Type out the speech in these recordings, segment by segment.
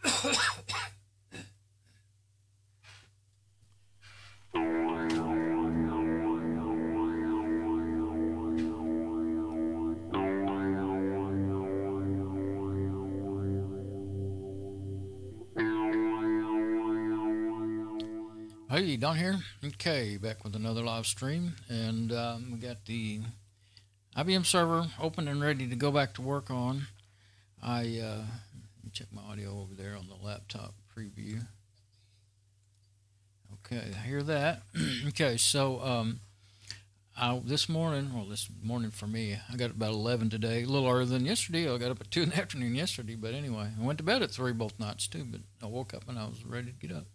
Hey, Don here. Okay, back with another live stream, and we got the IBM server open and ready to go back to work on. Let me check my audio over there on the laptop preview. Okay, I hear that. Okay, so this morning for me, I got up about 11 today, a little earlier than yesterday. I got up at 2 in the afternoon yesterday, but anyway, I went to bed at 3 both nights too, but I woke up and I was ready to get up.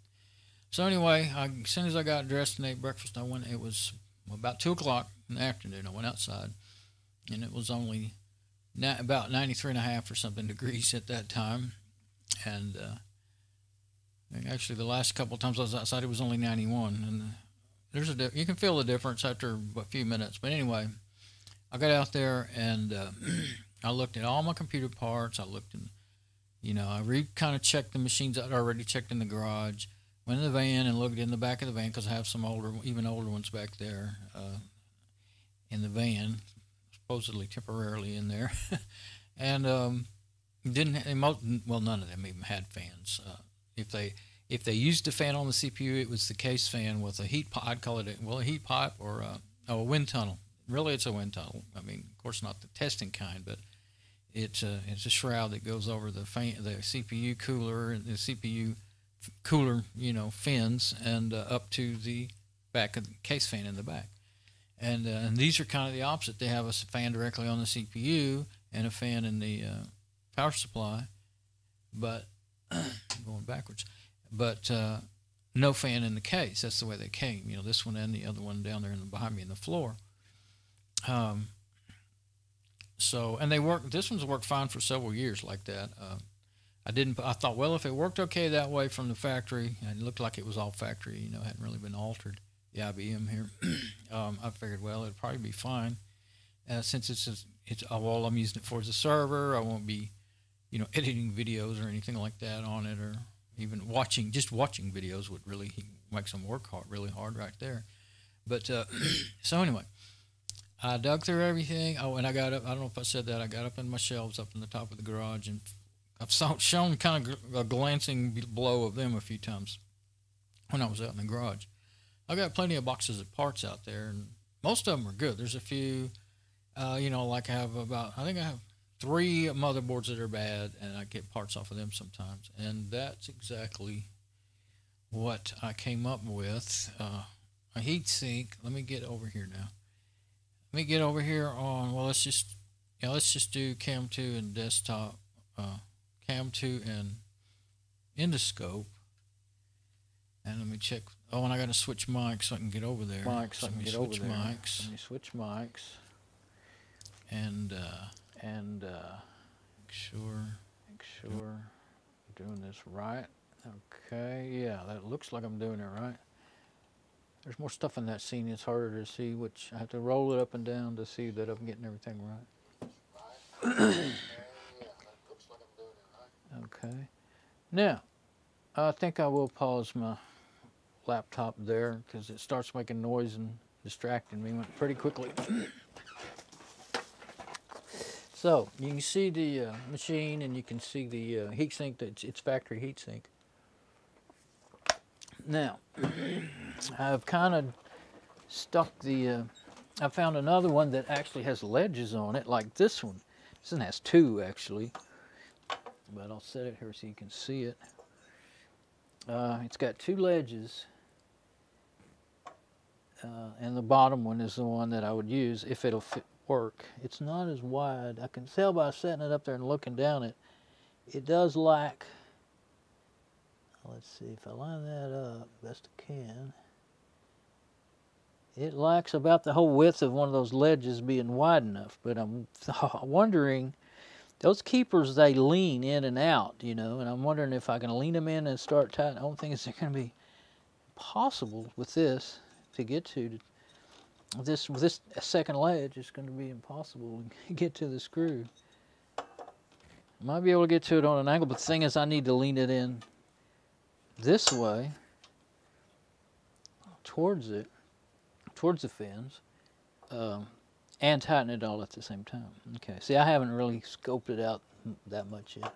So anyway, as soon as I got dressed and ate breakfast, it was about 2 o'clock in the afternoon. I went outside, and it was only about 93.5 or something degrees at that time. And actually, the last couple of times I was outside, it was only 91. And you can feel the difference after a few minutes. But anyway, I got out there and I looked at all my computer parts. I looked in, I kind of checked the machines I'd already checked in the garage. Went in the van and looked in the back of the van because I have some even older ones back there in the van, supposedly temporarily in there. And none of them even had fans. If they used a fan on the CPU, it was the case fan with a heat pipe. I'd call it a heat pipe or a wind tunnel. Really, it's a wind tunnel. I mean, of course, not the testing kind, but it's a shroud that goes over the CPU cooler and the CPU cooler, fins, and up to the back of the case fan in the back. And these are kind of the opposite. They have a fan directly on the CPU and a fan in the power supply, but going backwards. But no fan in the case. That's the way they came. This one and the other one down there behind me in the floor. And they work. This one's worked fine for several years like that. I thought, well, if it worked okay that way from the factory, and it looked like it was all factory, hadn't really been altered, the IBM here, I figured, well, it'd probably be fine. Since it's all I'm using it for is a server, I won't be, editing videos or anything like that on it, or even watching videos would really make them work really hard right there. But, so anyway, I dug through everything. Oh, and I got up, I don't know if I said that, I got up in my shelves up in the top of the garage, and I've shown kind of a glancing blow of them a few times when I was out in the garage. I got plenty of boxes of parts out there, and most of them are good. There's a few, like I think I have 3 motherboards that are bad, and I get parts off of them sometimes. And that's exactly what I came up with. A heat sink. Let me get over here now. Let me get over here on, well, let's just do Cam 2 and desktop. Cam 2 and endoscope, and let me check. Oh, and I got to switch mics so I can get over there. Let me switch mics. And make sure I'm doing this right. Okay, yeah, that looks like I'm doing it right. There's more stuff in that scene. It's harder to see, which I have to roll it up and down to see that I'm getting everything right. Okay. Now, I think I will pause my laptop there because it starts making noise and distracting me pretty quickly. So, you can see the machine, and you can see the heat sink. It's factory heat sink. Now, I've kind of stuck I found another one that actually has ledges on it, like this one. This one has 2, actually. But I'll set it here so you can see it. It's got 2 ledges, and the bottom one is the one that I would use if it'll work. It's not as wide. I can tell by setting it up there and looking down it. It does lack. Let's see if I line that up best I can. It lacks about the whole width of one of those ledges being wide enough. But I'm wondering. Those keepers, they lean in and out, and I'm wondering if I can lean them in and start tight. I don't think it's going to be possible with this to get to. With this second ledge, it's going to be impossible to get to the screw. Might be able to get to it on an angle, but the thing is I need to lean it in this way towards it, towards the fins, and tighten it all at the same time. Okay, see, I haven't really scoped it out that much yet.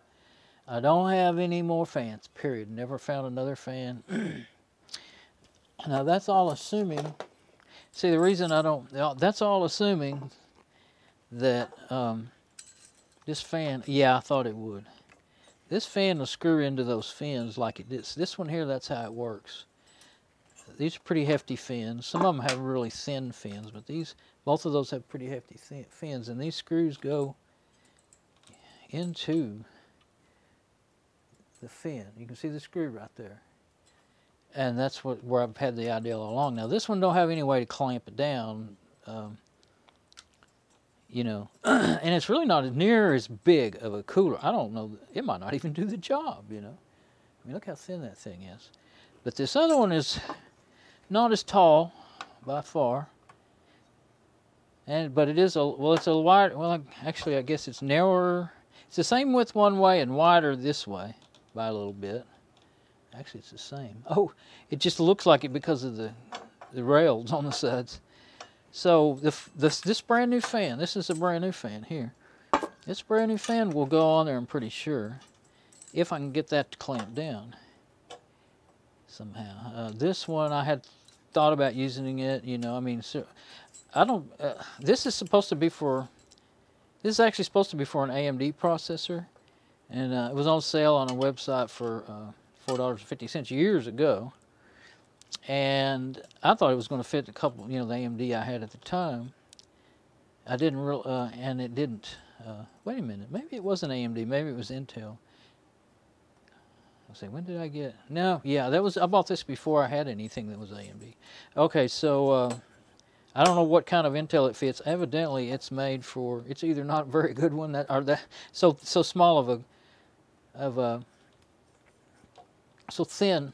I don't have any more fans, period. Never found another fan. Now that's all assuming, see the reason I don't, that's all assuming that this fan, yeah, I thought it would. This fan will screw into those fins like it did. This one here, that's how it works. These are pretty hefty fins. Some of them have really thin fins, but these, both of those have pretty hefty fins, and these screws go into the fin. You can see the screw right there. And that's where I've had the idea all along. Now this one don't have any way to clamp it down, you know, and it's really not near as big of a cooler. I don't know, it might not even do the job, you know. I mean, look how thin that thing is. But this other one is not as tall by far. But it is it's a wide, well, actually I guess it's narrower. It's the same width one way and wider this way by a little bit. Actually, it's the same. Oh, it just looks like it because of the rails on the sides. So this brand new fan, this is a brand new fan here. This brand new fan will go on there, I'm pretty sure, if I can get that to clamp down somehow. This one, I had thought about using it, you know, I mean, so I don't, this is supposed to be for, this is actually supposed to be for an AMD processor, and it was on sale on a website for $4.50 years ago. And I thought it was going to fit a couple, you know, the AMD I had at the time. I didn't and it didn't. Wait a minute, maybe it wasn't AMD, maybe it was Intel. I'll say, when did I get? No, yeah, that was, I bought this before I had anything that was AMD. Okay, so I don't know what kind of Intel it fits. Evidently, it's made for, it's either not a very good one that, or that so small of a so thin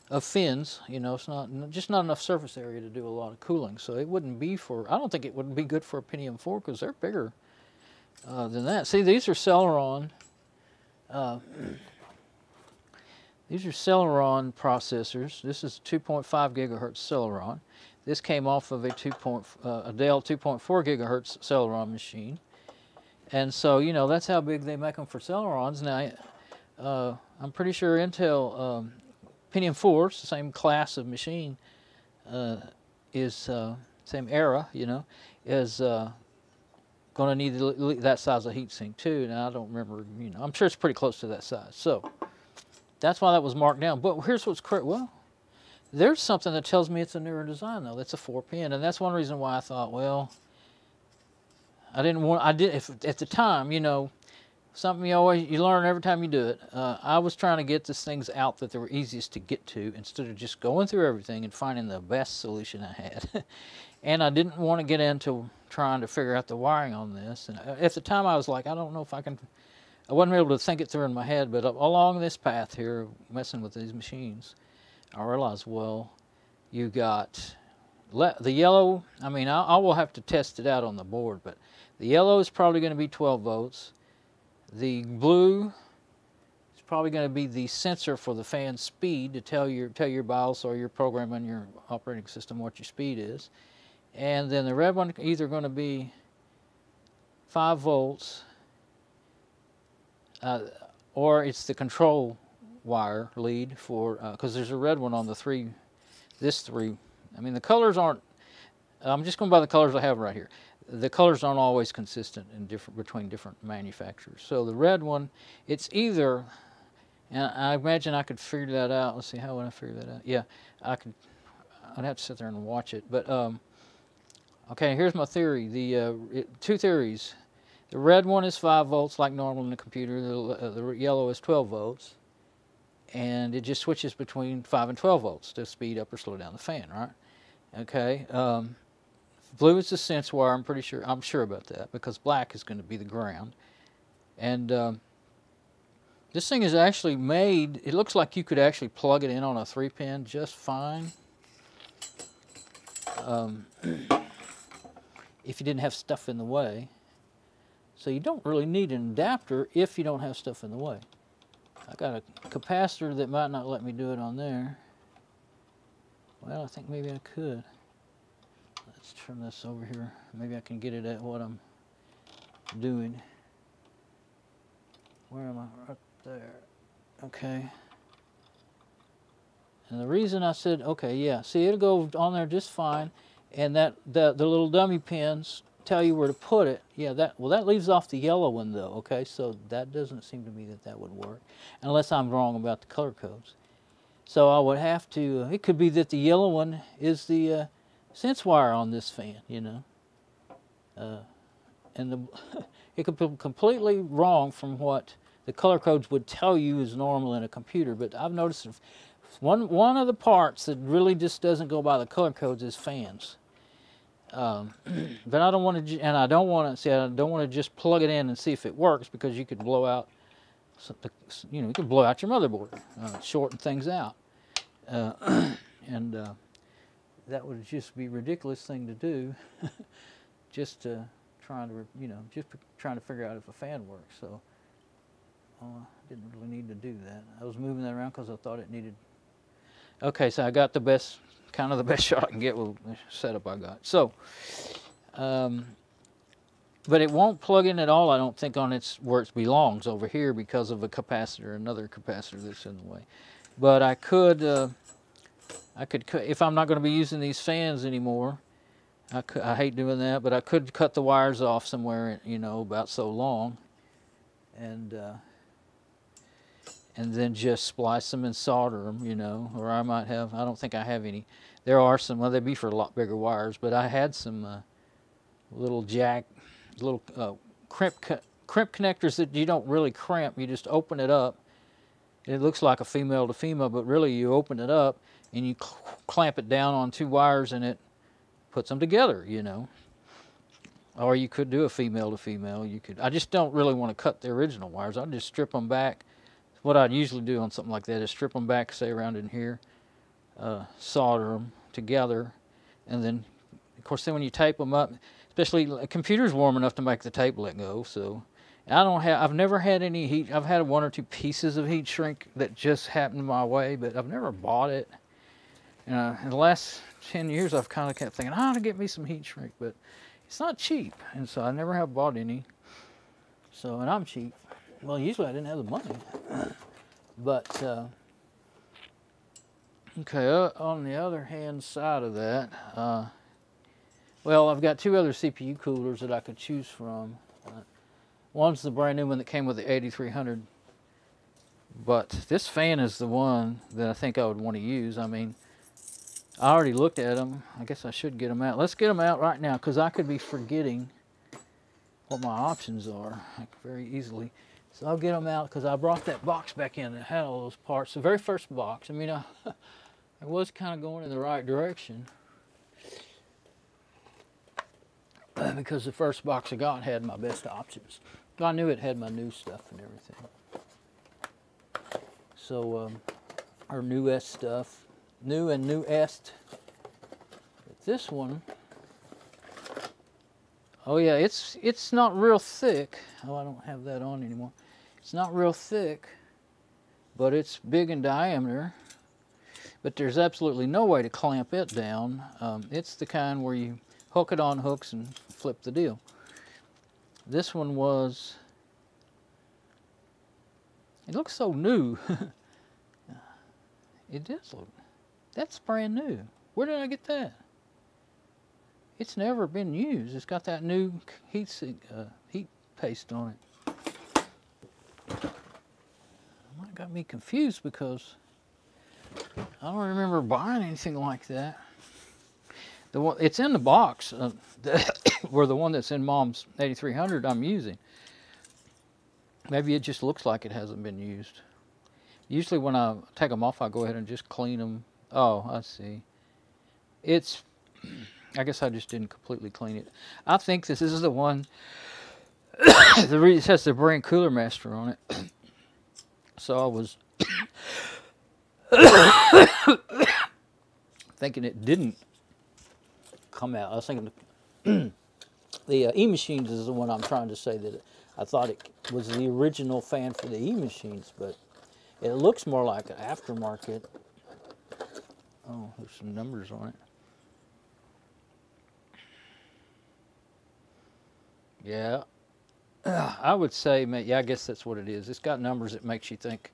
of fins, you know, it's just not enough surface area to do a lot of cooling. So it wouldn't be for, I don't think it would be good for a Pentium 4 because they're bigger than that. See, these are Celeron. These are Celeron processors. This is 2.5 gigahertz Celeron. This came off of a Dell 2.4 gigahertz Celeron machine. And so, you know, that's how big they make them for Celerons. Now, I'm pretty sure Intel Pentium 4, the same class of machine, same era, you know, is going to need that size of heatsink too. Now I don't remember, you know, I'm sure it's pretty close to that size. So that's why that was marked down. But here's what's crazy. Well, there's something that tells me it's a newer design though. That's a 4-pin, and that's one reason why I thought, well, at the time, you know, something you learn every time you do it. I was trying to get these things out that they were easiest to get to instead of just going through everything and finding the best solution I had. And I didn't want to get into trying to figure out the wiring on this. And at the time I was like, I don't know if I wasn't able to think it through in my head, but along this path here, messing with these machines, I realized, well, you got the yellow, I mean, I will have to test it out on the board, but the yellow is probably going to be 12 volts. The blue is probably going to be the sensor for the fan speed to tell your BIOS or your program on your operating system what your speed is. And then the red one either going to be 5 volts or it's the control wire lead for, because there's a red one on the this 3. I mean, the colors aren't, I'm just going by the colors I have right here. The colors aren't always consistent between different manufacturers. So the red one, it's either, and I imagine I could figure that out. Let's see, how would I figure that out? Yeah, I'd have to sit there and watch it. But, okay, here's my theory. Two theories. The red one is 5 volts like normal in the computer. The yellow is 12 volts. And it just switches between 5 and 12 volts to speed up or slow down the fan, right? Okay. Blue is the sense wire. I'm sure about that because black is going to be the ground. And this thing is actually made, it looks like you could actually plug it in on a 3-pin just fine. If you didn't have stuff in the way. So you don't really need an adapter if you don't have stuff in the way. I got a capacitor that might not let me do it on there. Well, I think maybe I could. Let's turn this over here. Maybe I can get it at what I'm doing. Where am I? Right there. Okay. And the reason I said, okay, yeah, see, it'll go on there just fine. And the little dummy pins tell you where to put it. Yeah, that leaves off the yellow one though, okay? So that doesn't seem to me that would work, unless I'm wrong about the color codes. So I would have to, it could be that the yellow one is the sense wire on this fan, you know. And it could be completely wrong from what the color codes would tell you is normal in a computer, but I've noticed one of the parts that really just doesn't go by the color codes is fans. But I don't want to, and I don't want to just plug it in and see if it works, because you could blow out, you could blow out your motherboard, shorten things out, and that would just be a ridiculous thing to do, just trying to figure out if a fan works. So I didn't really need to do that. I was moving that around because I thought it needed. Okay, so I got the best shot I can get with the setup I got. So, but it won't plug in at all, I don't think, on where it belongs over here, because of a capacitor, another capacitor that's in the way. But I could, if I'm not going to be using these fans anymore, I hate doing that, but I could cut the wires off somewhere, about so long, and then just splice them and solder them, or I might have, I don't think I have any. There are some, well, they'd be for a lot bigger wires, but I had some little crimp connectors that you don't really crimp. You just open it up. It looks like a female to female, but really you open it up and you clamp it down on two wires and it puts them together, Or you could do a female to female. I just don't really want to cut the original wires. I'll just strip them back. What I'd usually do on something like that is strip them back, say around in here, solder them together, and then, of course, then when you tape them up, especially a computer's warm enough to make the tape let go. So I've never had any heat. I've had one or two pieces of heat shrink that just happened my way, but I've never bought it. In the last 10 years, I've kind of kept thinking, to get me some heat shrink, but it's not cheap, and so I never have bought any. So, and I'm cheap. Well, usually I didn't have the money, but okay. On the other hand side of that, well, I've got two other CPU coolers that I could choose from. One's the brand new one that came with the 8300, but this fan is the one that I think I would want to use. I mean, I already looked at them. I guess I should get them out. Let's get them out right now, because I could be forgetting what my options are very easily. So I'll get them out, because I brought that box back in that had all those parts. The very first box. I mean, I was kind of going in the right direction, because the first box I got had my best options. I knew it had my new stuff and everything. So, our newest stuff, new and newest. But this one, oh yeah, it's not real thick. Oh, I don't have that on anymore. It's not real thick, but it's big in diameter. But there's absolutely no way to clamp it down. It's the kind where you hook it on hooks and flip the deal. This one was, it looks so new. It does look, that's brand new. Where did I get that? It's never been used. It's got that new heat paste on it. That got me confused, because I don't remember buying anything like that. The one, it's in the box, where the one that's in Mom's 8300 I'm using. Maybe it just looks like it hasn't been used. Usually when I take them off, I go ahead and just clean them. Oh, I see. It's, I guess I just didn't completely clean it. I think this is the one, it has the brand Cooler Master on it. So I was thinking it didn't come out. I was thinking the E-Machines is the one I'm trying to say that I thought it was the original fan for the E-machines, but it looks more like an aftermarket. Oh, there's some numbers on it. Yeah, I would say, yeah, I guess that's what it is. It's got numbers that makes you think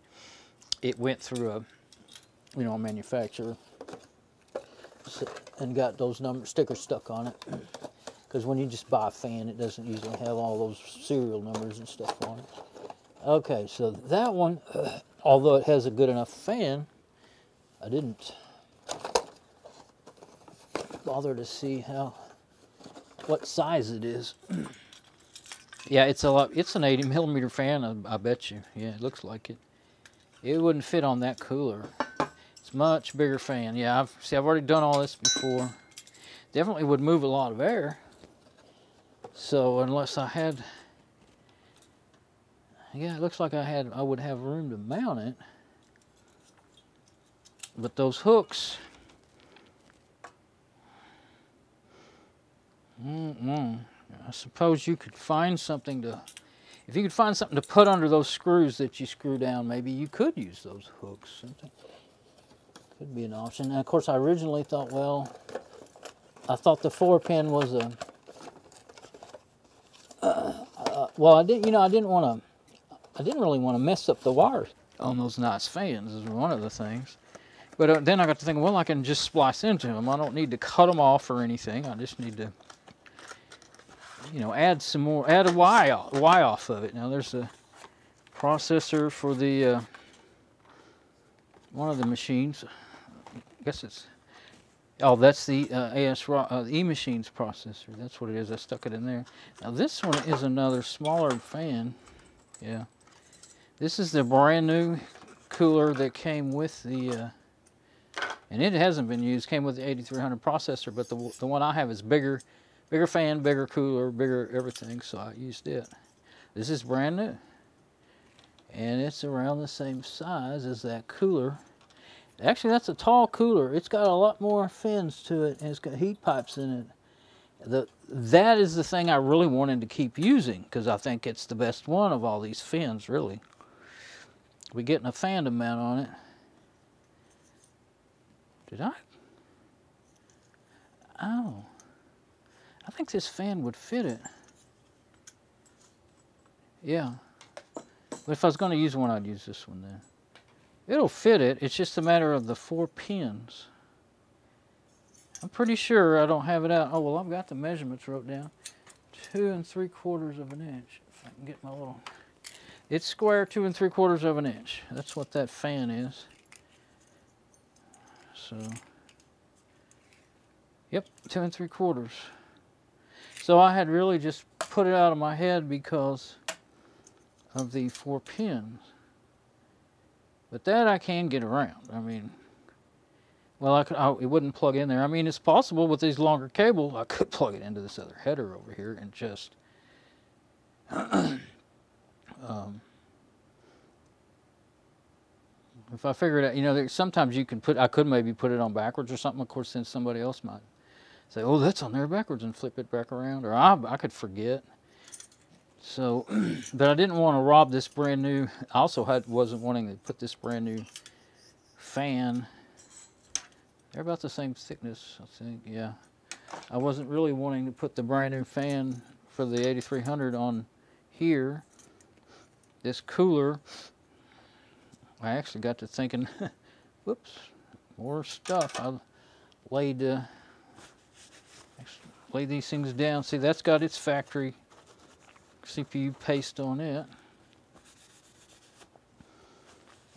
it went through a, you know, a manufacturer and got those stickers stuck on it. Because when you just buy a fan, it doesn't usually have all those serial numbers and stuff on it. Okay, so that one, although it has a good enough fan, I didn't bother to see what size it is. Yeah, it's an 80 millimeter fan, I bet you. Yeah, it looks like it. It wouldn't fit on that cooler. It's a much bigger fan. Yeah, I've already done all this before. Definitely would move a lot of air. So unless I had, yeah, it looks like I would have room to mount it. But those hooks, I suppose you could find something to, if you could find something to put under those screws that you screw down, maybe you could use those hooks. Something could be an option. And of course, I originally thought, well, I thought the 4-pin was a, well, I didn't really want to mess up the wires on those nice fans, is one of the things. But then I got to thinking, well, I can just splice into them. I don't need to cut them off or anything. I just need to, you know, add a Y off of it. Now there's a processor for the one of the machines. I guess it's, oh, that's the E-machines processor. That's what it is. I stuck it in there. Now this one is another smaller fan. Yeah, this is the brand new cooler that came with the, and it hasn't been used. Came with the 8300 processor, but the one I have is bigger fan, bigger cooler, bigger everything. So I used it. This is brand new, and it's around the same size as that cooler. Actually, that's a tall cooler. It's got a lot more fins to it, and it's got heat pipes in it. That is the thing I really wanted to keep using, because I think it's the best one of all these fins, really. We're getting a fan to mount on it. Did I? Oh. I think this fan would fit it. Yeah. But if I was going to use one, I'd use this one then. It'll fit it. It's just a matter of the 4 pins. I'm pretty sure I don't have it out. Oh, well, I've got the measurements wrote down. 2 3/4 of an inch. If I can get my little... It's square 2 3/4 of an inch. That's what that fan is. So, yep, 2 3/4. So I had really just put it out of my head because of the 4 pins. But that I can get around. I mean, well, it wouldn't plug in there. I mean, it's possible with these longer cables, I could plug it into this other header over here and just if I figure it out, you know, sometimes you can I could maybe put it on backwards or something. Of course, then somebody else might say, oh, that's on there backwards, and flip it back around. Or I could forget. So, but I didn't want to rob this brand new. I also wasn't wanting to put this brand new fan. They're about the same thickness, I think, yeah. I wasn't really wanting to put the brand new fan for the 8300 on here. This cooler, I actually got to thinking, whoops, more stuff. I laid these things down. See, that's got its factory CPU paste on it.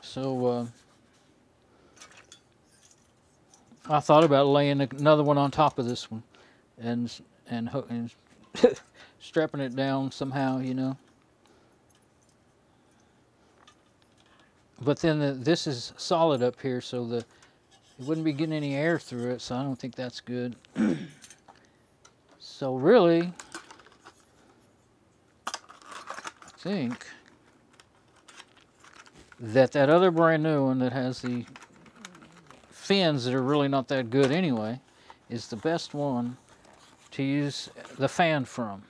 So I thought about laying another one on top of this one and strapping it down somehow, you know. But then this is solid up here, so it wouldn't be getting any air through it, so I don't think that's good. So really, I think that other brand new one that has the fins that are really not that good anyway is the best one to use the fan from.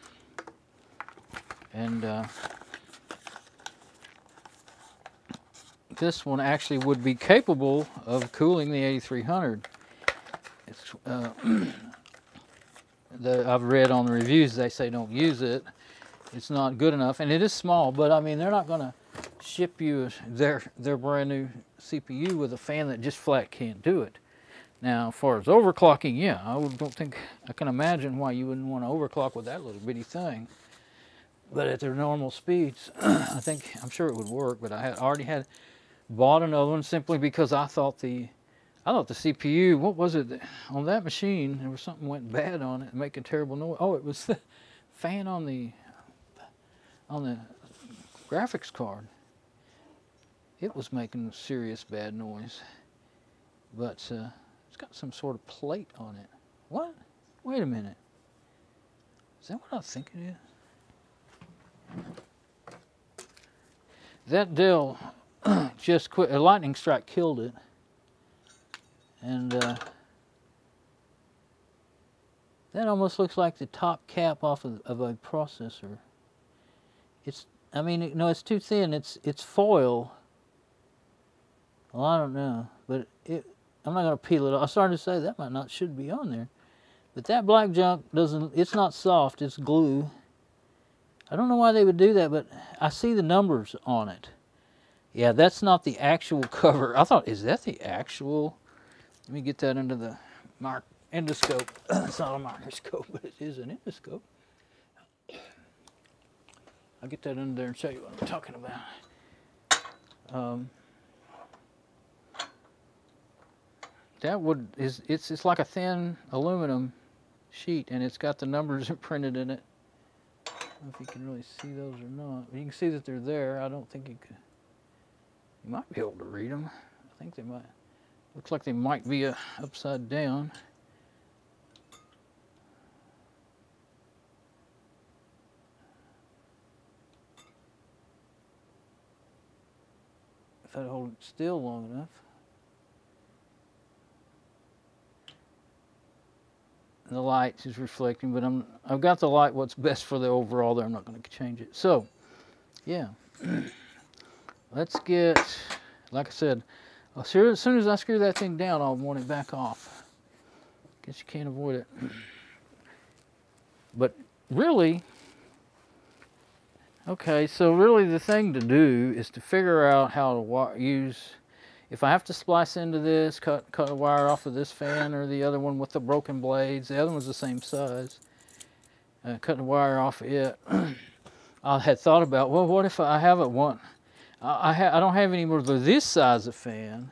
And this one actually would be capable of cooling the 8300. It's I've read on the reviews, they say don't use it. It's not good enough, and it is small, but I mean, they're not gonna ship you their brand new CPU with a fan that just flat can't do it. Now, as far as overclocking, yeah, don't think, I can imagine why you wouldn't want to overclock with that little bitty thing. But at their normal speeds, I'm sure it would work, but I had bought another one simply because I thought the CPU, what was it, on that machine, there was something went bad on it, making terrible noise. Oh, it was the fan on the graphics card. It was making serious bad noise. But it's got some sort of plate on it. What? Wait a minute. Is that what I think it is? That Dell just quit. A lightning strike killed it. And that almost looks like the top cap off of a processor. I mean, no, it's too thin. It's foil. Well, I don't know, but I'm not gonna peel it off. I started to say that should be on there, but that black junk doesn't. It's not soft. It's glue. I don't know why they would do that, but I see the numbers on it. Yeah, that's not the actual cover. I thought, is that the actual? Let me get that under the endoscope. It's not a microscope, but it is an endoscope. I'll get that under there and show you what I'm talking about. It's like a thin aluminum sheet, and it's got the numbers printed in it. I don't know if you can really see those or not. You can see that they're there. I don't think you could. You might be able to read them. I think they might. Looks like they might be upside down. If I'd hold it still long enough. The light is reflecting, but I've got the light what's best for the overall there. I'm not going to change it. So, yeah. Let's get, like I said, as soon as I screw that thing down, I'll want it back off. Guess you can't avoid it. But really, okay, so really the thing to do is to figure out how to use, if I have to splice into this, cut a wire off of this fan or the other one with the broken blades, the other one's the same size, cut the wire off of it. I had thought about, well, what if I have I don't have any more of this size of fan,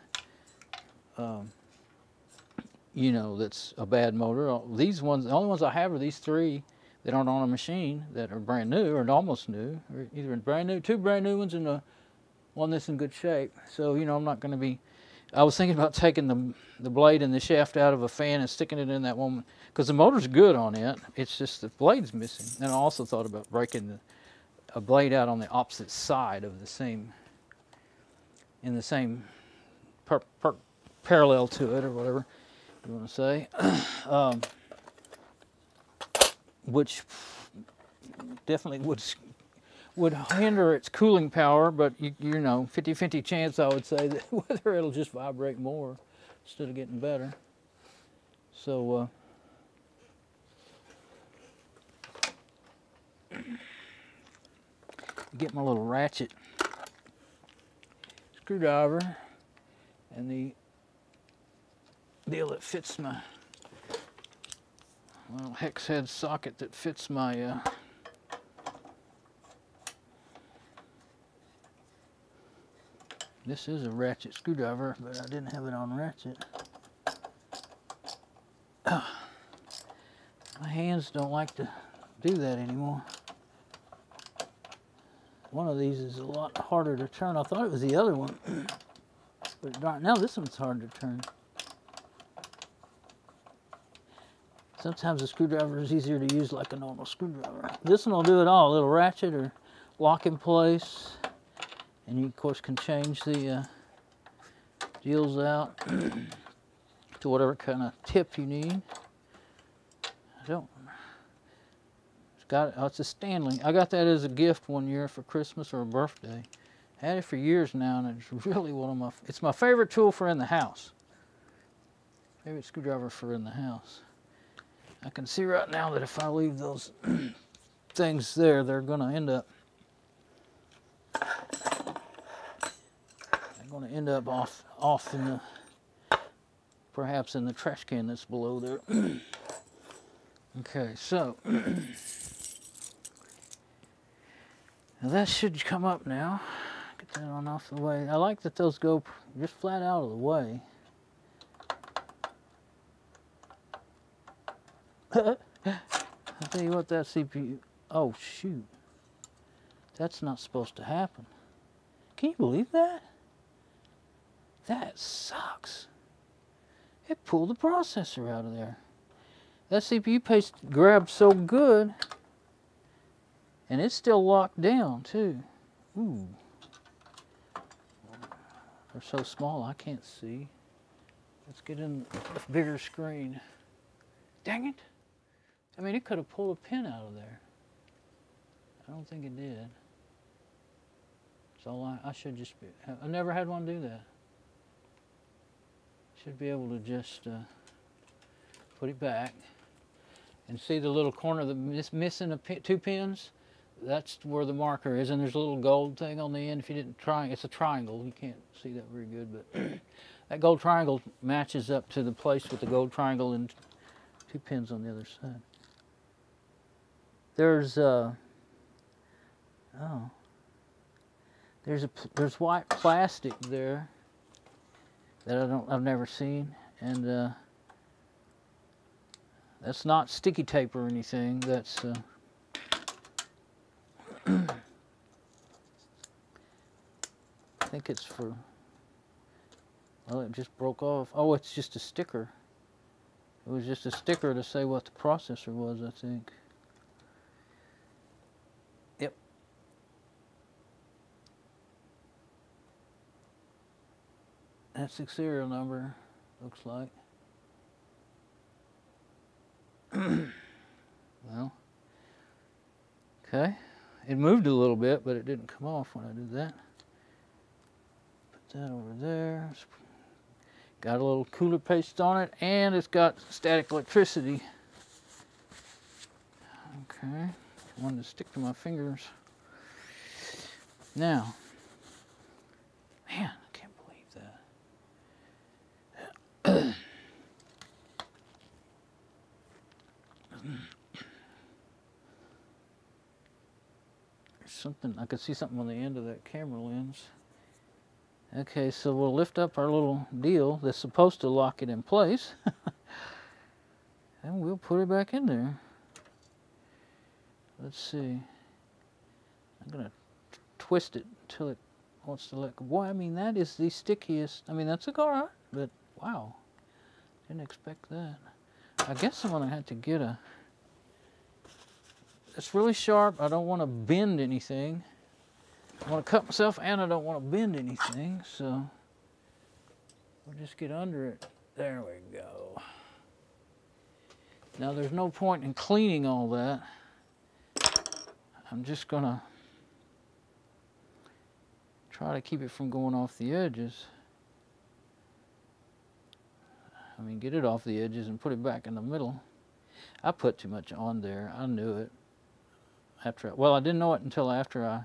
you know, that's a bad motor. These ones, the only ones I have are these three that aren't on a machine that are brand new or almost new, or either brand new, two brand new ones and one that's in good shape. So, you know, I'm not going to be, I was thinking about taking the blade and the shaft out of a fan and sticking it in that one, because the motor's good on it. It's just the blade's missing. And I also thought about breaking a blade out on the opposite side of the same, in the same parallel to it, or whatever you want to say, which definitely would hinder its cooling power, but you know, 50-50 chance, I would say, that whether it'll just vibrate more instead of getting better. So get my little ratchet screwdriver and the deal that fits my little hex head socket that fits my this is a ratchet screwdriver, but I didn't have it on ratchet. My hands don't like to do that anymore. One of these is a lot harder to turn. I thought it was the other one, but right now this one's hard to turn. Sometimes a screwdriver is easier to use like a normal screwdriver. This one will do it all. A little ratchet or lock in place. And you, of course, can change the deals out to whatever kind of tip you need. got it's a Stanley. I got that as a gift one year for Christmas or a birthday. Had it for years now, and it's really one of my. It's my favorite tool for in the house. Favorite screwdriver for in the house. I can see right now that if I leave those things there, they're going to end up. They're going to end up off in the, perhaps in the trash can that's below there. Okay, so now that should come up now. Get that on off the way. I like that those go just flat out of the way. I'll tell you what, that CPU. Oh shoot, that's not supposed to happen. Can you believe that? That sucks. It pulled the processor out of there. That CPU paste grabbed so good, and it's still locked down too. Ooh. They're so small I can't see. Let's get in a bigger screen. Dang it. I mean, it could have pulled a pin out of there. I don't think it did. So I should just be, I never had one do that. Should be able to just put it back. And see the little corner that's missing two pins? That's where the marker is, and there's a little gold thing on the end. If you didn't try, it's a triangle. You can't see that very good, but that gold triangle matches up to the place with the gold triangle and two pins on the other side. There's there's white plastic there that I've never seen, and that's not sticky tape or anything. That's I think it's for. Well, it just broke off. Oh, it's just a sticker. It was just a sticker to say what the processor was, I think. Yep. That's the serial number, looks like. Well, okay. It moved a little bit, but it didn't come off when I did that. Put that over there. Got a little cooler paste on it, and it's got static electricity. Okay, wanted to stick to my fingers. Now, man, I can't believe that. There's something, I could see something on the end of that camera lens. Okay, so we'll lift up our little deal that's supposed to lock it in place. And we'll put it back in there. Let's see. I'm going to twist it until it wants to let go. Boy, I mean, that is the stickiest. I mean, that's a car, but wow. Didn't expect that. I guess I'm going to have to get a... It's really sharp. I don't want to bend anything. I want to cut myself, and I don't want to bend anything, so we'll just get under it. There we go. Now, there's no point in cleaning all that. I'm just going to try to keep it from going off the edges. I mean, get it off the edges and put it back in the middle. I put too much on there. I knew it. Well, I didn't know it until after I...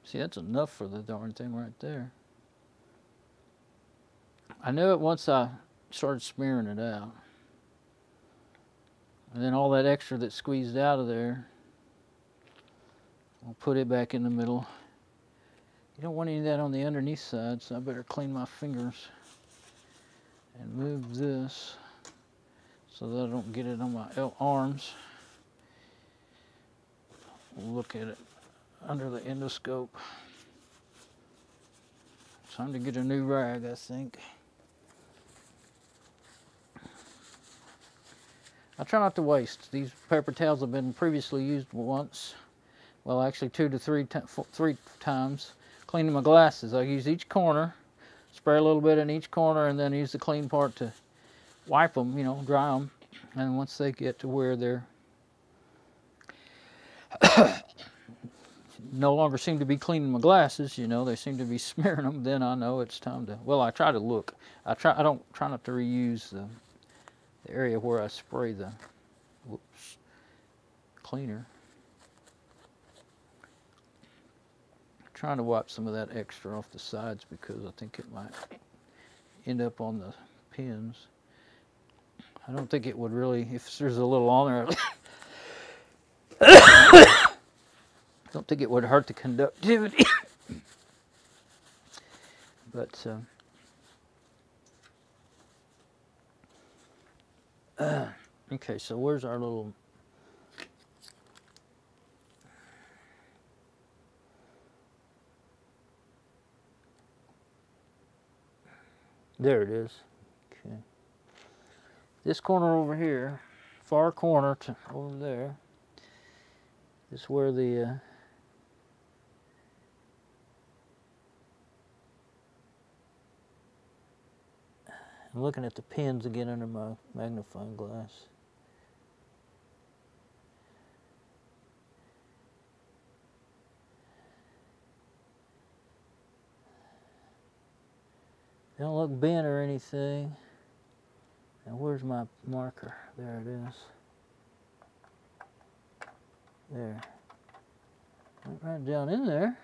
See, that's enough for the darn thing right there. I knew it once I started smearing it out. And then all that extra that squeezed out of there, I'll put it back in the middle. You don't want any of that on the underneath side, so I better clean my fingers and move this so that I don't get it on my arms. We'll look at it under the endoscope. Time to get a new rag, I think. I try not to waste. These paper towels have been previously used once. Well, actually 2 to 3 times. Cleaning my glasses. I use each corner, spray a little bit in each corner, and then use the clean part to wipe them, you know, dry them. And once they get to where they're no longer seem to be cleaning my glasses. You know, they seem to be smearing them. Then I know it's time to. Well, I try to look. I don't try not to reuse the area where I spray the cleaner. I'm trying to wipe some of that extra off the sides because I think it might end up on the pins. I don't think it would really, if there's a little on there, I don't think it would hurt the conductivity. But okay, so where's our little there it is. Okay. This corner over here, far corner to over there, is where the I'm looking at the pins again under my magnifying glass. They don't look bent or anything. Now where's my marker? There it is. There. Right down in there.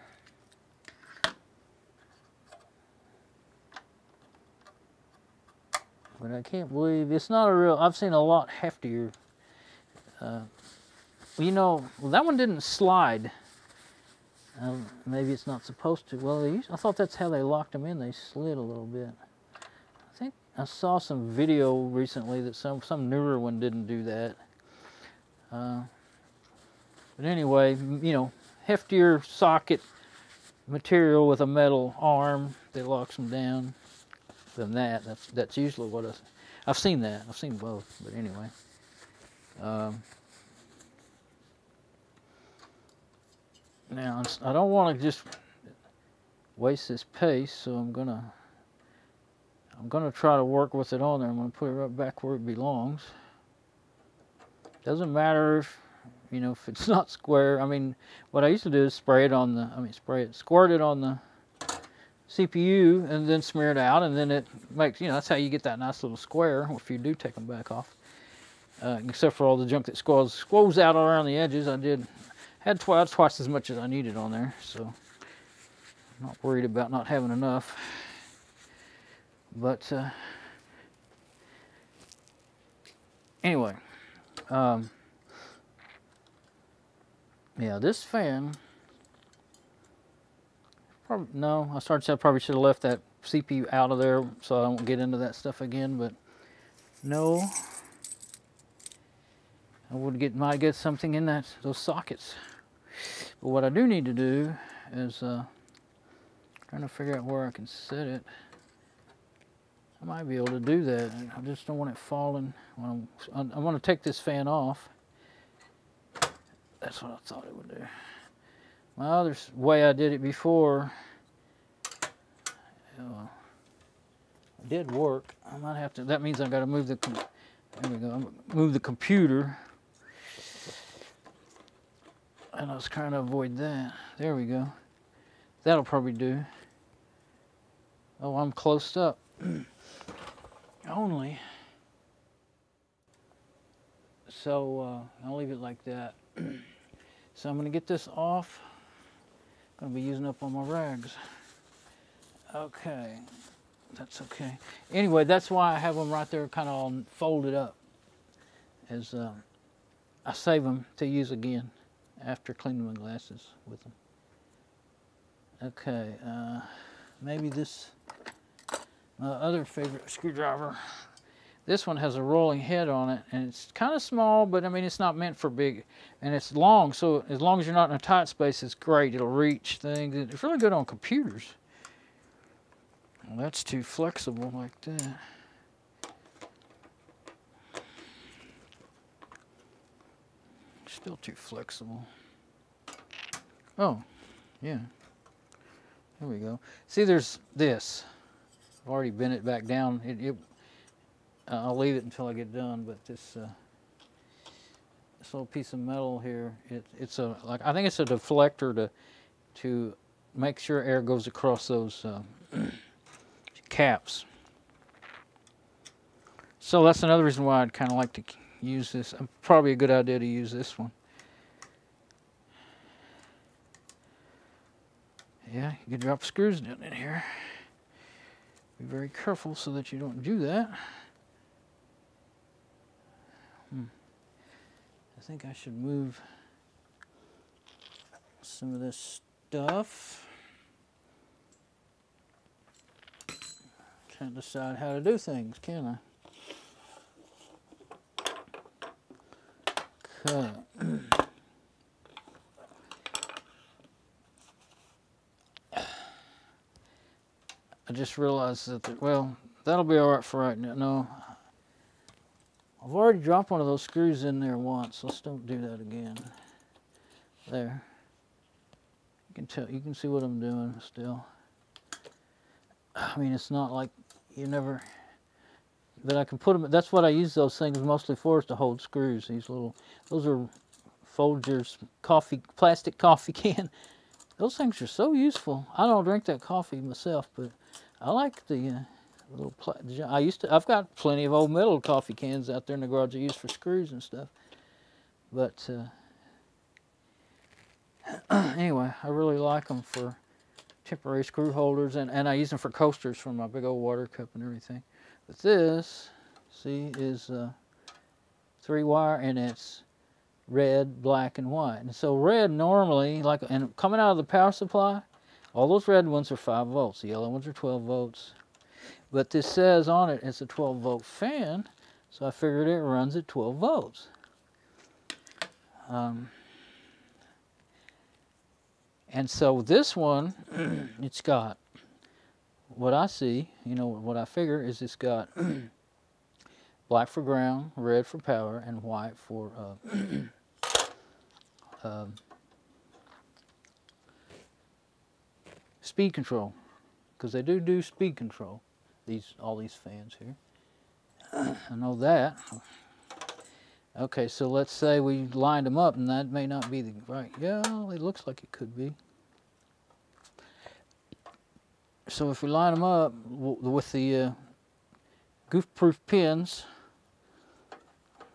But I can't believe it's not a real. I've seen a lot heftier. You know, well, that one didn't slide. Maybe it's not supposed to. Well, I thought that's how they locked them in. They slid a little bit. I think I saw some video recently that some newer one didn't do that. But anyway, you know, heftier socket material with a metal arm that locks them down. Than that, that's usually what I've seen that. I've seen both, but anyway. Now I don't want to just waste this paste, so I'm gonna try to work with it on there. I'm gonna put it right back where it belongs. Doesn't matter if, you know, if it's not square. I mean, what I used to do is squirt it on the CPU and then smear it out, and then it makes, you know, that's how you get that nice little square if you do take them back off. Except for all the junk that squoze out around the edges. I had twice as much as I needed on there, so I'm not worried about not having enough. But anyway, yeah, this fan. No, I started to say I probably should have left that CPU out of there so I don't get into that stuff again, but no. I might get something in those sockets. But what I do need to do is trying to figure out where I can set it. I might be able to do that. I just don't want it falling. I want to take this fan off. That's what I thought it would do. My other way I did it before, did work. I might have to. That means I got to move the. There we go. Move the computer, and I was trying to avoid that. There we go. That'll probably do. Oh, I'm close up. Only. So I'll leave it like that. So I'm going to get this off. Going to be using up all my rags. Okay, that's okay. Anyway, that's why I have them right there kind of all folded up. As I save them to use again after cleaning my glasses with them. Okay, maybe this, my other favorite screwdriver. This one has a rolling head on it, and it's kind of small, but I mean, it's not meant for big, and it's long, so as long as you're not in a tight space, it's great. It'll reach things. It's really good on computers. Well, that's too flexible like that. Still too flexible. Oh, yeah. There we go. See, there's this. I've already bent it back down. I'll leave it until I get done, but this, this little piece of metal here, it's a I think it's a deflector to make sure air goes across those caps. So that's another reason why I'd kind of like to use this. Probably a good idea to use this one. Yeah, you can drop screws down in here. Be very careful so that you don't do that. I think I should move some of this stuff. Can't decide how to do things, can I? Okay. I just realized that, well, that'll be all right for right now. No, I've already dropped one of those screws in there once. Let's don't do that again. There. You can tell, you can see what I'm doing still. I mean, it's not like you never, but I can put them, that's what I use those things mostly for, is to hold screws. These little, those are Folgers plastic coffee can. Those things are so useful. I don't drink that coffee myself, but I like the little. I've got plenty of old metal coffee cans out there in the garage I use for screws and stuff. But anyway, I really like them for temporary screw holders, and I use them for coasters for my big old water cup and everything. But this, see, is 3-wire, and it's red, black, and white. And so red normally, like, and coming out of the power supply, all those red ones are 5 volts. The yellow ones are 12 volts. But this says on it it's a 12-volt fan, so I figured it runs at 12 volts. And so this one, it's got, what I see, you know, what I figure is it's got black for ground, red for power, and white for speed control, because they do speed control. All these fans here. I know that. Okay, so let's say we lined them up, and that may not be the right. Yeah, it looks like it could be. So if we line them up with the goof-proof pins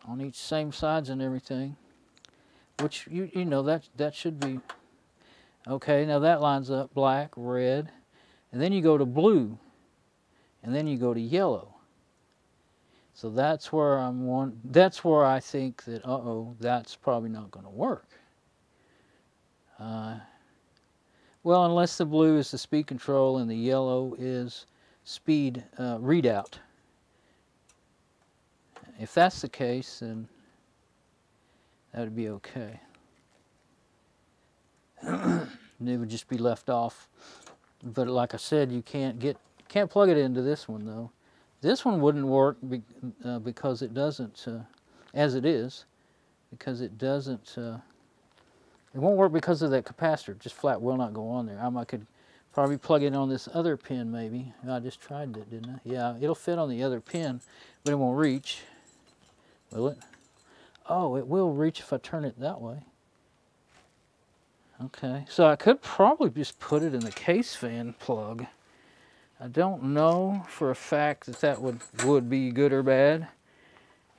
on each same sides and everything, which you know that should be okay. Now that lines up black, red, and then you go to blue, and then you go to yellow. So that's where that's where I think that that's probably not going to work. Well, unless the blue is the speed control and the yellow is speed readout. If that's the case, then that would be okay. It would just be left off. But like I said, you can't plug it into this one though. This one wouldn't work because it doesn't, as it is, because it doesn't. It won't work because of that capacitor. Just flat will not go on there. I could probably plug it on this other pin maybe. I just tried it, didn't I? Yeah, it'll fit on the other pin, but it won't reach. Will it? Oh, it will reach if I turn it that way. Okay, so I could probably just put it in the case fan plug. I don't know for a fact that would be good or bad.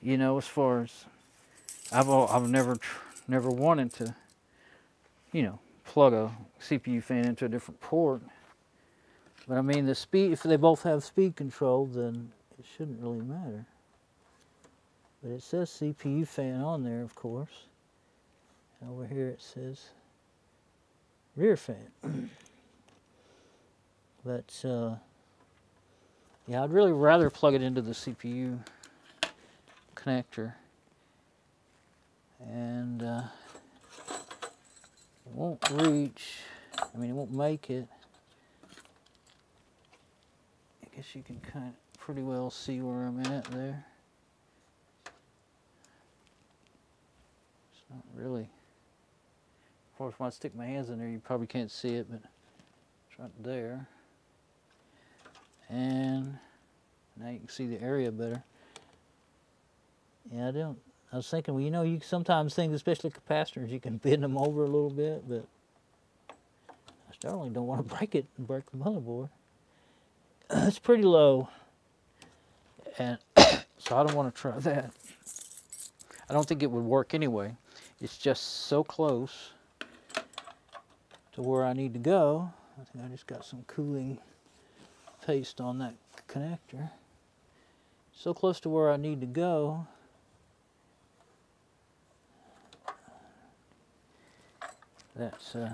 You know, as far as I've never wanted to, you know, plug a CPU fan into a different port. But I mean, the speed, if they both have speed control, then it shouldn't really matter. But it says CPU fan on there, of course. And over here it says rear fan. But yeah, I'd really rather plug it into the CPU connector. And it won't reach, I mean, it won't make it. I guess you can kind of pretty well see where I'm at there. It's not really, of course, when I stick my hands in there, you probably can't see it, but it's right there. And now you can see the area better. Yeah, I was thinking, well, you know, you sometimes think, especially capacitors, you can bend them over a little bit, but I certainly don't want to break it and break the motherboard. It's pretty low, and so I don't want to try that. I don't think it would work anyway. It's just so close to where I need to go. I think I just got some cooling paste on that connector. So close to where I need to go. That's there's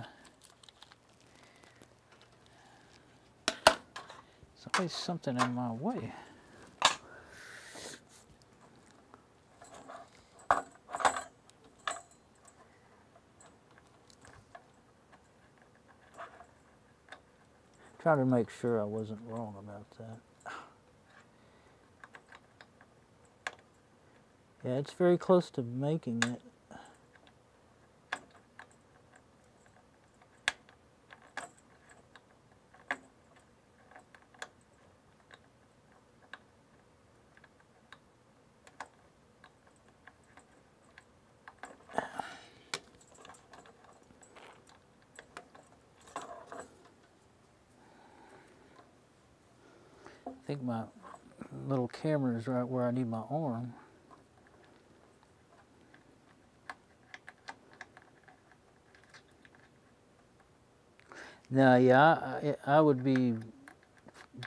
always something in my way. Trying to make sure I wasn't wrong about that. Yeah, it's very close to making it. I think my little camera is right where I need my arm. Now, yeah, I would be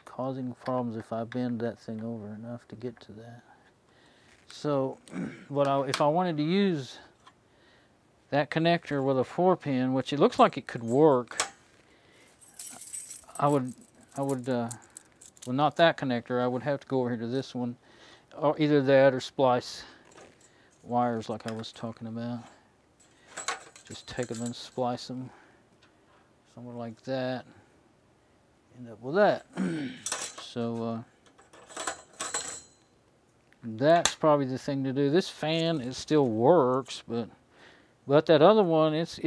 causing problems if I bend that thing over enough to get to that. So, if I wanted to use that connector with a 4-pin, which it looks like it could work, I would, well, not that connector. I would have to go over here to this one, or either that or splice wires like I was talking about. Just take them and splice them somewhere like that. End up with that. So that's probably the thing to do. This fan, it still works, but that other one, it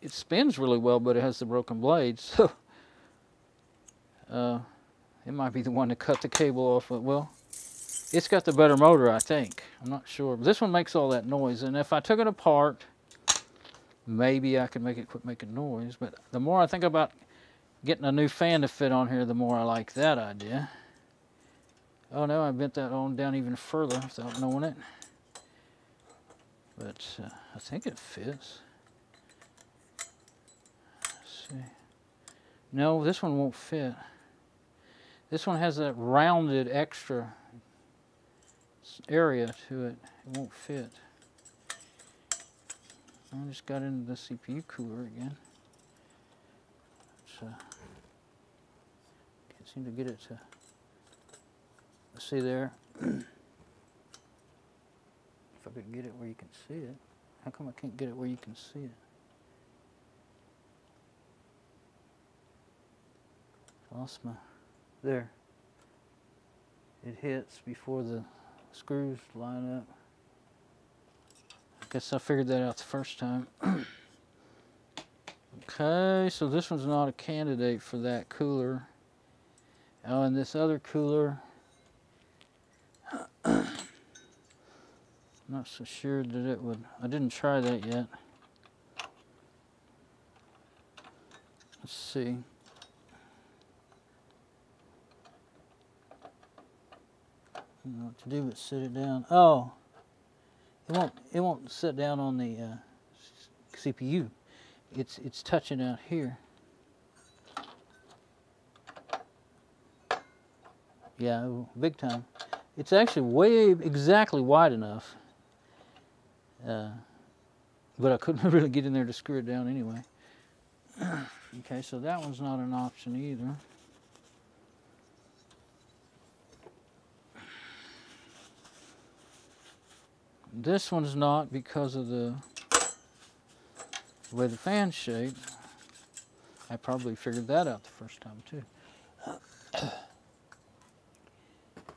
spins really well, but it has the broken blades. So it might be the one to cut the cable off, but well, it's got the better motor, I think. I'm not sure. But this one makes all that noise, and if I took it apart, maybe I could make it quit making noise. But the more I think about getting a new fan to fit on here, the more I like that idea. Oh no, I bent that on down even further without knowing it. But I think it fits. Let's see. No, this one won't fit. This one has that rounded extra area to it. It won't fit. I just got into the CPU cooler again. Can't seem to get it to. See there. If I could get it where you can see it. How come I can't get it where you can see it? Lost my. There. It hits before the screws line up. I guess I figured that out the first time. Okay, so this one's not a candidate for that cooler. Oh, and this other cooler, I'm not so sure that it would. I didn't try that yet. Let's see. I don't know what to do but sit it down. Oh, it won't sit down on the CPU. It's touching out here. Yeah, big time. It's actually exactly wide enough. But I couldn't really get in there to screw it down anyway. Okay, so that one's not an option either. This one's not because of the way the fan's shaped. I probably figured that out the first time too.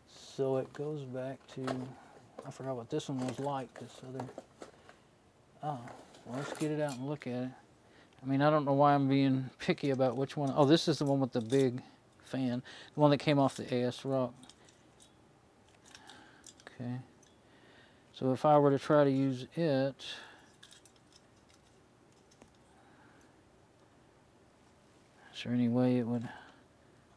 So it goes back to, I forgot what this one was like, this other. Oh, well, let's get it out and look at it. I mean, I don't know why I'm being picky about which one. Oh, this is the one with the big fan, the one that came off the AS Rock. Okay. So if I were to try to use it, is there any way it would,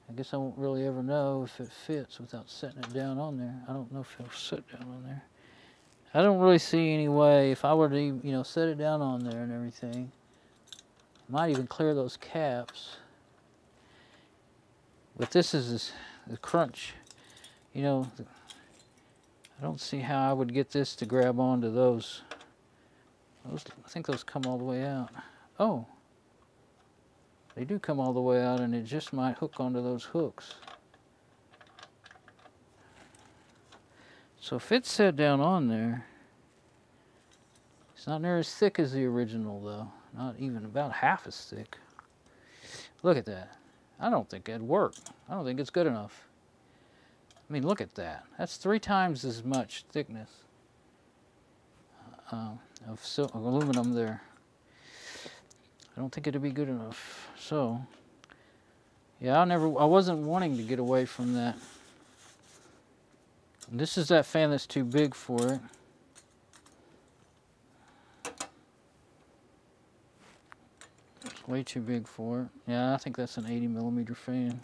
I guess I won't really ever know if it fits without setting it down on there. I don't know if it'll sit down on there. I don't really see any way, if I were to, you know, set it down on there and everything, I might even clear those caps. But this is the crunch, you know, I don't see how I would get this to grab onto those. I think those come all the way out. Oh, they do come all the way out, and it just might hook onto those hooks. So if it's set down on there, it's not near as thick as the original though. Not even about half as thick. Look at that. I don't think that'd work. I don't think it's good enough. I mean, look at that. That's 3 times as much thickness of aluminum there. I don't think it'd be good enough. So, yeah, I wasn't wanting to get away from that. And this is that fan that's too big for it. It's way too big for it. Yeah, I think that's an 80mm fan.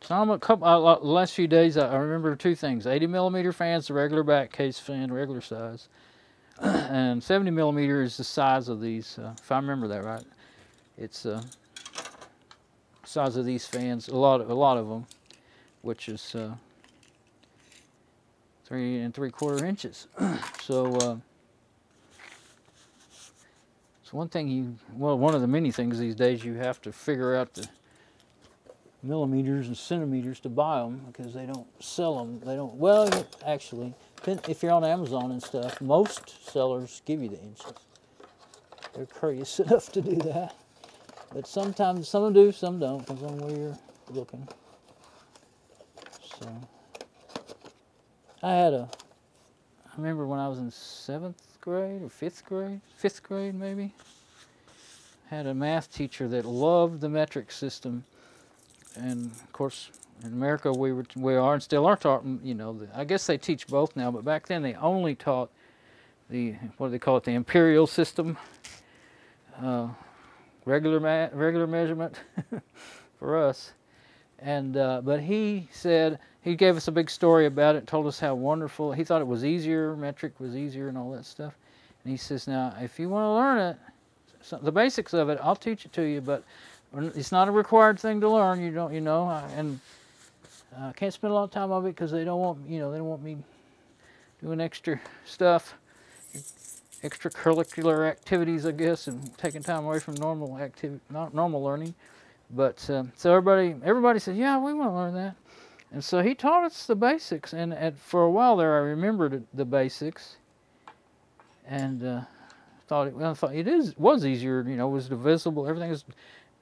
So I'm the last few days, I remember 2 things. 80mm fans, the regular back case fan, regular size. And 70mm is the size of these, if I remember that right. It's size of these fans, a lot of them, which is 3 3/4 inches. So it's one thing one of the many things these days you have to figure out the millimeters and centimeters to buy them, because they don't sell them. They don't, well, actually, if you're on Amazon and stuff, most sellers give you the inches. They're courteous enough to do that. But sometimes, some do, some don't, depends on where you're looking. So, I remember when I was in 7th grade or 5th grade maybe, I had a math teacher that loved the metric system. And of course, in America, we are and still are taught, you know, I guess they teach both now, but back then they only taught what do they call it, the imperial system, regular measurement for us. And but he said, he gave us a big story about it, told us how wonderful, he thought it was easier, metric was easier and all that stuff. And he says, now, if you want to learn it, the basics of it, I'll teach it to you, but it's not a required thing to learn. You don't, you know, and I can't spend a lot of time on it because they don't want, you know, they don't want me doing extra stuff, extracurricular activities, I guess, and taking time away from normal learning. But so everybody says, yeah, we want to learn that, and so he taught us the basics. And for a while there, I remembered the basics, and thought it was easier. You know, it was divisible. Everything was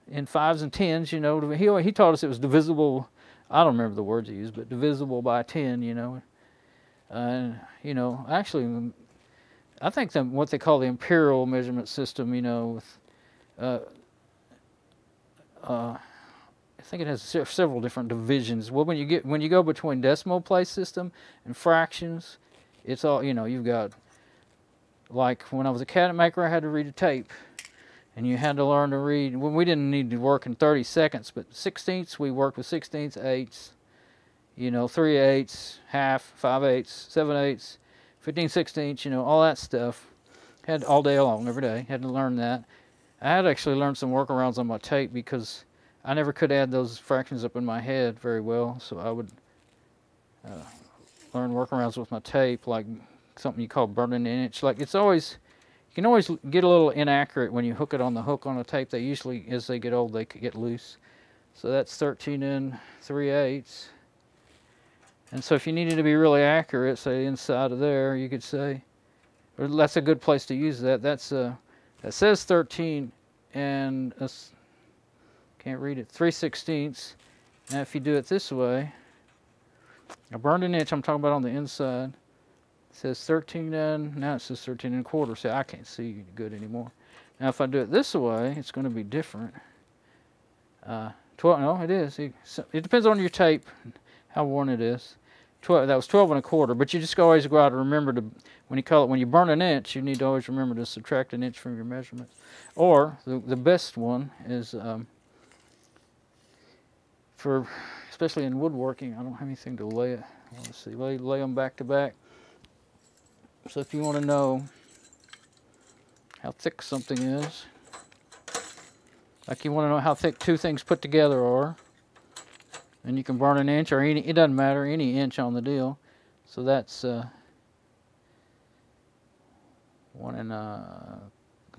in 5s and 10s, you know. He taught us it was divisible. I don't remember the words he used, but divisible by 10, you know. You know, actually, I think what they call the imperial measurement system, you know, with I think it has several different divisions. Well, when you go between decimal place system and fractions, it's all, you know, you've got, like when I was a cabinet maker, I had to read a tape. And you had to learn to read, well, we didn't need to work in 30 seconds, but 16ths, we worked with 16ths, 8ths, you know, 3/8, half, 5/8, 7/8, 15/16, you know, all that stuff. Had all day long, every day, had to learn that. I had actually learned some workarounds on my tape because I never could add those fractions up in my head very well, so I would learn workarounds with my tape, like something you call burning an inch. Like, it's always, you can always get a little inaccurate when you hook it on the hook on a tape. They usually, as they get old, they get loose. So that's 13 3/8. And so if you needed to be really accurate, say inside of there, you could say, or that's a good place to use that. That says 13, and can't read it, 3/16. Now if you do it this way, I burned an inch, I'm talking about on the inside. It says 13 and now it says 13 1/4. See, I can't see good anymore. Now if I do it this way, it's going to be different. 12, no, it is. It depends on your tape, how worn it is. 12. That was 12 and a quarter. But you just always go out and remember to, when you burn an inch, you need to always remember to subtract an inch from your measurement. Or the best one is for, especially in woodworking, I don't have anything to lay it. Let's see, lay them back to back. So if you want to know how thick something is, like you want to know how thick two things put together are, and you can burn an inch or any, it doesn't matter, any inch on the deal. So that's I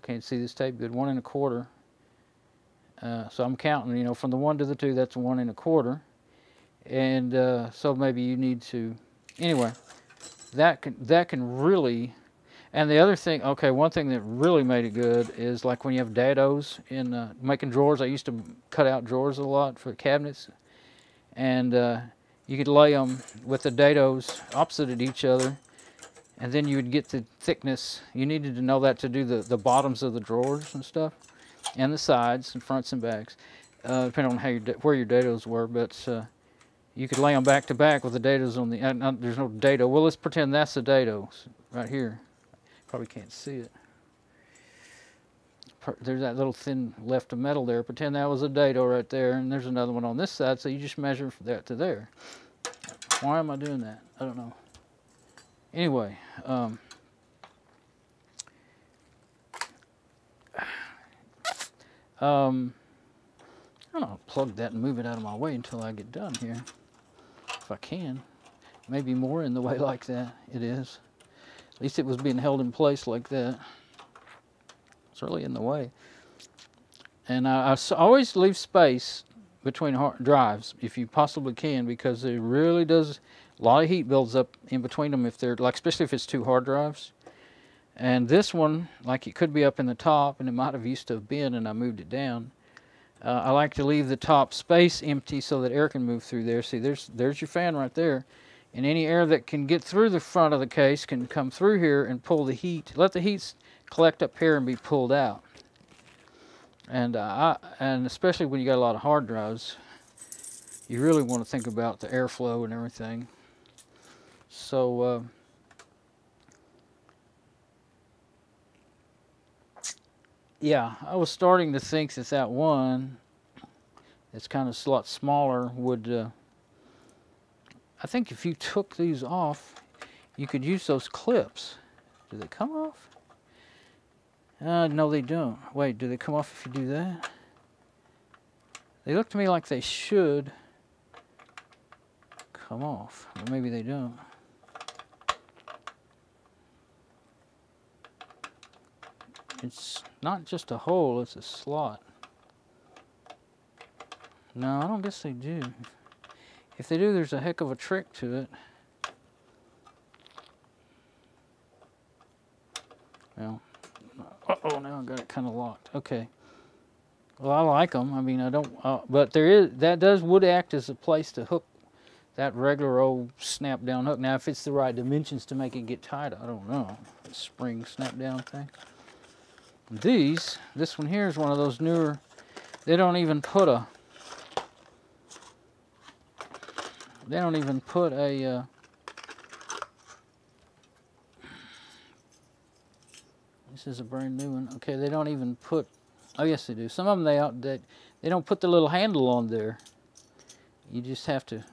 can't see this tape good, 1 1/4. So I'm counting, you know, from the 1 to the 2, that's 1 1/4. And so maybe you need to, anyway, that can really, and the other thing, okay, one thing that really made it good is like when you have dados in making drawers. I used to cut out drawers a lot for cabinets, and you could lay them with the dados opposite each other, and then you would get the thickness. You needed to know that to do the bottoms of the drawers and stuff, and the sides and fronts and backs, depending on how where your dados were. But you could lay them back to back with the dados on the. There's no dado. Well, let's pretend that's the dados right here. Probably can't see it. There's that little thin left of metal there. Pretend that was a dado right there, and there's another one on this side. So you just measure from there to there. Why am I doing that? I don't know. Anyway, I don't know, plug that and move it out of my way until I get done here, if I can. Maybe more in the way like that. It is. At least it was being held in place like that. It's really in the way. And I always leave space between hard drives if you possibly can, because it really does, a lot of heat builds up in between them if they're, like, especially if it's 2 hard drives. And this one, like, it could be up in the top, and it might have used to have been, and I moved it down. I like to leave the top space empty so that air can move through there. See, there's your fan right there. And any air that can get through the front of the case can come through here and pull the heat. Let the heat collect up here and be pulled out. And especially when you got a lot of hard drives, you really want to think about the airflow and everything. So yeah, I was starting to think that one that's kind of a lot smaller would, I think if you took these off, you could use those clips. Do they come off? No, they don't. Wait, do they come off if you do that? They look to me like they should come off, or maybe they don't. It's not just a hole, it's a slot. No, I don't guess they do. If they do, there's a heck of a trick to it. Well, uh-oh, now I got it kind of locked. Okay. Well, I like them. I mean, I don't, but would act as a place to hook that regular old snap-down hook. Now, if it's the right dimensions to make it get tight, I don't know. The spring snap-down thing. This one here is one of those newer, they don't even put a, this is a brand new one. Okay, they don't even put, oh yes they do. Some of them they don't put the little handle on there. You just have to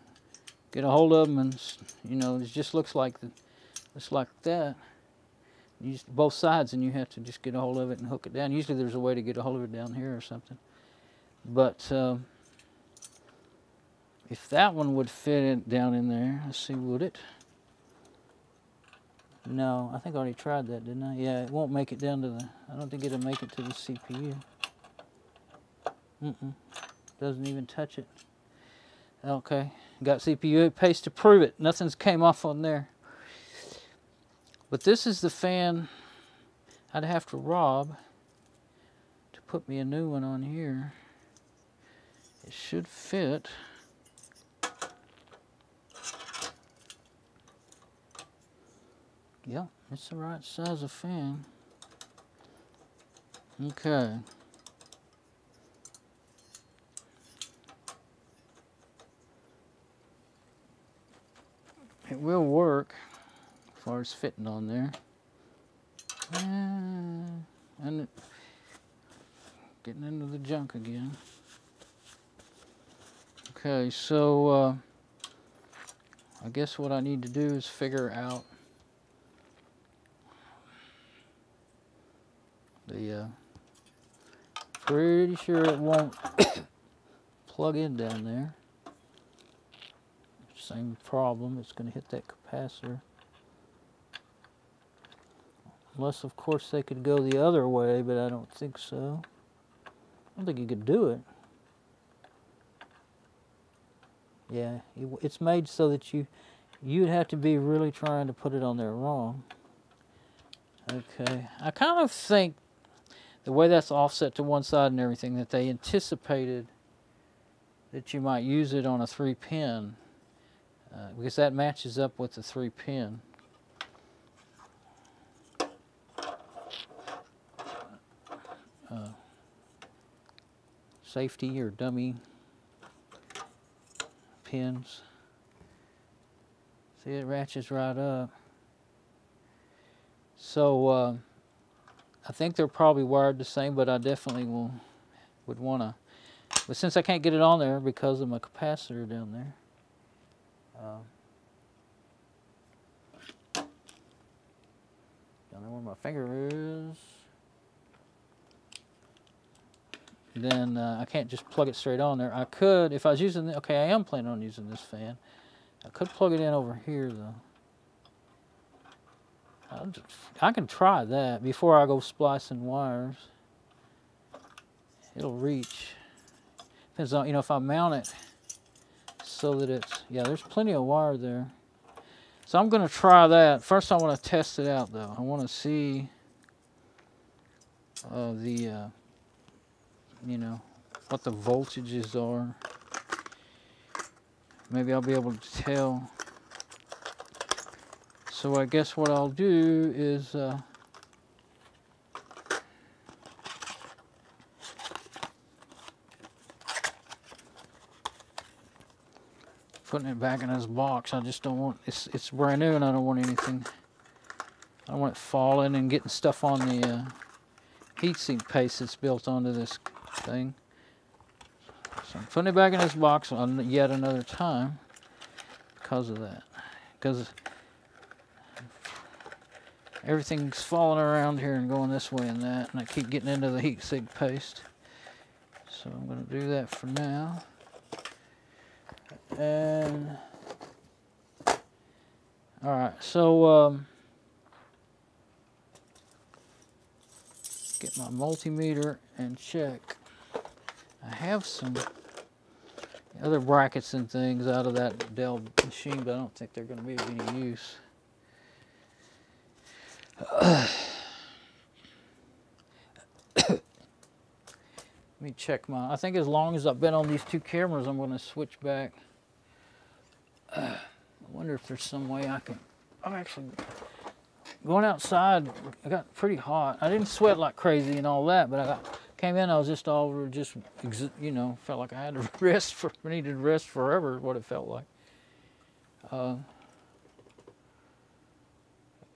get a hold of them, and you know, it just looks like that. You use both sides, and you have to just get a hold of it and hook it down. Usually there's a way to get a hold of it down here or something. But if that one would fit down in there, let's see, would it? No, I think I already tried that, didn't I? Yeah, it won't make it down to the, I don't think it'll make it to the CPU. Doesn't even touch it. Okay, got CPU paste to prove it. Nothing's came off on there. But this is the fan I'd have to rob to put me a new one on here. It should fit. Yeah, it's the right size of fan. Okay. it will work as far as fitting on there. And it, getting into the junk again. Okay, so I guess what I need to do is figure out the pretty sure it won't plug in down there. Same problem, it's going to hit that capacitor. Unless, of course, they could go the other way, but I don't think so. I don't think you could do it. Yeah, it's made so that you'd have to be really trying to put it on there wrong. Okay, I kind of think the way that's offset to one side and everything, that they anticipated that you might use it on a 3-pin, because that matches up with the 3-pin. Safety or dummy pins. See, it ratchets right up. So I think they're probably wired the same, but I definitely would want to. But since I can't get it on there because of my capacitor down there, down there where my finger is, then I can't just plug it straight on there. I could, if I was using, okay, I am planning on using this fan. I could plug it in over here though. I can try that before I go splicing wires. It'll reach. Depends on, if I mount it so that it's, yeah, there's plenty of wire there. So I'm going to try that. First I want to test it out though. I want to see what the voltages are. Maybe I'll be able to tell. So I guess what I'll do is putting it back in this box. I just don't want, it's brand new and I don't want anything, I don't want it falling and getting stuff on the heatsink paste that's built onto this thing. So I'm putting it back in this box on yet another time because of that. Because everything's falling around here and going this way and that, and I keep getting into the heatsink paste. So I'm going to do that for now. And all right, so get my multimeter and check. I have some other brackets and things out of that Dell machine, but I don't think they're going to be of any use. Let me check my, I think as long as I've been on these two cameras, I'm going to switch back. I wonder if there's some way I can, actually, going outside, I got pretty hot. I didn't sweat like crazy and all that, but came in, I was just felt like I had to rest, needed rest forever, what it felt like.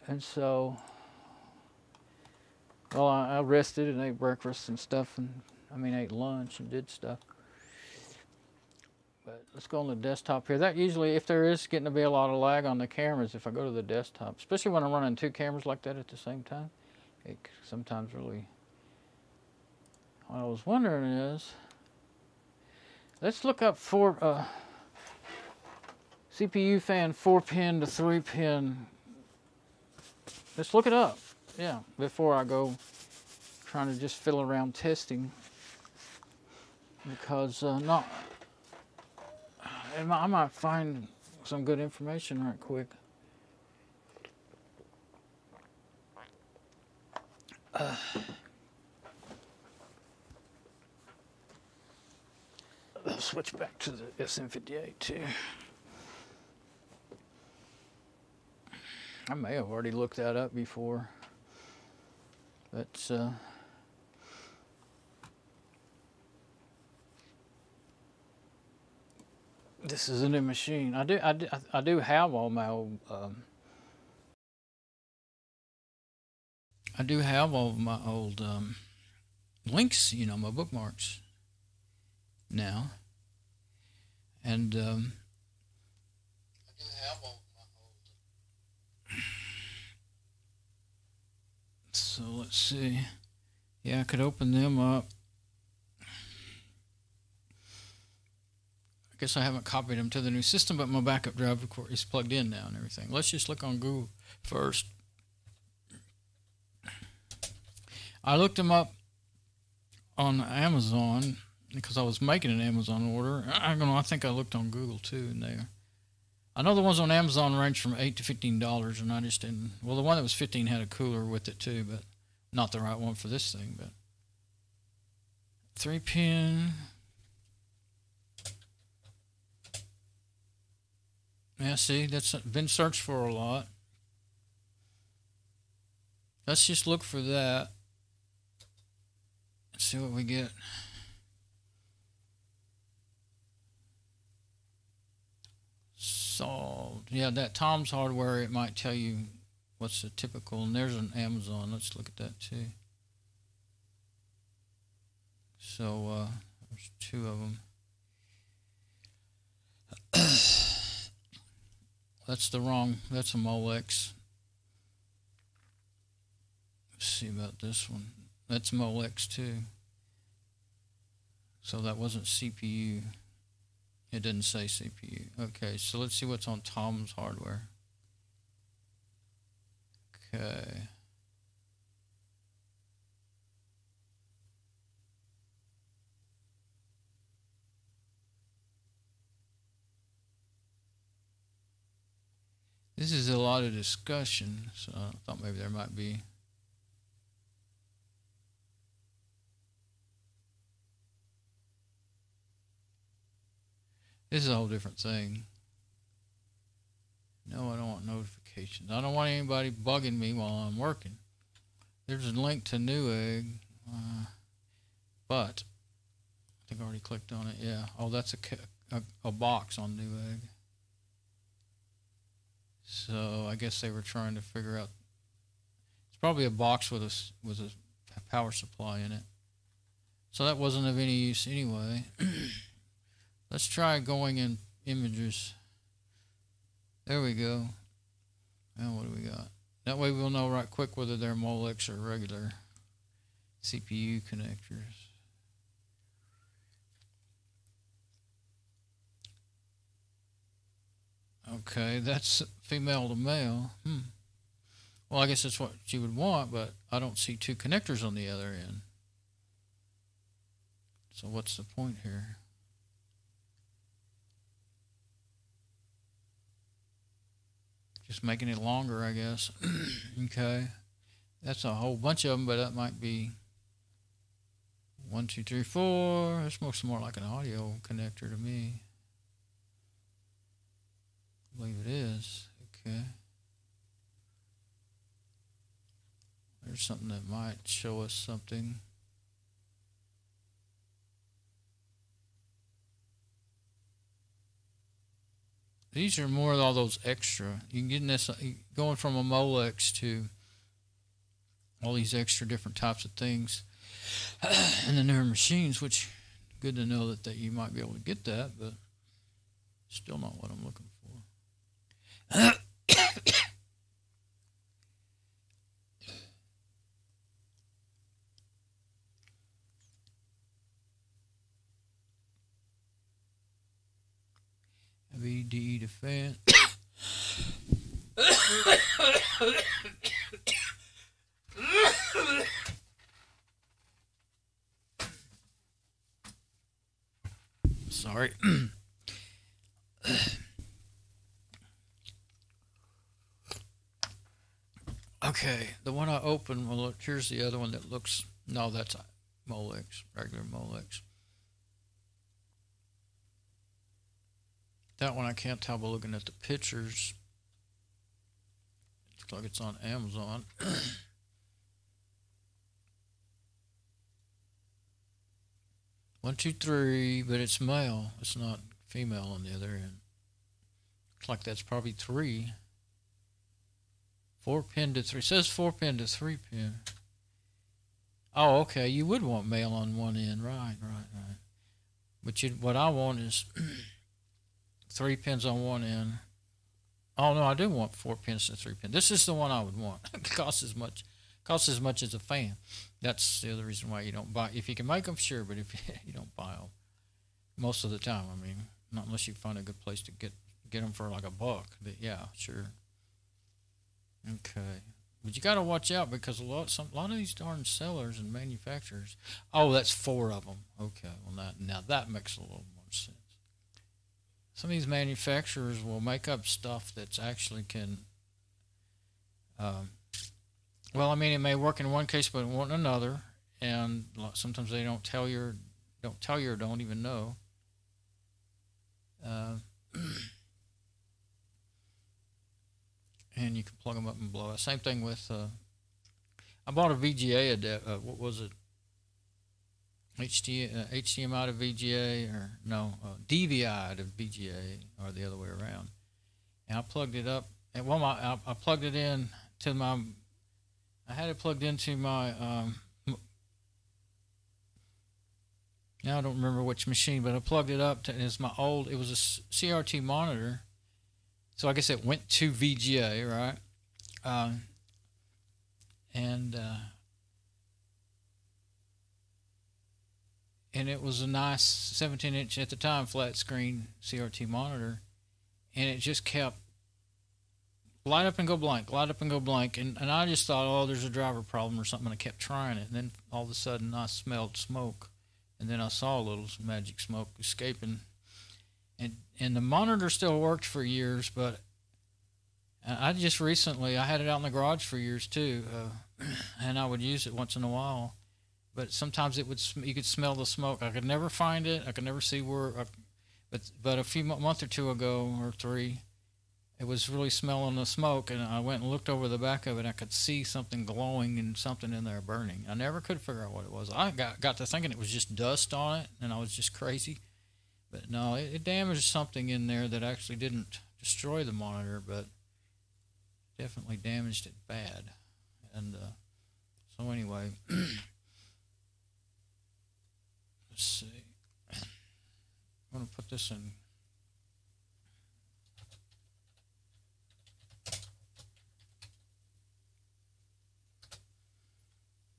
And so, well, I rested and ate breakfast and stuff, and ate lunch and did stuff. But let's go on the desktop here. That usually, if there is getting to be a lot of lag on the cameras, if I go to the desktop, especially when I'm running two cameras like that at the same time, it sometimes really. What I was wondering is, let's look up for CPU fan 4-pin to 3-pin. Let's look it up, yeah, before I go trying to just fiddle around testing, because I might find some good information right quick. I'll switch back to the SM58 too. I may have already looked that up before, but This is a new machine. I do have all my old. I do have all of my old links, you know, my bookmarks now, and I do have all of my old. So let's see. Yeah, I could open them up. I guess I haven't copied them to the new system, but my backup drive, of course, is plugged in now and everything. Let's just look on Google first. I looked them up on Amazon because I was making an Amazon order. I think I looked on Google too, and I know the ones on Amazon range from $8 to $15, and I just didn't. Well, the one that was 15 had a cooler with it too, but not the right one for this thing. But 3-pin. Yeah, see, that's been searched for a lot. Let's just look for that. Let's see what we get. Solved. Yeah, that Tom's Hardware, it might tell you what's the typical. And there's an Amazon. Let's look at that too. So there's two of them. That's the wrong. That's a Molex. Let's see about this one. That's Molex too. So that wasn't CPU. It didn't say CPU. Okay, so let's see what's on Tom's Hardware. Okay. This is a lot of discussion, so I thought maybe there might be. This is a whole different thing. No, I don't want notifications. I don't want anybody bugging me while I'm working. There's a link to Newegg, but I think I already clicked on it. Yeah. Oh, that's a box on Newegg. So I guess they were trying to figure out. It's probably a box with a power supply in it. So that wasn't of any use anyway. Let's try going in images. There we go. Now what do we got? That way we'll know right quick whether they're Molex or regular CPU connectors. Okay, that's female to male. Well, I guess that's what you would want, but I don't see two connectors on the other end. So what's the point here? Just making it longer, I guess. Okay. That's a whole bunch of them, but that might be 1, 2, 3, 4. This looks more like an audio connector to me. I believe it is. Okay. There's something that might show us something. These are more of all those extra. You can get this going from a Molex to all these extra different types of things in the newer machines, which good to know that you might be able to get that, but still not what I'm looking for. VD to fan. Sorry. Okay, the one I opened, well, look, here's the other one that looks, no, that's Molex, regular Molex. That one I can't tell by looking at the pictures. Looks like it's on Amazon. 1, 2, 3, but it's male. It's not female on the other end. Looks like that's probably 3. 4-pin to 3. It says 4-pin to 3-pin. Oh, okay. You would want male on one end. Right. But what I want is 3 pins on one end. Oh, no, I do want 4 pins to 3 pin. This is the one I would want. It costs as much as a fan. That's the other reason why you don't buy. If you can make them, sure, but if you don't buy them most of the time, I mean, not unless you find a good place to get them for like $1. But yeah, sure. Okay. But you got to watch out because a lot of these darn sellers and manufacturers. Oh, that's 4 of them. Okay. Well, now that makes a little more sense. Some of these manufacturers will make up stuff that's actually can. Well, I mean, it may work in one case, but it won't in another. And sometimes they don't tell you, or don't even know. And you can plug them up and blow out. Same thing with, I bought a VGA adapter. What was it? HDMI to VGA, or no, DVI to VGA, or the other way around. And I plugged it up. And well, I plugged it in to my. I had it plugged into my. Now I don't remember which machine, but I plugged it up to. It's my old. It was a CRT monitor. So I guess it went to VGA, right? And it was a nice 17-inch at the time flat screen CRT monitor, and it just kept light up and go blank, light up and go blank, and I just thought, oh, there's a driver problem or something, and I kept trying it, and then all of a sudden I smelled smoke, and then I saw a little magic smoke escaping. And the monitor still worked for years, but I just recently, I had it out in the garage for years too, and I would use it once in a while, but sometimes you could smell the smoke. I could never find it. I could never see where, but a month or 2 ago, or 3, it was really smelling the smoke, and I went and looked over the back of it. I could see something glowing and something in there burning. I never could figure out what it was. I got to thinking it was just dust on it, and I was just crazy. But no, it damaged something in there that actually didn't destroy the monitor, but definitely damaged it bad. And so anyway, let's see. I'm going to put this in.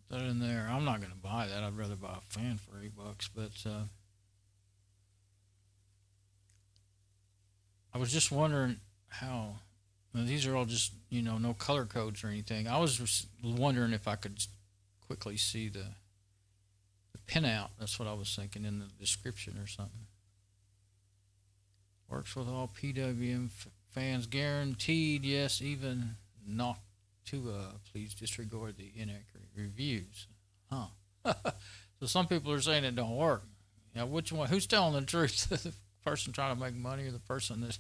Put that in there. I'm not going to buy that. I'd rather buy a fan for $8, but I was just wondering how. Now, these are all just, no color codes or anything. I was just wondering if I could quickly see the pinout. That's what I was thinking in the description or something. Works with all PWM fans, guaranteed. Yes, even not to. Please disregard the inaccurate reviews. Huh? So some people are saying it don't work. Which one? Who's telling the truth? The person trying to make money, or the person that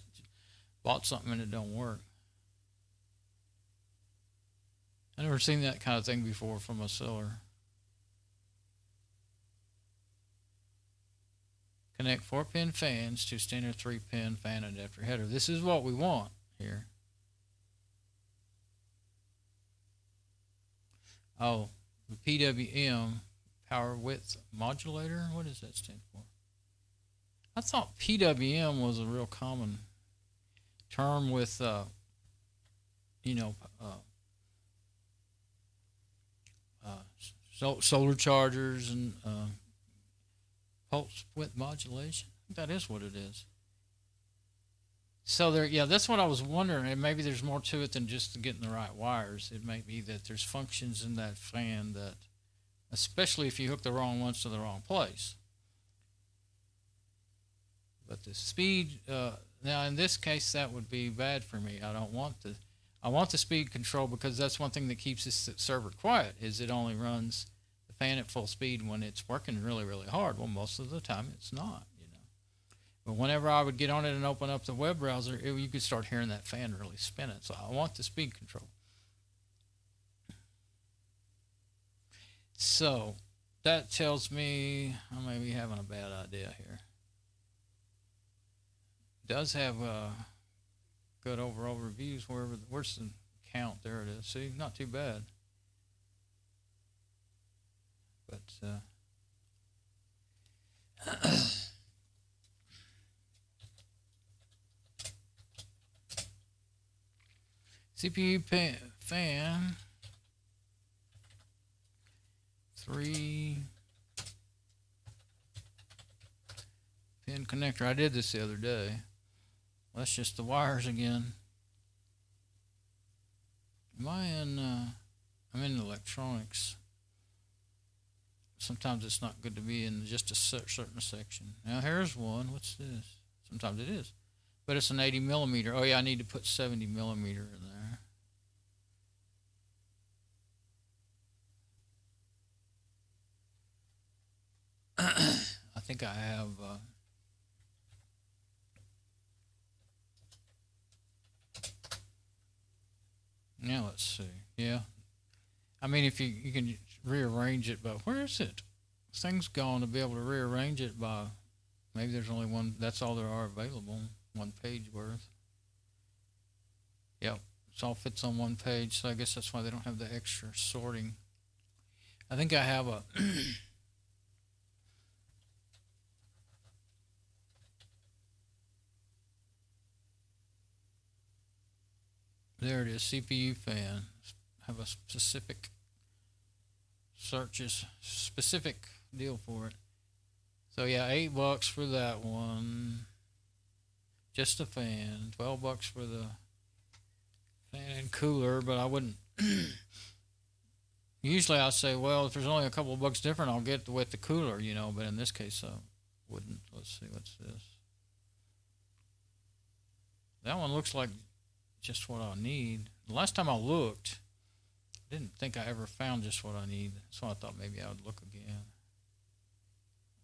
bought something and it don't work? I've never seen that kind of thing before from a seller. Connect 4-pin fans to standard 3-pin fan adapter header. This is what we want here. Oh, the PWM, power width modulator. What does that stand for? I thought PWM was a real common term with, solar chargers and pulse width modulation. That is what it is. So that's what I was wondering. And maybe there's more to it than just getting the right wires. It may be that there's functions in that fan that, especially if you hook the wrong ones to the wrong place. But the speed, now in this case, that would be bad for me. I want the speed control, because that's one thing that keeps this server quiet, is it only runs the fan at full speed when it's working really, really hard. Well, most of the time it's not, But whenever I would get on it and open up the web browser, you could start hearing that fan really spinning. So I want the speed control. So that tells me I may be having a bad idea here. does have good overall reviews. Where's the count? There it is. See, not too bad. But CPU fan 3-pin connector. I did this the other day. Well, that's just the wires again. Am I in? I'm in electronics. Sometimes it's not good to be in just a certain section. Now here's one. What's this? Sometimes it is, but it's an 80 millimeter. Oh yeah, I need to put 70 millimeter in there. I think I have. Now let's see. Yeah, I mean if you can rearrange it, but where is it? This thing's gone to be able to rearrange it by. Maybe there's only one. That's all there are available. One page worth. Yep, it all fits on one page. So I guess that's why they don't have the extra sorting. I think I have a. There it is, CPU fan. Have a specific searches, specific deal for it. So yeah, $8 for that one. Just a fan. $12 for the fan and cooler, but I wouldn't. Usually I say, well, if there's only a couple of bucks different, I'll get with the cooler, you know. But in this case, I wouldn't. Let's see, what's this? That one looks like just what I need. The last time I looked, I didn't think I ever found just what I need, so I thought maybe I would look again.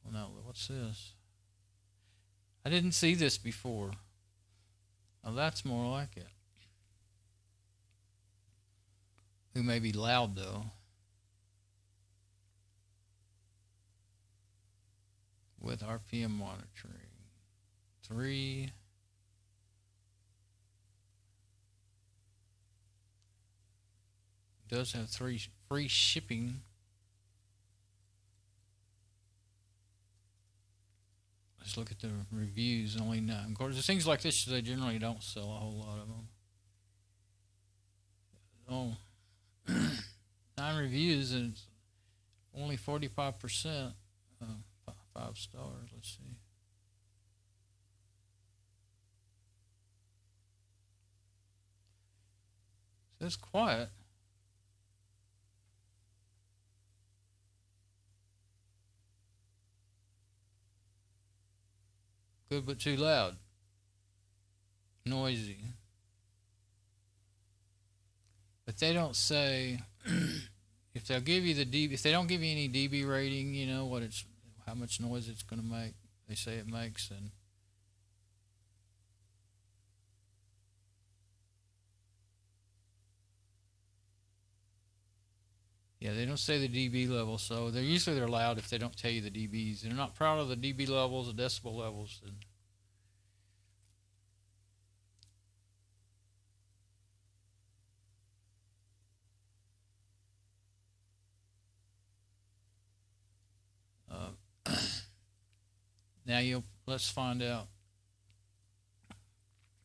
Well, now, what's this? I didn't see this before. Now that's more like it. It may be loud though. With RPM monitoring. 3. Does have 3 free shipping. Let's look at the reviews. Only 9. Of course, things like this, they generally don't sell a whole lot of them. Oh, 9 reviews and it's only 45%. 5 stars. Let's see. So it's quiet. Good but too loud. Noisy. But they don't say if they'll give you the dB. If they don't give you any dB rating, you know what it's, how much noise it's going to make. They say it makes, and yeah, they don't say the dB level, so they're loud if they don't tell you the dBs. They're not proud of the dB levels, the decibel levels. And now let's find out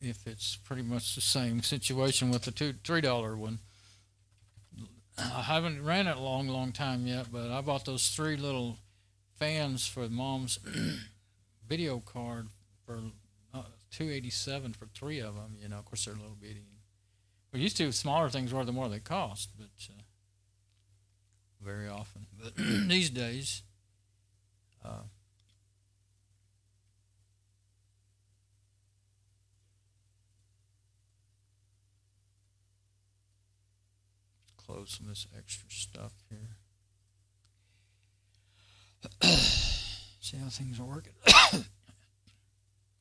if it's pretty much the same situation with the $3 one. I haven't ran it a long time yet, but I bought those 3 little fans for Mom's video card for $287 for 3 of them. You know, of course they're a little bitty. We used to, smaller things were, the more they cost, but very often. But these days, close some of this extra stuff here. See how things are working.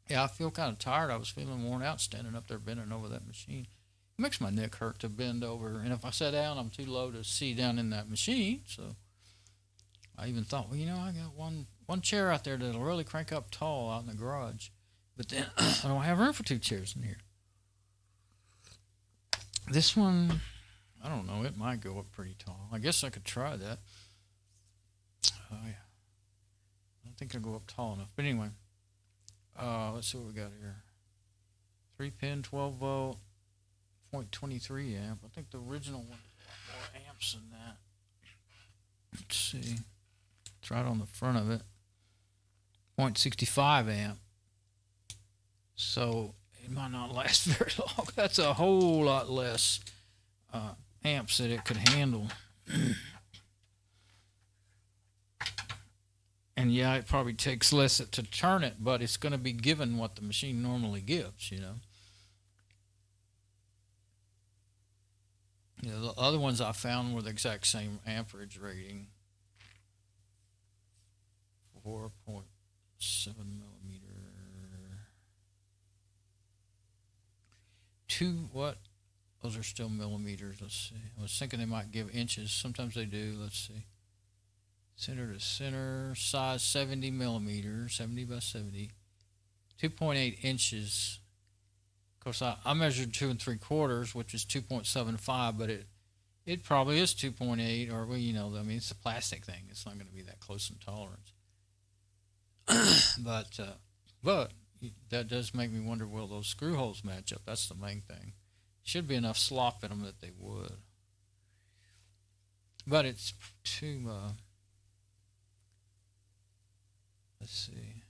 Yeah, I feel kind of tired. I was feeling worn out standing up there bending over that machine. It makes my neck hurt to bend over, and if I sit down, I'm too low to see down in that machine. So I even thought, well, you know, I got one chair out there that'll really crank up tall out in the garage. But then I don't have room for 2 chairs in here. This one, I don't know. It might go up pretty tall. I guess I could try that. Oh, yeah. I don't think I'll go up tall enough. But anyway, let's see what we got here. 3-pin, 12 volt, 0.23 amp. I think the original one had more amps than that. Let's see. It's right on the front of it. 0.65 amp. So it might not last very long. That's a whole lot less amps that it could handle. And yeah, it probably takes less to turn it, but it's going to be given what the machine normally gives, you know. You know, the other ones I found were the exact same amperage rating. 4.7 millimeter. 2 what? Those are still millimeters. Let's see. I was thinking they might give inches. Sometimes they do. Let's see. Center to center. Size 70 millimeters. 70 by 70. 2.8 inches. Of course, I measured 2 3/4, which is 2.75, but it probably is 2.8, or, well, you know, I mean, it's a plastic thing. It's not going to be that close in tolerance. But that does make me wonder, will those screw holes match up? That's the main thing. Should be enough slop in them that they would. But it's too, let's see.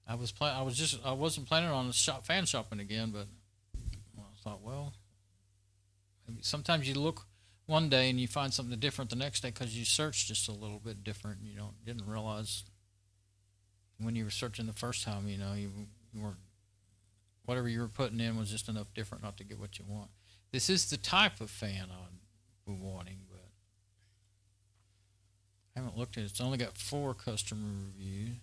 I wasn't planning on fan shopping again, but I thought, well, maybe sometimes you look one day and you find something different the next day because you searched just a little bit different. And you didn't realize when you were searching the first time, you know, you weren't, whatever you were putting in was just enough different not to get what you want. This is the type of fan I'm wanting, but I haven't looked at it. It's only got 4 customer reviews.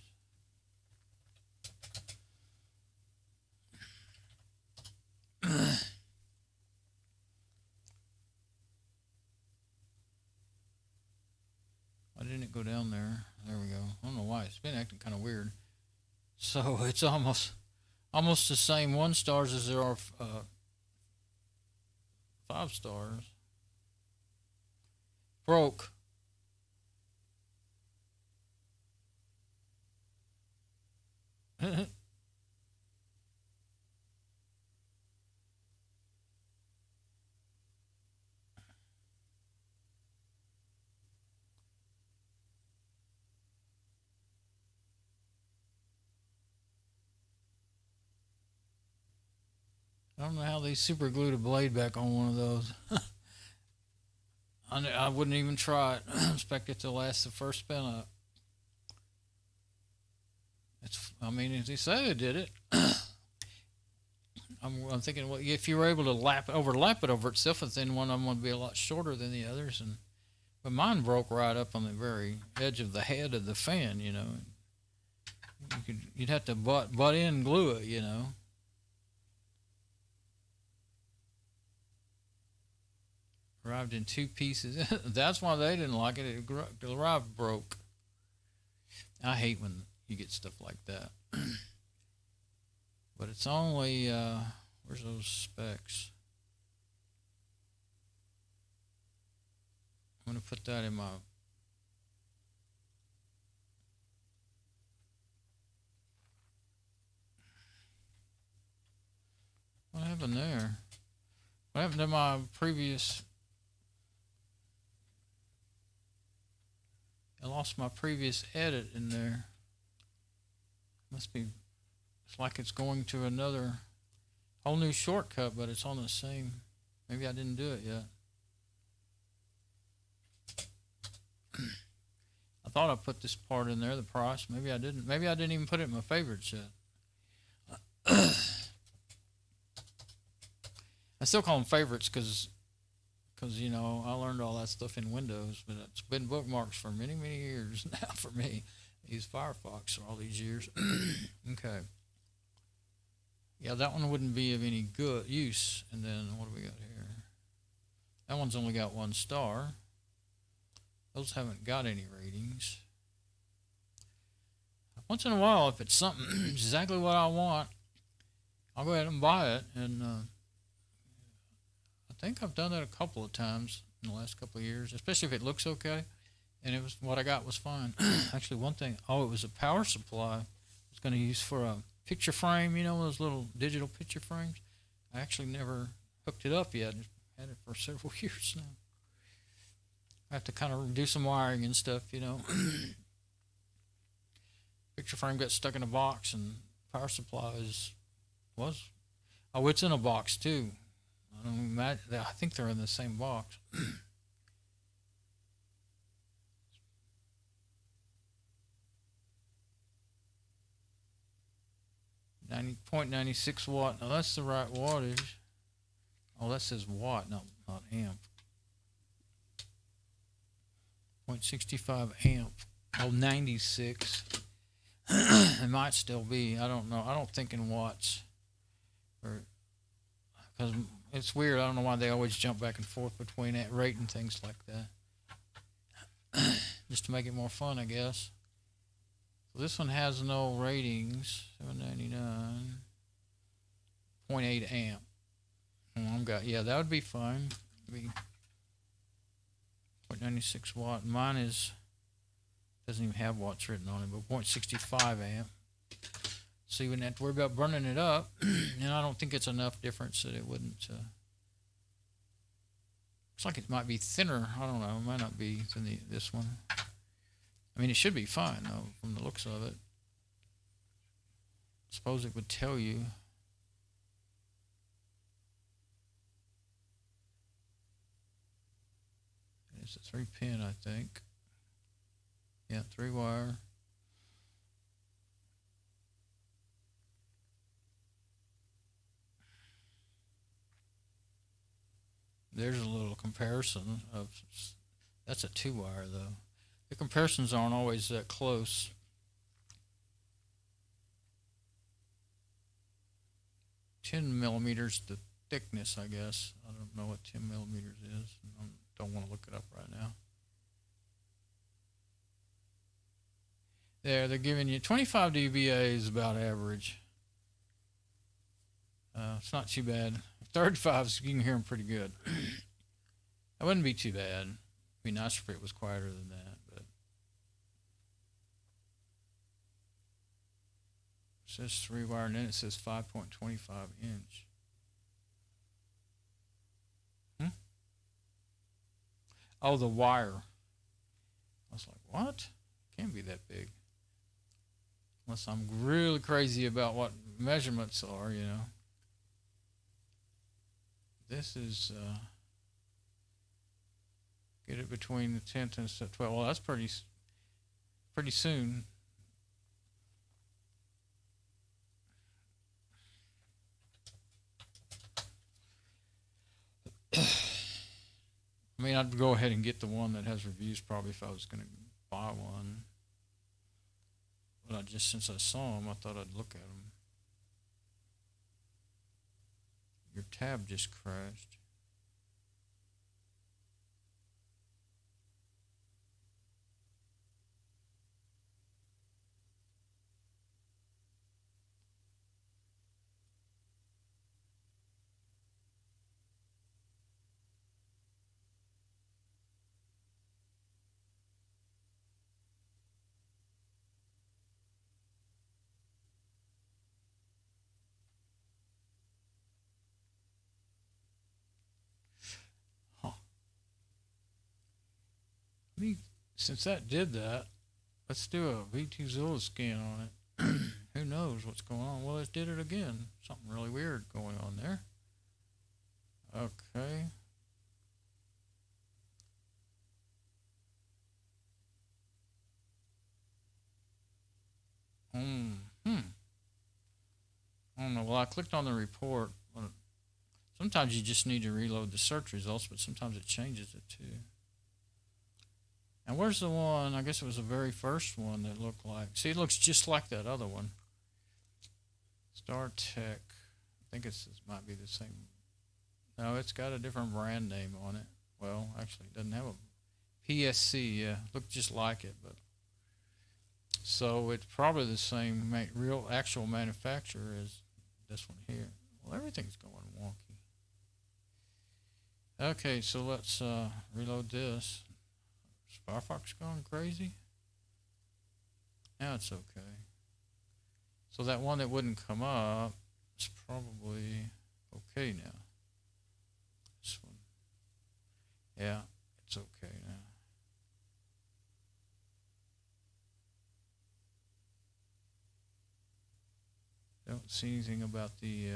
Why didn't it go down there? There we go. I don't know why. It's been acting kind of weird. So it's almost the same 1 stars as there are 5 stars. Broke. I don't know how they super glued a blade back on one of those. I wouldn't even try it. Expect it to last the first spin up. I mean, as they say they did it. I'm thinking, well, if you were able to overlap it over itself, then one of them would be a lot shorter than the others. But mine broke right up on the very edge of the head of the fan, you know. You'd have to butt in and glue it, you know. Arrived in 2 pieces. That's why they didn't like it. It arrived broke. I hate when you get stuff like that. But it's only, where's those specs? I'm going to put that in my, what happened there? What happened to my previous, I lost my previous edit in there. Must be, it's like it's going to another whole new shortcut, but it's on the same. Maybe I didn't do it yet. I thought I put this part in there, the price. Maybe I didn't. Maybe I didn't even put it in my favorites yet. I still call them favorites because you know, I learned all that stuff in Windows, but it's been bookmarks for many, many years now for me. I use Firefox for all these years. Okay. Yeah, that one wouldn't be of any good use. And then what do we got here? That one's only got 1 star. Those haven't got any ratings. I once in a while, if it's something exactly what I want, I'll go ahead and buy it. And I think I've done that a couple of times in the last couple of years, especially if it looks okay. And it was what I got was fine. Actually, one thing, it was a power supply I was going to use for a picture frame, you know, those little digital picture frames. I actually never hooked it up yet. I've had it for several years now. I have to kind of do some wiring and stuff, you know. Picture frame got stuck in a box, and power supply was it's in a box too. I don't imagine. I think they're in the same box. 90.96 watt. Now that's the right wattage. Oh, that says watt, not amp. 0.65 amp. Oh, 96. It might still be. I don't know. I don't think in watts. Because it's weird. I don't know why they always jump back and forth between that rate and things like that. Just to make it more fun, I guess. So this one has no ratings. 799. 0.8 amp. Yeah, that would be fine. Be 0.96 watt. Mine doesn't even have watts written on it, but 0.65 amp. So you wouldn't have to worry about burning it up. And I don't think it's enough difference that it wouldn't. Looks like it might be thinner. I don't know. It might not be than this one. I mean, it should be fine, though, from the looks of it. Suppose it would tell you. It's a 3-pin, I think. Yeah, 3-wire. There's a little comparison of. That's a 2-wire, though. The comparisons aren't always that close. $10mm the thickness, I guess. I don't know what 10mm is. I don't want to look it up right now. They're giving you 25 dBA is about average. It's not too bad. 35s, you can hear them pretty good. That wouldn't be too bad. It'd be nice if it was quieter than that. But it says 3-wire, and then it says 5.25 inch. Oh, the wire. I was like, what? Can't be that big. Unless I'm really crazy about what measurements are, you know. This is, get it between the 10th and the 12th. Well, that's pretty soon. I mean, I'd go ahead and get the one that has reviews probably if I was going to buy one. But since I saw them, I thought I'd look at them. Your tab just crashed. Since that did that, let's do a V2Zilla scan on it. Who knows what's going on? Well, it did it again. Something really weird going on there. Okay. I don't know. Well, I clicked on the report. Sometimes you just need to reload the search results, but sometimes it changes it too. And where's the one? I guess it was the very first one that looked like. See, it looks just like that other one. Star Tech. I think it might be the same. No, it's got a different brand name on it. Well, actually, it doesn't have a PSC. Yeah, looked just like it, but So it's probably the same real actual manufacturer as this one here. Well, everything's going wonky. Okay, so let's reload this. Is Firefox going crazy? Now it's okay. So that one that wouldn't come up is probably okay now. This one. Yeah, it's okay now. Don't see anything about the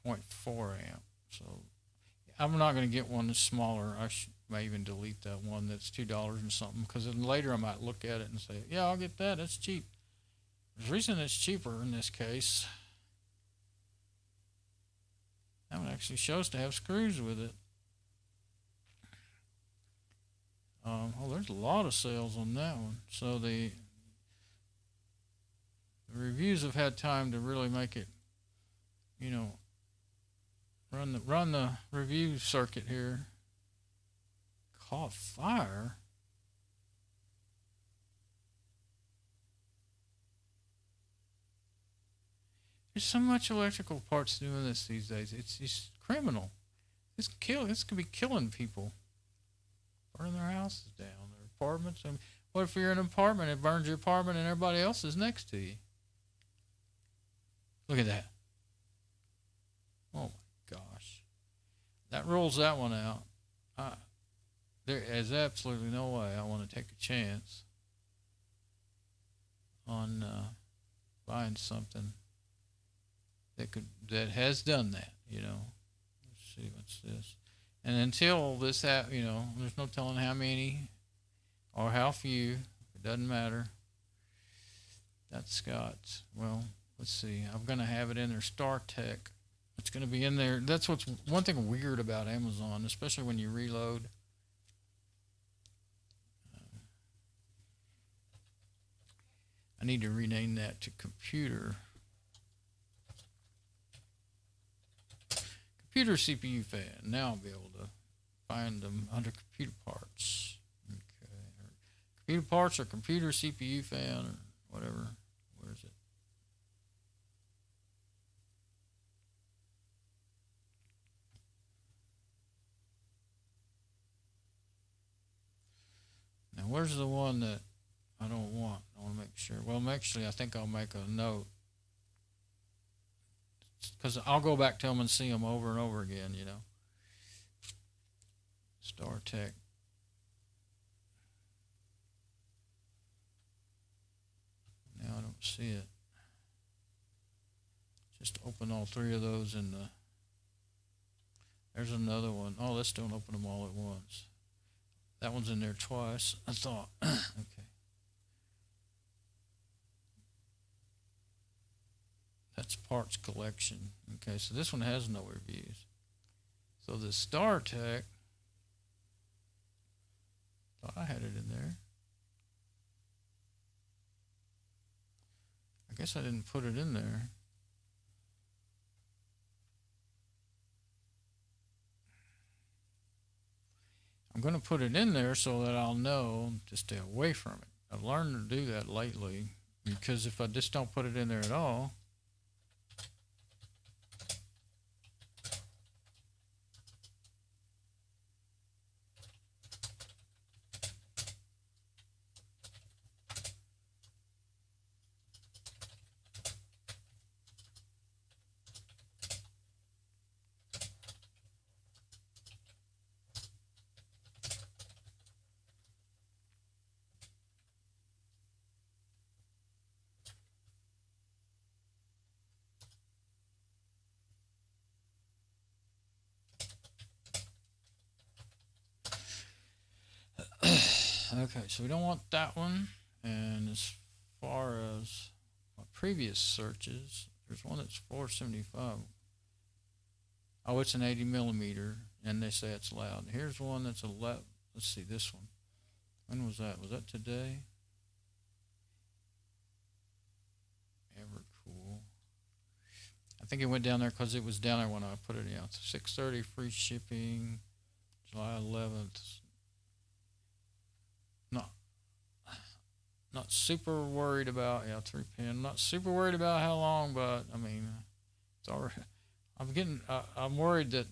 0.4 amp. So I'm not going to get one that's smaller. I may even delete that one that's $2 and something, because then later I might look at it and say, yeah, I'll get that. That's cheap. There's a reason it's cheaper in this case. That one actually shows to have screws with it. Oh, there's a lot of sales on that one. So the reviews have had time to really make it, you know, run the review circuit here. Caught fire. There's so much electrical parts doing this these days. It's just criminal. This could be killing people. Burning their houses down, their apartments. I mean, what if you're in an apartment, it burns your apartment and everybody else is next to you? Look at that. Oh my gosh. That rules that one out. There is absolutely no way I want to take a chance on buying something that has done that, you know. Let's see, what's this? And until this, you know, there's no telling how many or how few. It doesn't matter. That's got, well, let's see. I'm going to have it in there, StarTech. It's going to be in there. That's what's one thing weird about Amazon, especially when you reload. I need to rename that to computer. Computer CPU fan. Now I'll be able to find them under computer parts. Okay. Or computer parts or computer CPU fan or whatever. Where is it? Now where's the one that I don't want? I want to make sure. Well, actually, I think I'll make a note, because I'll go back to them and see them over and over again, you know. StarTech. Now I don't see it. Just open all three of those in the... There's another one. Oh, let's don't open them all at once. That one's in there twice, I thought. Okay. That's parts collection. Okay, so this one has no reviews. So the StarTech, thought I had it in there. I guess I didn't put it in there. I'm going to put it in there so that I'll know to stay away from it. I've learned to do that lately, because if I just don't put it in there at all, okay, so we don't want that one. And as far as my previous searches, there's one that's 475. Oh, it's an 80 millimeter, and they say it's loud. Here's one that's 11. Let's see this one. When was that? Was that today? Ever cool. I think it went down there because it was down there when I put it in. So 630 free shipping, July 11th. not super worried about, yeah, 3-pin. Not super worried about how long, but I mean, it's already. I'm worried that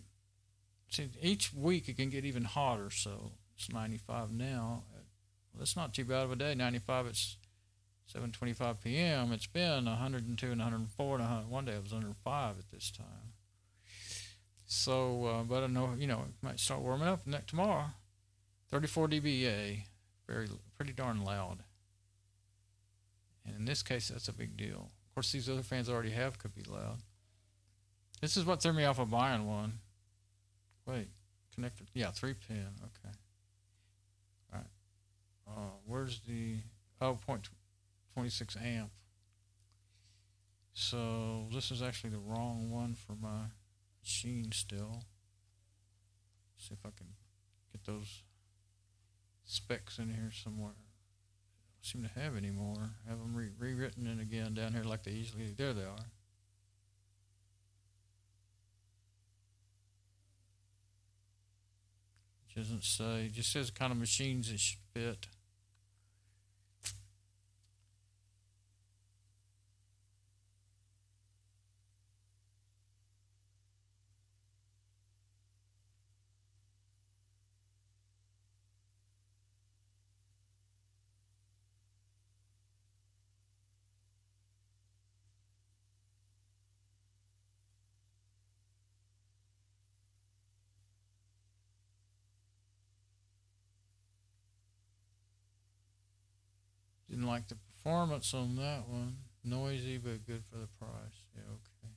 see, each week it can get even hotter. So it's 95 now. Well, that's not too bad of a day. 95. It's 7:25 p.m. It's been 102 and 104, and one day it was 105 at this time. So, but I know, it might start warming up tomorrow. 34 dBA, pretty darn loud. And in this case, that's a big deal. Of course, these other fans I already have could be loud. This is what threw me off of buying one. Wait, connector, yeah, 3-pin, okay. All right, where's the, 0.26 amp. So this is actually the wrong one for my machine still. See if I can get those specs in here somewhere. Don't seem to have any more. Have them rewritten in again down here like they usually do. There they are. It doesn't say. It just says kind of machines it should fit. Didn't like the performance on that one. Noisy, but good for the price. Yeah, okay.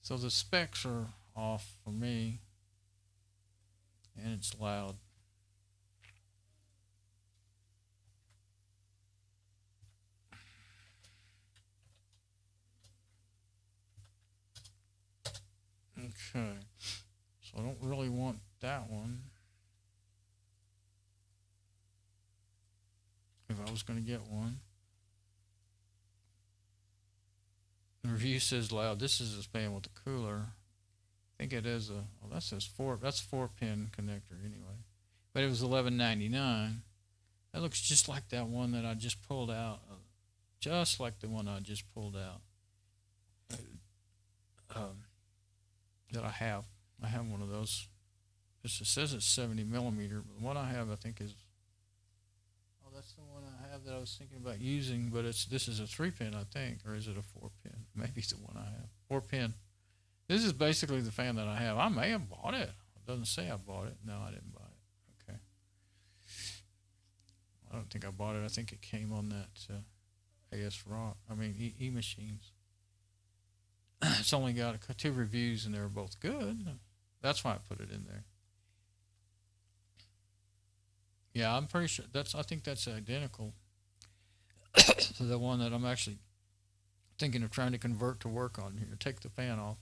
So the specs are off for me, and it's loud. Okay, so I don't really want that one. If I was going to get one. The review says loud. This is a fan with a cooler. I think it is a, well, that says that's 4-pin connector anyway. But it was $11.99. That looks just like that one that I just pulled out. Just like the one I just pulled out. That I have. I have one of those. It says it's 70 millimeter, but the one I have I think is, that's the one I have that I was thinking about using, but this is a 3-pin, I think, or is it a 4-pin? Maybe it's the one I have. 4-pin. This is basically the fan that I have. I may have bought it. It doesn't say I bought it. No, I didn't buy it. Okay. I don't think I bought it. I think it came on that E-Machines. It's only got 2 reviews, and they were both good. That's why I put it in there. Yeah, I'm pretty sure I think that's identical to the one that I'm actually thinking of trying to convert to work on here. Take the fan off.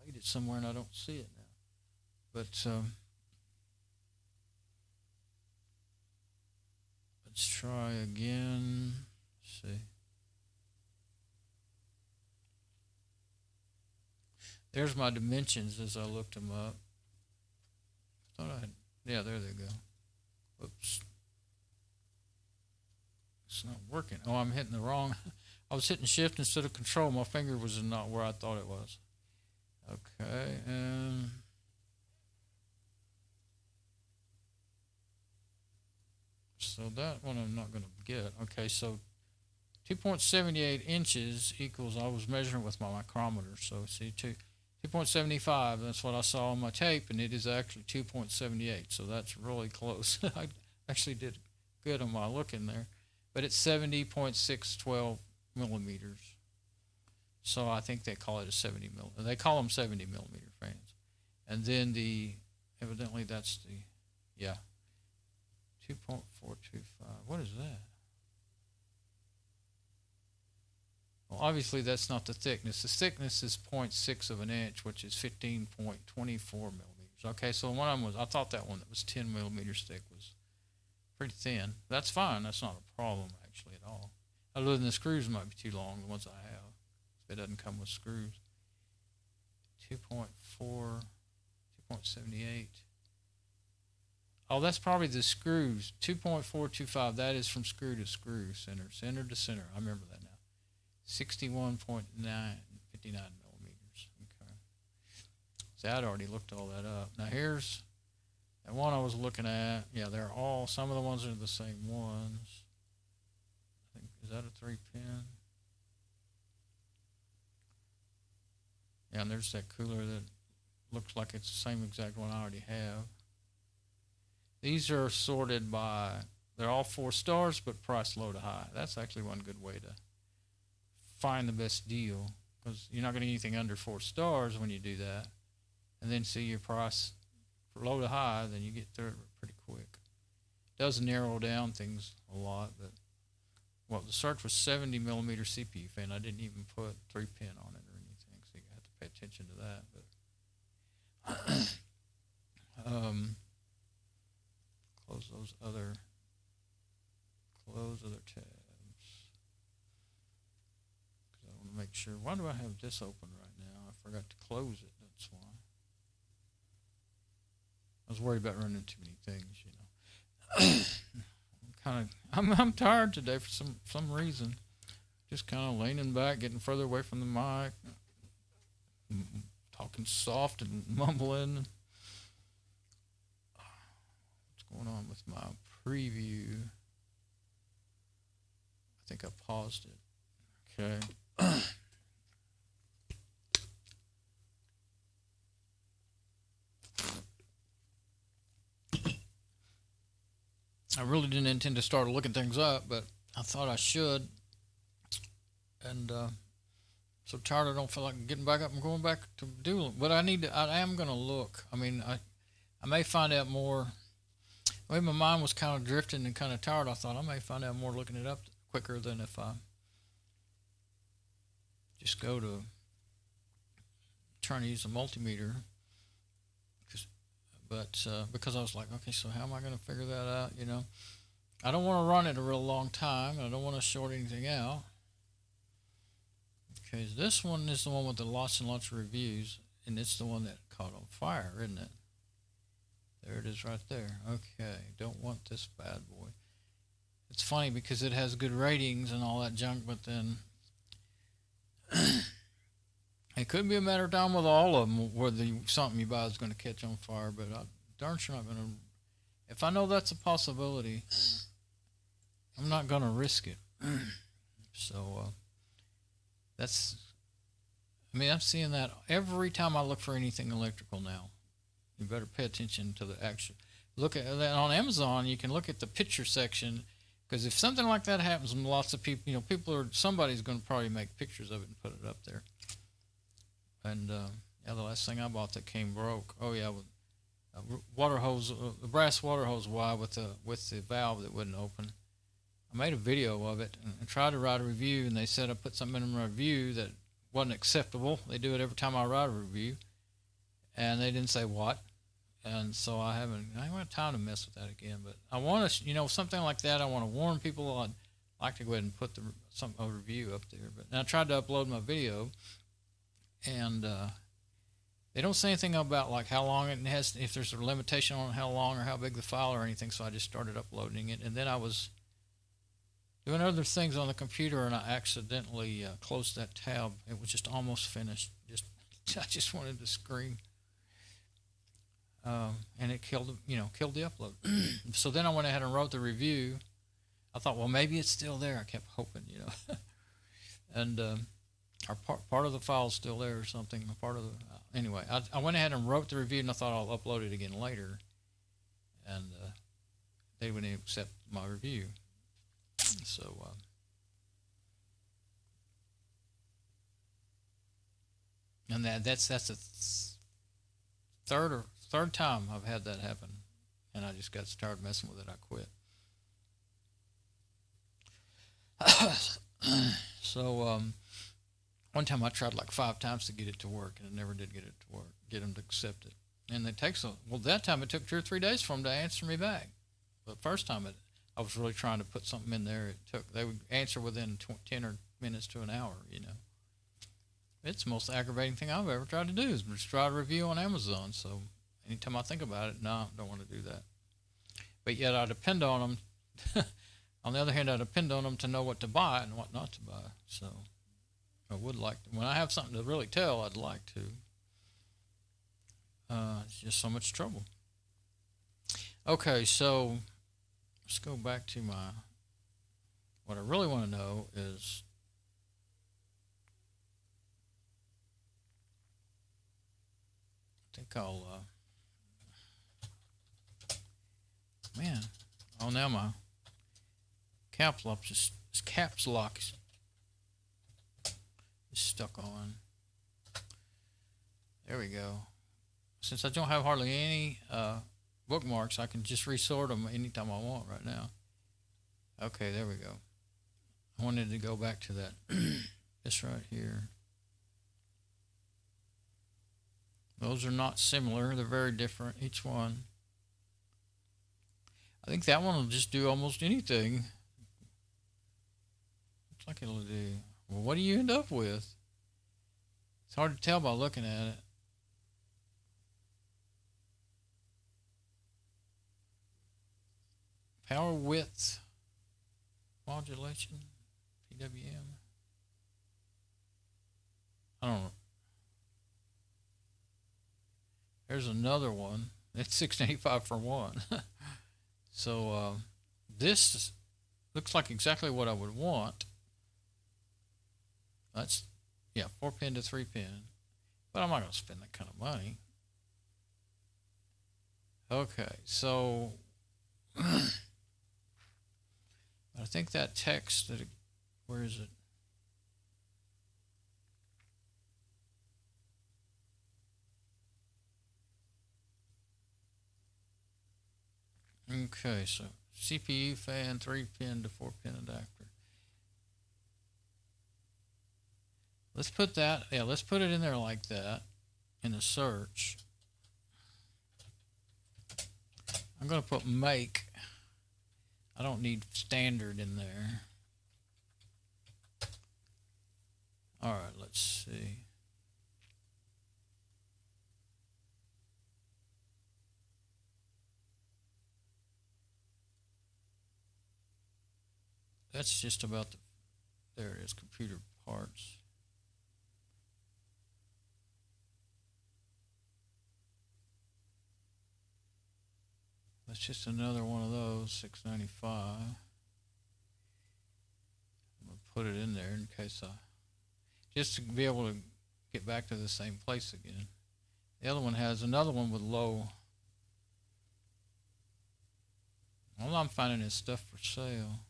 I laid it somewhere and I don't see it now. But let's try again. Let's see. There's my dimensions as I looked them up. Thought I had. Yeah, there they go. Whoops. It's not working. Oh, I'm hitting the wrong. I was hitting shift instead of control. My finger was not where I thought it was. Okay, and so that one I'm not going to get. Okay, so 2.78 inches equals, I was measuring with my micrometer. So see, 2.75, that's what I saw on my tape, and it is actually 2.78, so that's really close. I actually did good on my looking there, but it's 70.612 millimeters. So I think they call it a 70 mil. They call them 70 millimeter fans, and then evidently that's the 2.425. What is that? Well, obviously that's not the thickness. The thickness is 0.6 of an inch, which is 15.24 millimeters. Okay, so I thought that one that was 10 millimeters thick was pretty thin. That's fine. That's not a problem actually at all. Other than the screws might be too long, the ones I have. It doesn't come with screws. 2.4, 2.78. Oh, that's probably the screws. 2.425. That is from screw to screw, center to center. I remember that now. 61.959 millimeters. Okay. See, I'd already looked all that up. Now here's that one I was looking at. Yeah, they're all. Some of the ones are the same ones. I think, is that a 3-pin? Yeah, and there's that cooler that looks like it's the same exact one I already have. These are sorted by, they're all 4 stars, but price low to high. That's actually one good way to find the best deal, because you're not going to get anything under 4 stars when you do that. And then see your price for low to high, then you get through it pretty quick. It does narrow down things a lot, but well, the search was 70 millimeter CPU fan. I didn't even put 3-pin on it or anything, so you have to pay attention to that. But close those other tabs, because I want to make sure. Why do I have this open right now? I forgot to close it. That's why. I was worried about running too many things, I'm tired today for some reason. Just kind of leaning back, getting further away from the mic, talking soft and mumbling. What's going on with my preview? I think I paused it. Okay. I really didn't intend to start looking things up, but I thought I should. And so tired I don't feel like getting back up and going back to do it. But I am going to look. I mean, I may find out more. The way my mind was kind of drifting and kind of tired, I thought I may find out more looking it up quicker than if I just go to trying to use a multimeter. But because I was like, okay, so how am I going to figure that out? I don't want to run it a real long time. I don't want to short anything out. Okay, this one is the one with the lots and lots of reviews, and it's the one that caught on fire, isn't it? There it is right there. Okay, don't want this bad boy. It's funny because it has good ratings and all that junk, but then it could be a matter of time with all of them where something you buy is going to catch on fire, but I darn sure not going to. If I know that's a possibility, I'm not going to risk it. So I'm seeing that every time I look for anything electrical now. You better pay attention to the actual. Look at that on Amazon. You can look at the picture section, because if something like that happens, and lots of people, somebody's going to probably make pictures of it and put it up there. And the last thing I bought that came broke. Oh yeah, with water hose, the brass water hose wide with the valve that wouldn't open. I made a video of it and tried to write a review, and they said I put something in my review that wasn't acceptable. They do it every time I write a review, and they didn't say what. And so I haven't had time to mess with that again. But I want to, something like that. I want to warn people. I'd like to go ahead and put a review up there. But I tried to upload my video, and they don't say anything about like how long it has, if there's a limitation on how long or how big the file or anything. So I just started uploading it, and then I was doing other things on the computer, and I accidentally closed that tab. It was just almost finished. I just wanted to scream. And it killed the upload. So then I went ahead and wrote the review. I thought, well, maybe it's still there. I kept hoping, and part of the file is still there or something. Anyway, I went ahead and wrote the review, and I thought I'll upload it again later, and they wouldn't accept my review. So and that's the third time I've had that happen, and I just got tired messing with it. I quit. So one time I tried like 5 times to get it to work, and I never did get it to work, get them to accept it. And it takes that time it took 2 or 3 days for them to answer me back. But first time I was really trying to put something in there. They would answer within 10 or minutes to an hour. It's the most aggravating thing I've ever tried to do is just try to review on Amazon. So anytime I think about it, no, I don't want to do that. but yet I depend on them. On the other hand, I depend on them to know what to buy and what not to buy. So I would like to, when I have something to really tell, I'd like to. It's just so much trouble. Okay, so let's go back to what I really want to know is I think I'll, man, oh, now my caps lock is stuck on. There we go. Since I don't have hardly any bookmarks, I can just resort them anytime I want right now. Okay, there we go. I wanted to go back to that. This right here. Those are not similar. They're very different, each one. I think that one will just do almost anything. Looks like it'll do. Well, what do you end up with? It's hard to tell by looking at it. Power width modulation, PWM. I don't know. There's another one. It's $6.95 for one. So this looks like exactly what I would want. That's, yeah, 4-pin to 3-pin. But I'm not going to spend that kind of money. Okay, so I think that text that where is it? Okay, so CPU fan, 3-pin to 4-pin adapter. Let's put that, yeah, let's put it in there like that in the search. I'm going to put make. I don't need standard in there. All right, let's see. That's just about the, there it is, computer parts. That's just another one of those, $6.95. I'm gonna put it in there in case just to be able to get back to the same place again. The other one has another one with low. All I'm finding is stuff for sale.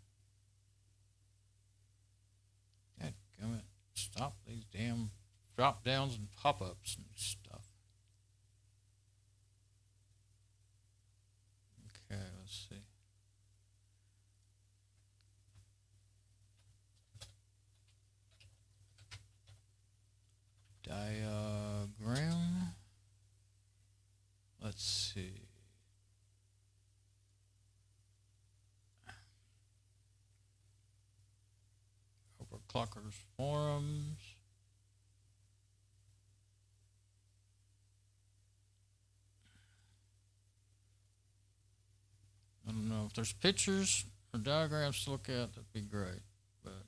Dadgummit, stop these damn drop downs and pop-ups and stuff. Okay, let's see. Diagram. Let's see. Overclockers forums. I don't know if there's pictures or diagrams to look at, that'd be great. But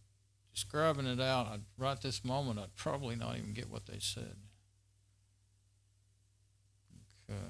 just grabbing it out, right this moment, I'd probably not even get what they said. Okay.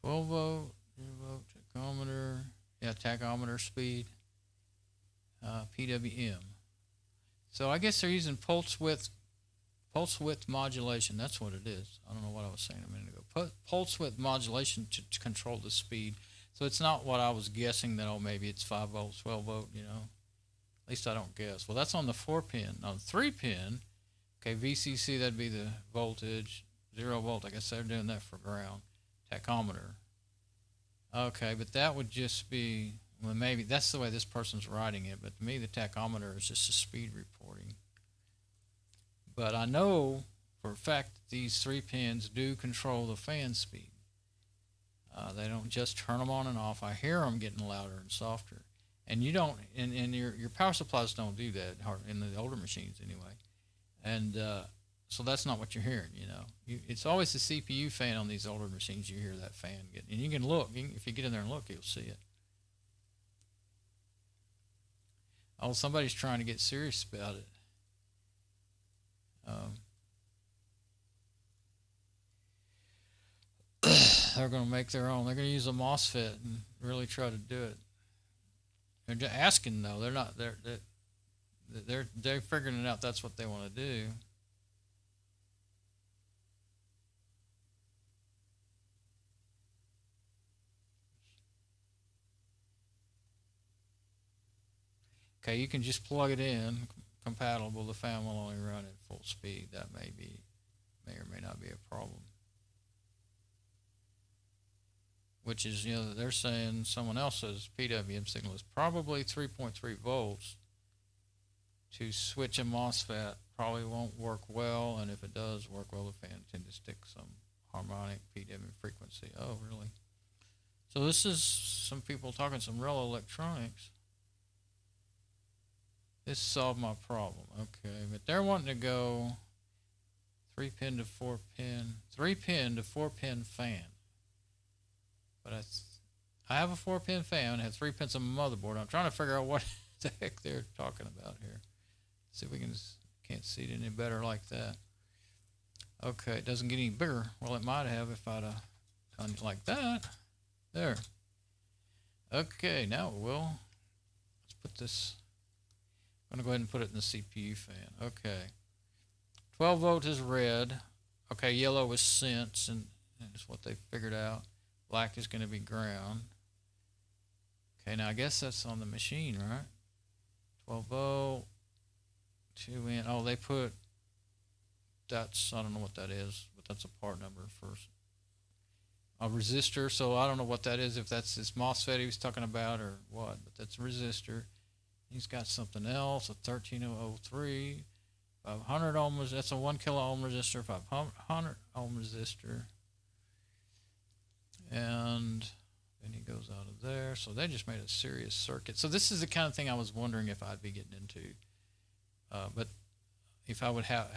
Volt, tachometer, yeah, tachometer speed, PWM. So I guess they're using pulse width modulation. That's what it is. I don't know what I was saying a minute ago. Pulse width modulation to control the speed. So it's not what I was guessing that, oh, maybe it's 5 volts, 12 volt, you know. At least I don't guess. Well, that's on the 4-pin. On the 3-pin, okay, VCC, that'd be the voltage, 0 volt. I guess they're doing that for ground. Tachometer. Okay, but that would just be, well, maybe that's the way this person's writing it, but to me the tachometer is just a speed reporting. But I know for a fact that these 3 pins do control the fan speed. They don't just turn them on and off. I hear them getting louder and softer. And you don't, and your power supplies don't do that in the older machines anyway. And so that's not what you're hearing, you know. It's always the CPU fan on these older machines. You hear that fan get, and you can look. If you get in there and look, you'll see it. Oh, somebody's trying to get serious about it. They're going to make their own. They're going to use a MOSFET and really try to do it. They're just asking though. They're not. They're figuring it out. That's what they want to do. Okay, you can just plug it in, compatible. The fan will only run at full speed. That may or may not be a problem. Which is, you know, they're saying someone else says PWM signal is probably 3.3 volts. To switch a MOSFET probably won't work well, and if it does work well, the fan tend to stick some harmonic PWM frequency. Oh, really? So this is some people talking some real electronics. This solved my problem. Okay, but they're wanting to go 3-pin to 4-pin, 3-pin to 4-pin fan. But I have a 4-pin fan. I have 3 pins on my motherboard. I'm trying to figure out what the heck they're talking about here. See if we can't see it any better like that. Okay, it doesn't get any bigger. Well, it might have if I'd have done it like that. There. Okay, now it will. Let's put this. I'm going to go ahead and put it in the CPU fan. Okay. 12 volt is red. Okay, yellow is sense, and that's what they figured out. Black is going to be ground. Okay, now I guess that's on the machine, right? 12 volt, 2 in. Oh, they put, that's, I don't know what that is, but that's a part number for a resistor. So I don't know what that is, if that's this MOSFET he was talking about or what, but that's a resistor. He's got something else, a 13003, 500 ohm, that's a 1 kilo ohm resistor, 500 ohm resistor. And then he goes out of there. So they just made a serious circuit. So this is the kind of thing I was wondering if I'd be getting into. But if I would have,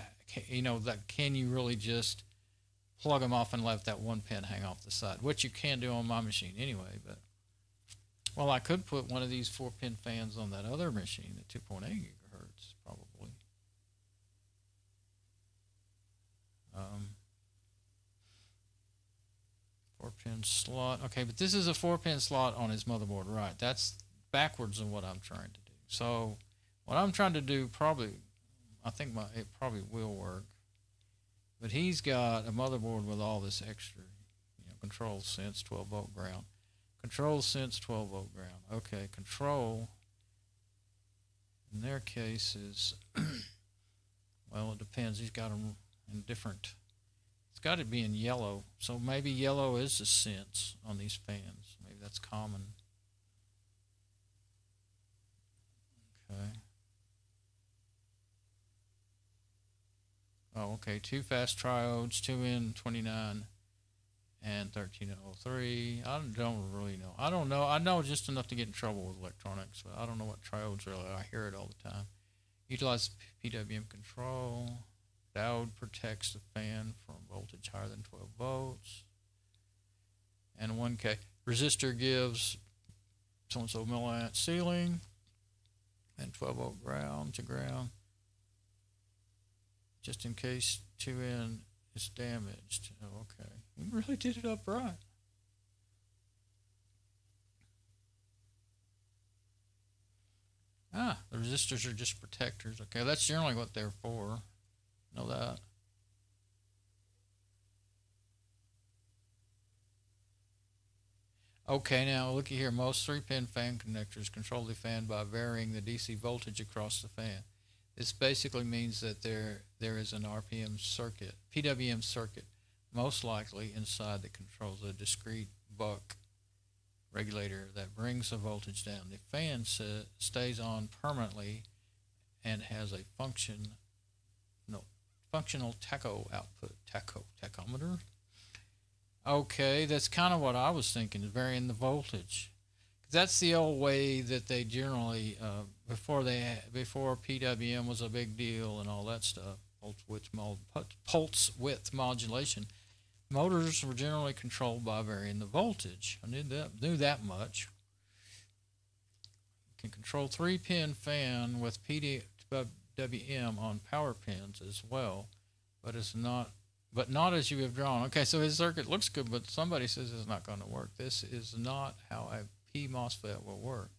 you know, that can you really just plug them off and let that 1 pin hang off the side, which you can do on my machine anyway. But well, I could put one of these 4-pin fans on that other machine at 2.8 gigahertz, probably. 4-pin slot. Okay, but this is a 4-pin slot on his motherboard, right? That's backwards of what I'm trying to do. So what I'm trying to do probably, I think it probably will work. But he's got a motherboard with all this extra, you know, control, sense, 12 volt ground. Control, sense, 12 volt ground. Okay, control, in their case is, well, it depends. He's got them in different, it's got to be in yellow. So maybe yellow is the sense on these fans. Maybe that's common. Okay. Oh, okay. 2 fast triodes, 2N29 and 1303. I don't really know. I don't know. I know just enough to get in trouble with electronics, but I don't know what triodes really are. I hear it all the time. Utilize PWM control. Diode protects the fan from voltage higher than 12 volts. And 1K. Resistor gives so-and-so milliamp ceiling and 12 volt ground to ground, just in case 2N is damaged. Oh, okay. We really did it up right. Ah, the resistors are just protectors. Okay, that's generally what they're for. Know that. Okay, now looky here. Most 3-pin fan connectors control the fan by varying the DC voltage across the fan. This basically means that there is an PWM circuit, most likely inside that controls a discrete buck regulator that brings the voltage down. The fan stays on permanently and has a functional tacho output. Tachometer? Okay, that's kind of what I was thinking, varying the voltage. That's the old way that they generally, before PWM was a big deal and all that stuff, pulse width modulation, motors were generally controlled by varying the voltage. I knew that much. You can control 3-pin fan with PWM on power pins as well, but not as you have drawn. Okay, so his circuit looks good, but somebody says it's not going to work. This is not how a P MOSFET will work.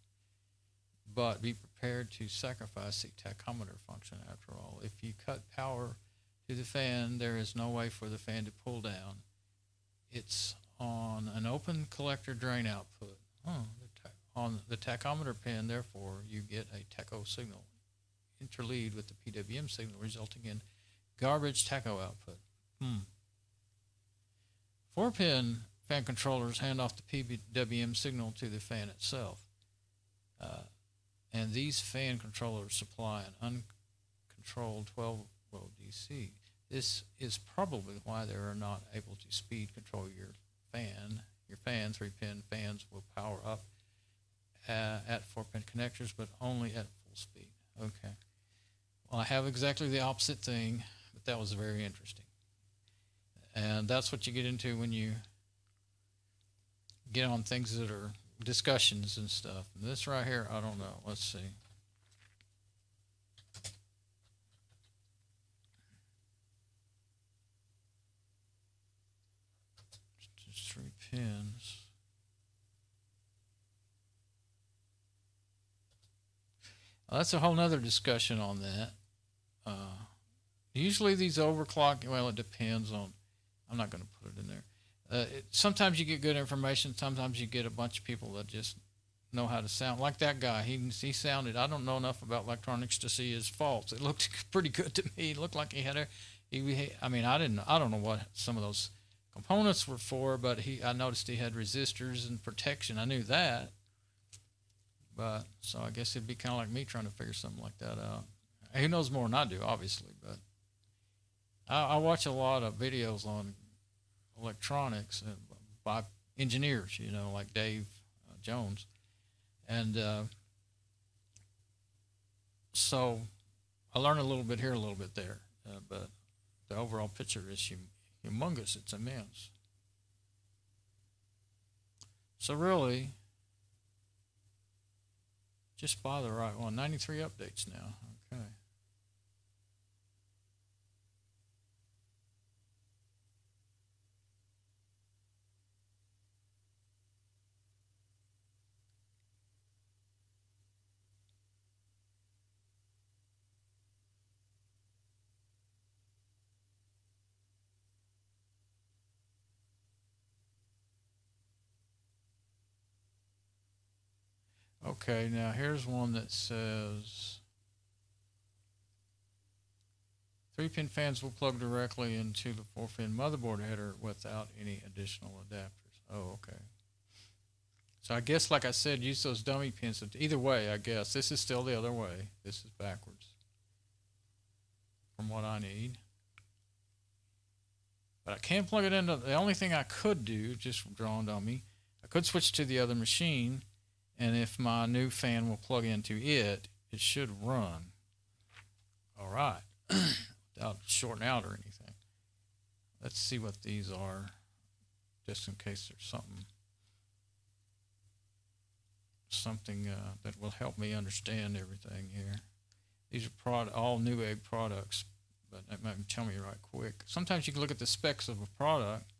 But be prepared to sacrifice the tachometer function after all. If you cut power to the fan, there is no way for the fan to pull down. It's on an open collector drain output. On the tachometer pin, therefore, you get a tacho signal interleaved with the PWM signal, resulting in garbage tacho output. 4-pin fan controllers hand off the PWM signal to the fan itself. And these fan controllers supply an uncontrolled 12-volt DC. This is probably why they are not able to speed control your fan. Your fan, 3-pin fans, will power up at 4-pin connectors, but only at full speed. Okay. Well, I have exactly the opposite thing, but that was very interesting. And that's what you get into when you get on things that are discussions and stuff. And this right here, I don't know. Let's see. Just 3 pins. Well, that's a whole nother discussion on that. Usually these overclock, well, it depends on, I'm not going to put it in there. Sometimes you get good information. Sometimes you get a bunch of people that just know how to sound. Like that guy, he sounded. I don't know enough about electronics to see his faults. It looked pretty good to me. It looked like he had I mean, I don't know what some of those components were for, but I noticed he had resistors and protection. I knew that, but so I guess it'd be kind of like me trying to figure something like that out. He knows more than I do, obviously, but I watch a lot of videos on electronics by engineers, like Dave Jones. And so I learned a little bit here, a little bit there. But the overall picture is humongous. It's immense. So really, just buy the right one. 93 updates now. Okay. Okay, now here's one that says 3-pin fans will plug directly into the 4-pin motherboard header without any additional adapters. Oh, okay. So I guess, like I said, use those dummy pins. Either way, I guess. This is still the other way. This is backwards from what I need. But I can't plug it into, the only thing I could do, just drawn on me, I could switch to the other machine, and if my new fan will plug into it, it should run. All right. Without shorting out or anything. Let's see what these are, just in case there's something that will help me understand everything here. These are all new egg products, but that might tell me right quick. Sometimes you can look at the specs of a product.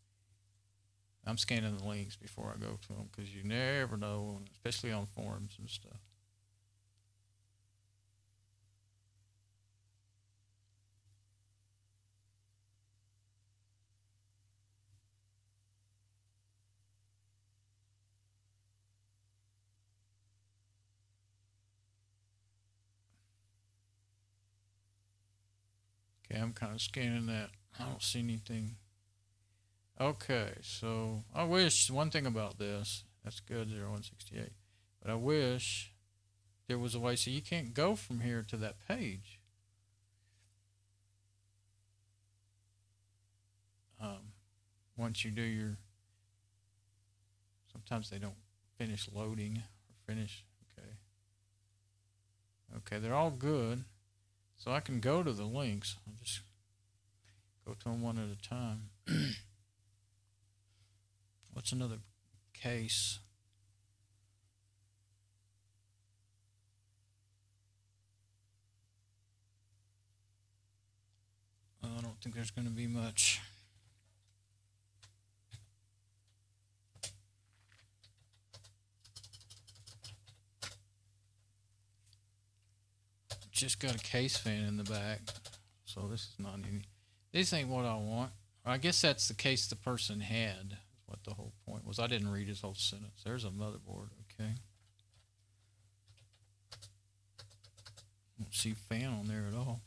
I'm scanning the links before I go to them because you never know, especially on forums and stuff. Okay, I'm kind of scanning that. I don't see anything. Okay, so I wish one thing about this, That's good, 0168. But I wish there was a way so you can't go from here to that page. Once you do your, sometimes they don't finish loading or finish. Okay. Okay, they're all good. So I can go to the links. I'll just go to them one at a time. What's another case? I don't think there's going to be much. Just got a case fan in the back, so this is not any. This ain't what I want. I guess that's the case the person had. Is what the whole point was. I didn't read his whole sentence. There's a motherboard. Okay. Don't see fan on there at all.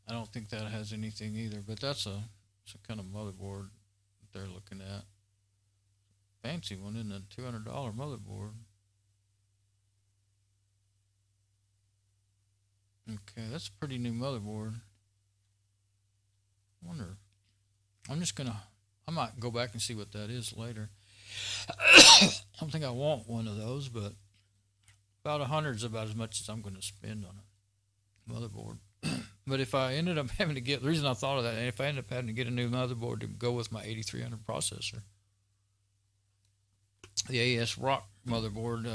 I don't think that has anything either, but that's a kind of motherboard that they're looking at. Fancy one, isn't it? $200 motherboard. Okay, that's a pretty new motherboard. I wonder. I might go back and see what that is later. I don't think I want one of those, but about 100 is about as much as I'm going to spend on a motherboard. But if I ended up having to get, the reason I thought of that, if I ended up having to get a new motherboard to go with my 8300 processor, the AES Rock motherboard,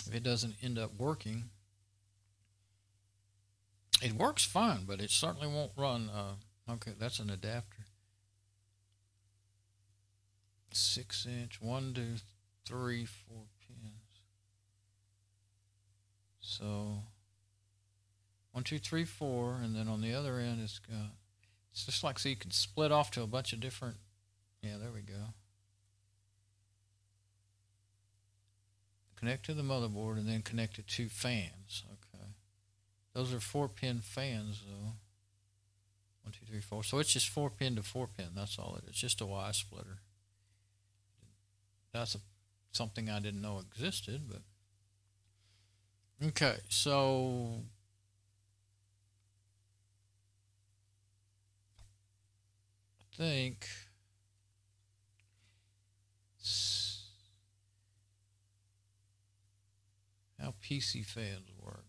if it doesn't end up working, it works fine, but it certainly won't run. Okay, that's an adapter. 6-inch, 1, 2, 3, 4 pins. So 1, 2, 3, 4, and then on the other end it's just like, so you can split off to a bunch of different. Yeah, there we go. Connect to the motherboard and then connect to 2 fans. Okay, those are 4-pin fans though. 1, 2, 3, 4. So it's just 4-pin to 4-pin. That's all it is. Just a Y splitter. That's something I didn't know existed, but okay. So I think how PC fans work.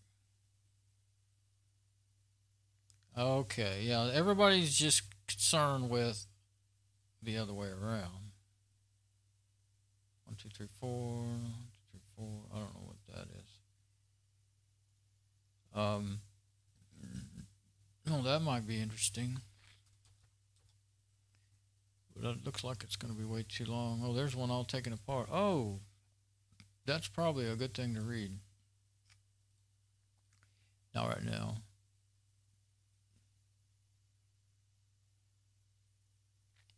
Okay, yeah, everybody's just concerned with the other way around. 1, 2, 3, 4, 1, 2, 3, 4. I don't know what that is. No, that might be interesting. But it looks like it's going to be way too long. Oh, there's one all taken apart. Oh, that's probably a good thing to read. Not right now.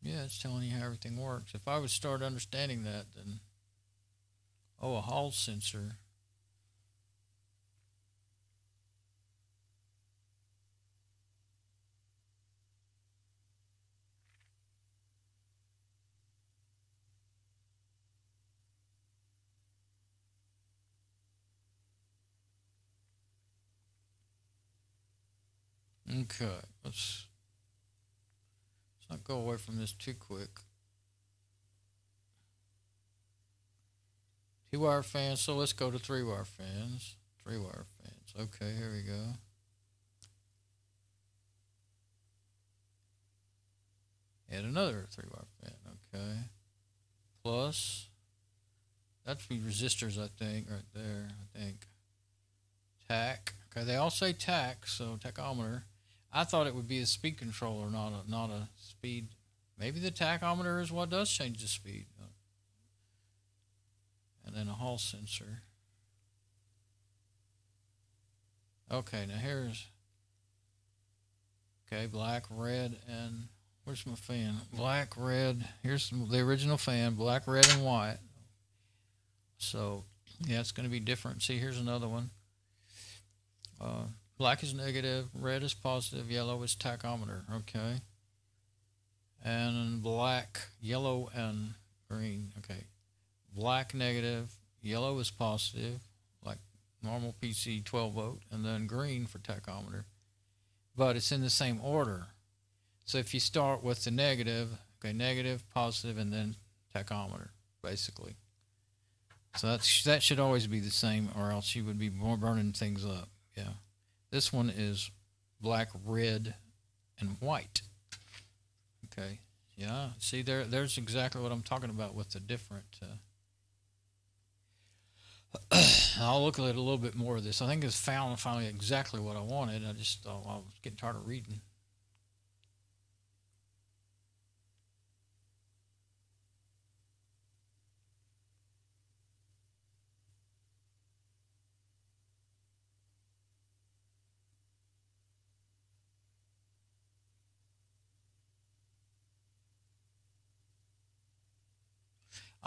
Yeah, it's telling you how everything works. If I would start understanding that, then... Oh, a Hall sensor. Okay, let's not go away from this too quick. 2-wire fans, so let's go to 3-wire fans. 3-wire fans. Okay, here we go. Add another 3-wire fan. Okay. Plus, that'd be resistors, I think, right there. I think. Tac. Okay, they all say tac, so tachometer. I thought it would be a speed controller, not a speed. Maybe the tachometer is what does change the speed. And then a Hall sensor. Okay, now here's, okay, black, red, and where's my fan? Black, red. Here's the original fan, black, red, and white. So Yeah, it's going to be different. See, here's another one. Black is negative, red is positive, yellow is tachometer. Okay. And black, yellow, and green. Okay. Black negative, yellow is positive, like normal PC 12 volt, and then green for tachometer. But it's in the same order. So if you start with the negative, okay, negative, positive, and then tachometer, basically. So that should always be the same, or else you would be more burning things up. Yeah. This one is black, red, and white. Okay. Yeah. See, there's exactly what I'm talking about with the different. I'll look at it a little bit more of this. I think it's found finally exactly what I wanted. I was getting tired of reading.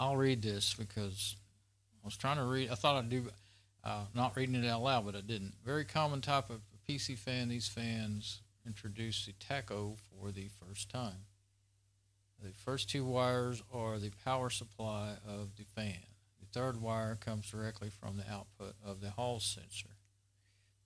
I'll read this because I was trying to read. I thought I'd do not reading it out loud, but I didn't. Very common type of PC fan. These fans introduce the tacho for the first time. The first two wires are the power supply of the fan. The third wire comes directly from the output of the Hall sensor.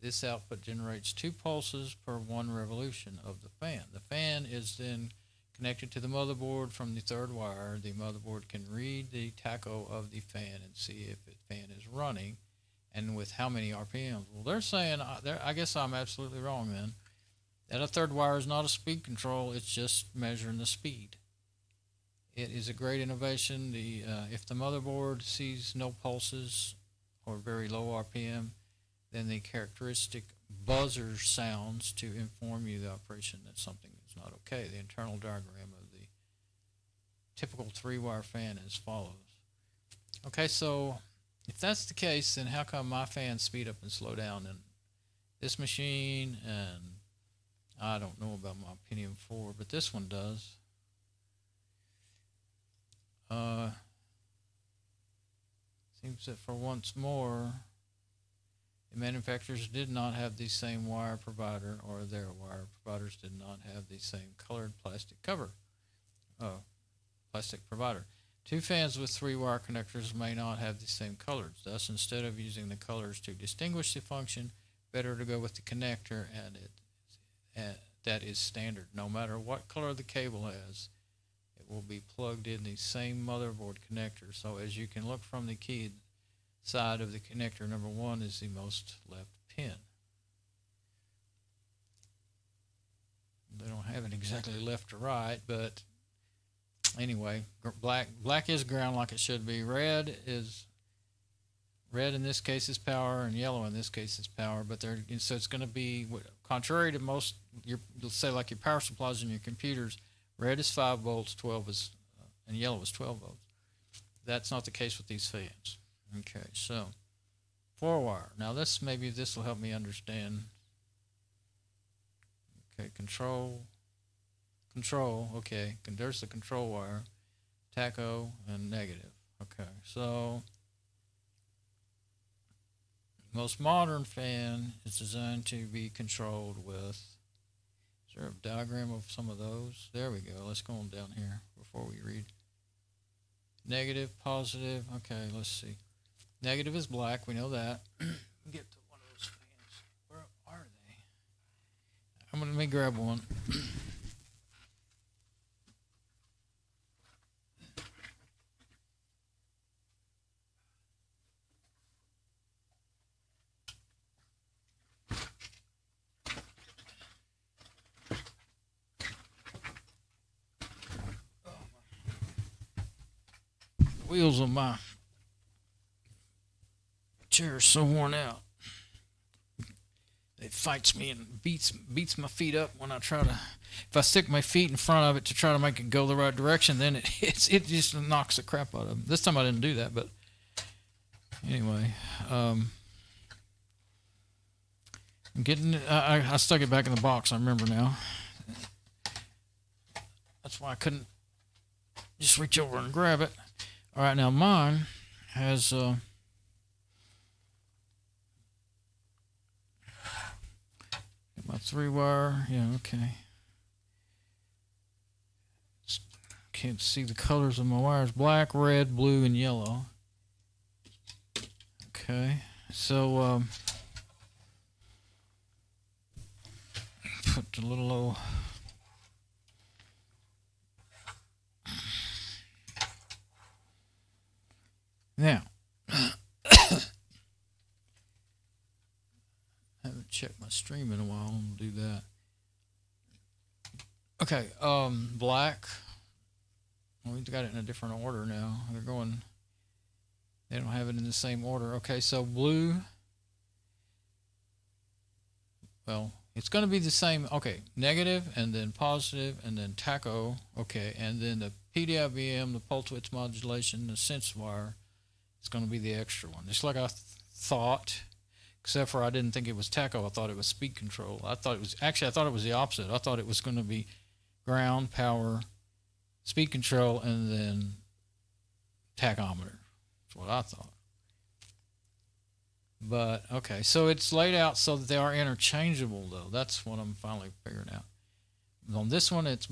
This output generates 2 pulses per 1 revolution of the fan. The fan is then connected to the motherboard from the third wire. The motherboard can read the tacho of the fan and see if the fan is running and with how many RPMs. Well, they're saying, I guess I'm absolutely wrong then, that a third wire is not a speed control, it's just measuring the speed. It is a great innovation. If the motherboard sees no pulses or very low RPM, then the characteristic buzzer sounds to inform you the operation that something is not okay. The internal diagram of the typical 3-wire fan is as follows. Okay, so if that's the case, then how come my fans speed up and slow down in this machine? And I don't know about my Pentium 4, but this one does. Seems that for once more, the manufacturers did not have the same wire provider, or their wire providers did not have the same colored plastic cover. Plastic provider. 2 fans with 3-wire connectors may not have the same colors. Thus, instead of using the colors to distinguish the function, better to go with the connector, and that is standard. No matter what color the cable has, it will be plugged in the same motherboard connector. So as you can look from the key side of the connector, number 1 is the most left pin. They don't have it exactly left or right, but anyway, black is ground like it should be. Red in this case is power, and yellow in this case is power. But so it's going to be contrary to most say like your power supplies in your computers. Red is 5 volts, 12 is, and yellow is 12 volts. That's not the case with these fans. Okay, so 4-wire. Now maybe this will help me understand. Okay, control. Okay, there's the control wire, tacho, and negative. Okay, so most modern fan is designed to be controlled with. Is there a diagram of some of those? There we go. Let's go on down here before we read. Negative, positive. Okay, let's see. Negative is black. We know that. Get to one of those fans. Where are they? Let me grab one. Wheels on my chair are so worn out. It fights me and beats my feet up when I try to. If I stick my feet in front of it to try to make it go the right direction, then it just knocks the crap out of them. This time I didn't do that, but anyway, I'm getting. I stuck it back in the box. I remember now. That's why I couldn't just reach over and grab it. All right, now mine has My 3-wire, yeah, okay. Can't see the colors of my wires. Black, red, blue, and yellow. Okay, so put the little old now. Haven't checked my stream in a while. I'll do that. Okay, black. Well, we've got it in a different order now. They're going. They don't have it in the same order. Okay, so blue. Well, it's going to be the same. Okay, negative and then positive and then tacho. Okay, and then the PWM, the pulse width modulation, the sense wire. It's going to be the extra one. Just like I thought, except for I didn't think it was tacho. I thought it was speed control. I thought it was actually. I thought it was the opposite. I thought it was going to be ground, power, speed control, and then tachometer. That's what I thought. But okay, so it's laid out so that they are interchangeable, though. That's what I'm finally figuring out. On this one, it's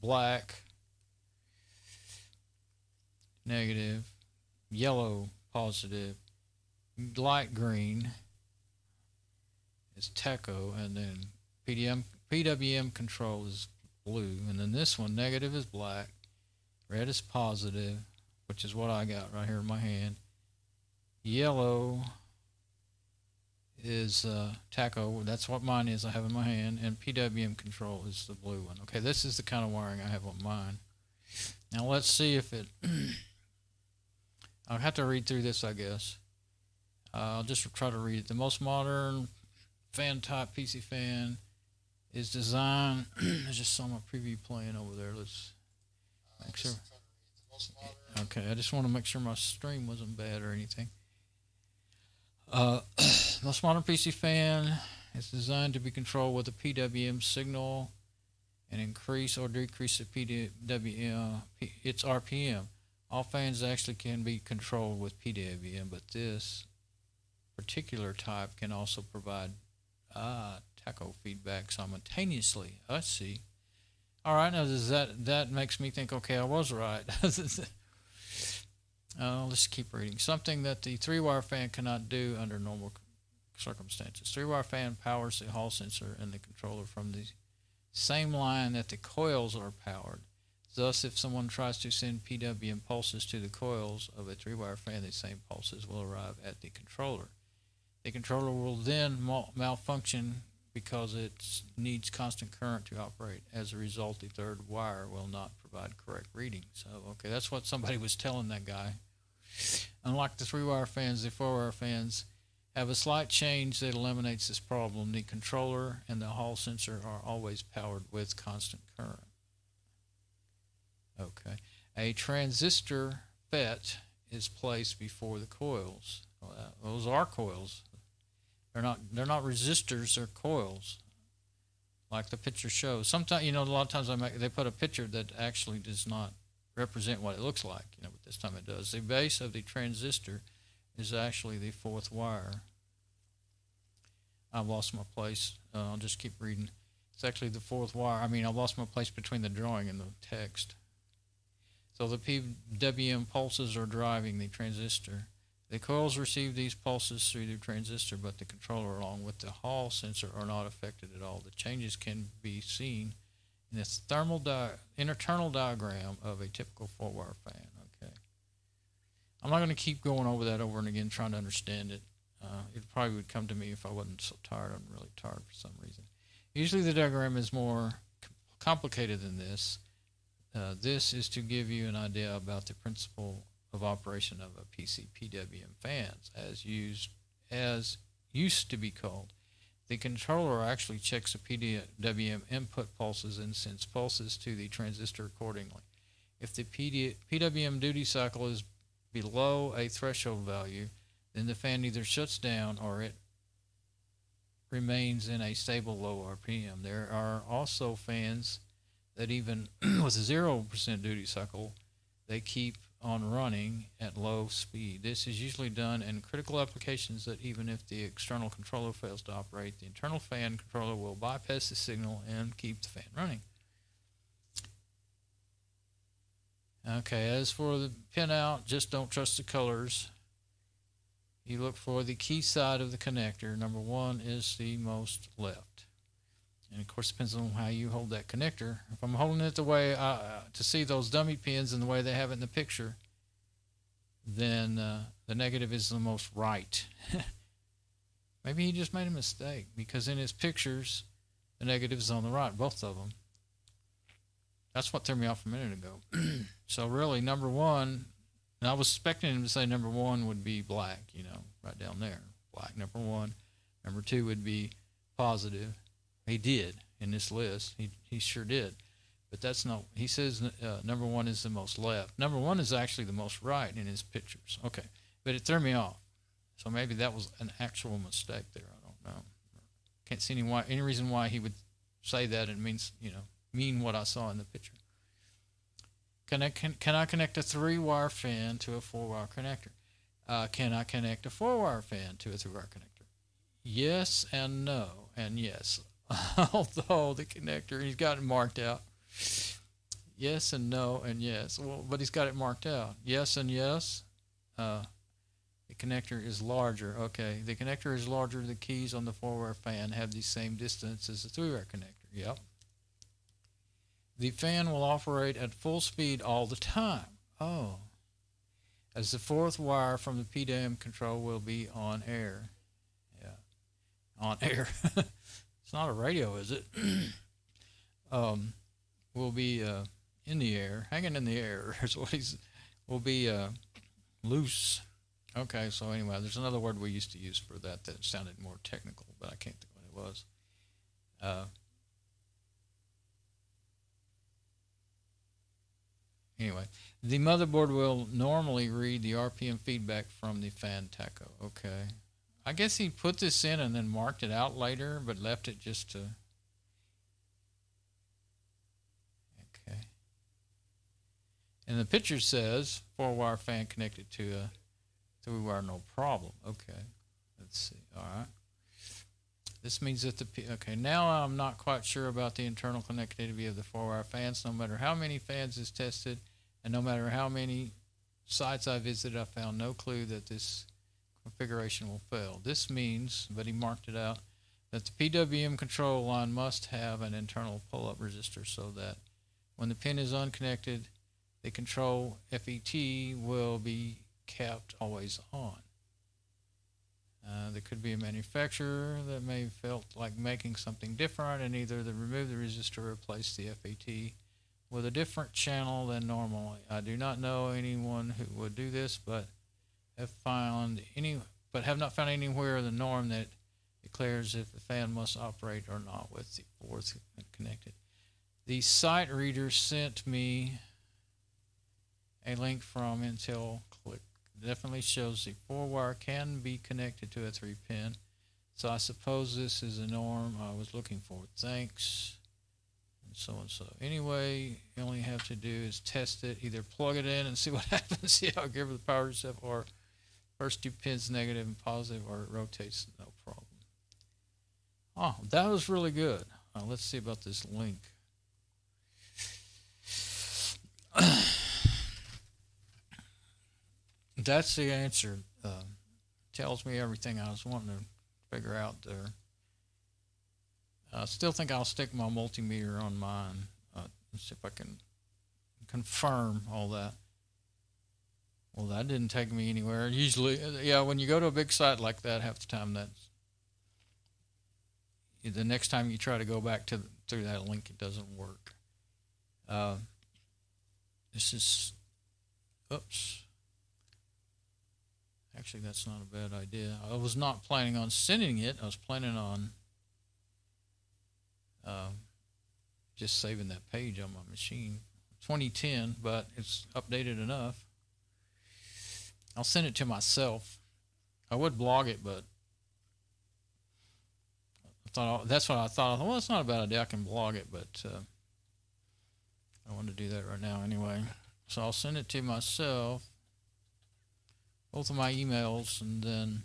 black, negative, yellow, positive, light green is tacho, and then PWM control is blue, and then this one, negative is black, red is positive, which is what I got right here in my hand. Yellow is tacho, that's what mine is I have in my hand, and PWM control is the blue one. Okay, this is the kind of wiring I have on mine. Now let's see if it I'll have to read through this, I guess. I'll just try to read it. The most modern fan type PC fan is designed. I just saw my preview playing over there. Let's make sure. Okay, I just want to make sure my stream wasn't bad or anything. Most modern PC fan is designed to be controlled with a PWM signal and increase or decrease the PWM, its RPM. All fans actually can be controlled with PWM, but this particular type can also provide tacho feedback simultaneously. I see. All right, now that makes me think, okay, I was right. Let's keep reading. Something that the 3-wire fan cannot do under normal circumstances. 3-wire fan powers the hall sensor and the controller from the same line that the coils are powered. Thus, if someone tries to send PWM pulses to the coils of a 3-wire fan, the same pulses will arrive at the controller. The controller will then malfunction because it needs constant current to operate. As a result, the third wire will not provide correct reading. So, okay, that's what somebody was telling that guy. Unlike the 3-wire fans, the 4-wire fans have a slight change that eliminates this problem. The controller and the hall sensor are always powered with constant current. Okay. A transistor FET is placed before the coils. Those are coils. They're not resistors, they're coils, like the picture shows. Sometimes, a lot of times they put a picture that actually does not represent what it looks like, but this time it does. The base of the transistor is actually the 4th wire. I've lost my place. I'll just keep reading. It's actually the 4th wire. I lost my place between the drawing and the text. So the PWM pulses are driving the transistor. The coils receive these pulses through the transistor, but the controller along with the hall sensor are not affected at all. The changes can be seen in this internal diagram of a typical 4-wire fan. Okay. I'm not going to keep going over that over and again trying to understand it. It probably would come to me if I wasn't so tired. I'm really tired for some reason. Usually the diagram is more complicated than this. This is to give you an idea about the principle of operation of a PC PWM fans, as used to be called. The controller actually checks the PWM input pulses and sends pulses to the transistor accordingly. If the PWM duty cycle is below a threshold value, then the fan either shuts down or it remains in a stable low RPM. There are also fans that even with a 0% duty cycle, they keep on running at low speed. This is usually done in critical applications that even if the external controller fails to operate, the internal fan controller will bypass the signal and keep the fan running. Okay, as for the pinout, just don't trust the colors. You look for the key side of the connector. Number 1 is the most left. And of course, it depends on how you hold that connector. If I'm holding it the way to see those dummy pins in the way they have it in the picture, then the negative is the most right. Maybe he just made a mistake, because in his pictures, the negative is on the right, both of them. That's what threw me off a minute ago. So really, number 1, and I was expecting him to say number 1 would be black, you know, right down there. Black, number 1. Number 2 would be positive. He did in this list. He sure did. But that's not, he says number 1 is the most left. Number 1 is actually the most right in his pictures. Okay. But it threw me off. So maybe that was an actual mistake there. I don't know. Can't see any reason why he would say that and mean what I saw in the picture. Can I connect a 3-wire fan to a 4-wire connector? Can I connect a 4-wire fan to a 3-wire connector? Yes and no and yes. Although the connector, he's got it marked out. Yes and no and yes. Well, but he's got it marked out. Yes and yes. The connector is larger. Okay, the connector is larger. The keys on the 4-wire fan have the same distance as the 3-wire connector. Yep. The fan will operate at full speed all the time. Oh. As the 4th wire from the PWM control will be on air. Yeah. On air. It's not a radio, is it? Will be in the air, hanging in the air is what will be loose. Okay, so anyway, there's another word we used to use for that sounded more technical, but I can't think what it was. Anyway, the motherboard will normally read the RPM feedback from the fan tacho. Okay. I guess he put this in and then marked it out later, but left it just to... Okay. And the picture says 4-wire fan connected to a 3-wire, no problem. Okay. Let's see. All right. This means that okay, now I'm not quite sure about the internal connectivity of the 4-wire fans. No matter how many fans is tested, and no matter how many sites I visited, I found no clue that this configuration will fail. This means, but he marked it out, that the PWM control line must have an internal pull-up resistor so that when the pin is unconnected, the control FET will be kept always on. There could be a manufacturer that may have felt like making something different and either remove the resistor or replace the FET with a different channel than normal. I do not know anyone who would do this, but have not found anywhere the norm that declares if the fan must operate or not with the 4th connected. The site reader sent me a link from Intel Click. It definitely shows the 4-wire can be connected to a 3-pin. So I suppose this is a norm I was looking for. Thanks. And so and so. Anyway, you only have to do is test it. Either plug it in and see what happens. See how it gives the power itself, or first 2 pins negative and positive, or it rotates, no problem. Oh, that was really good. Let's see about this link. That's the answer. Tells me everything I was wanting to figure out there. I still think I'll stick my multimeter on mine. Let's see if I can confirm all that. Well, that didn't take me anywhere. Usually, yeah, when you go to a big site like that, half the time the next time you try to go back through that link, it doesn't work. This is, oops. Actually, that's not a bad idea. I was not planning on sending it. I was planning on just saving that page on my machine. 2010, but it's updated enough. I'll send it to myself. I would blog it, but that's what I thought. Well, it's not a bad idea. I can blog it, but I don't want to do that right now anyway. So I'll send it to myself, both of my emails, and then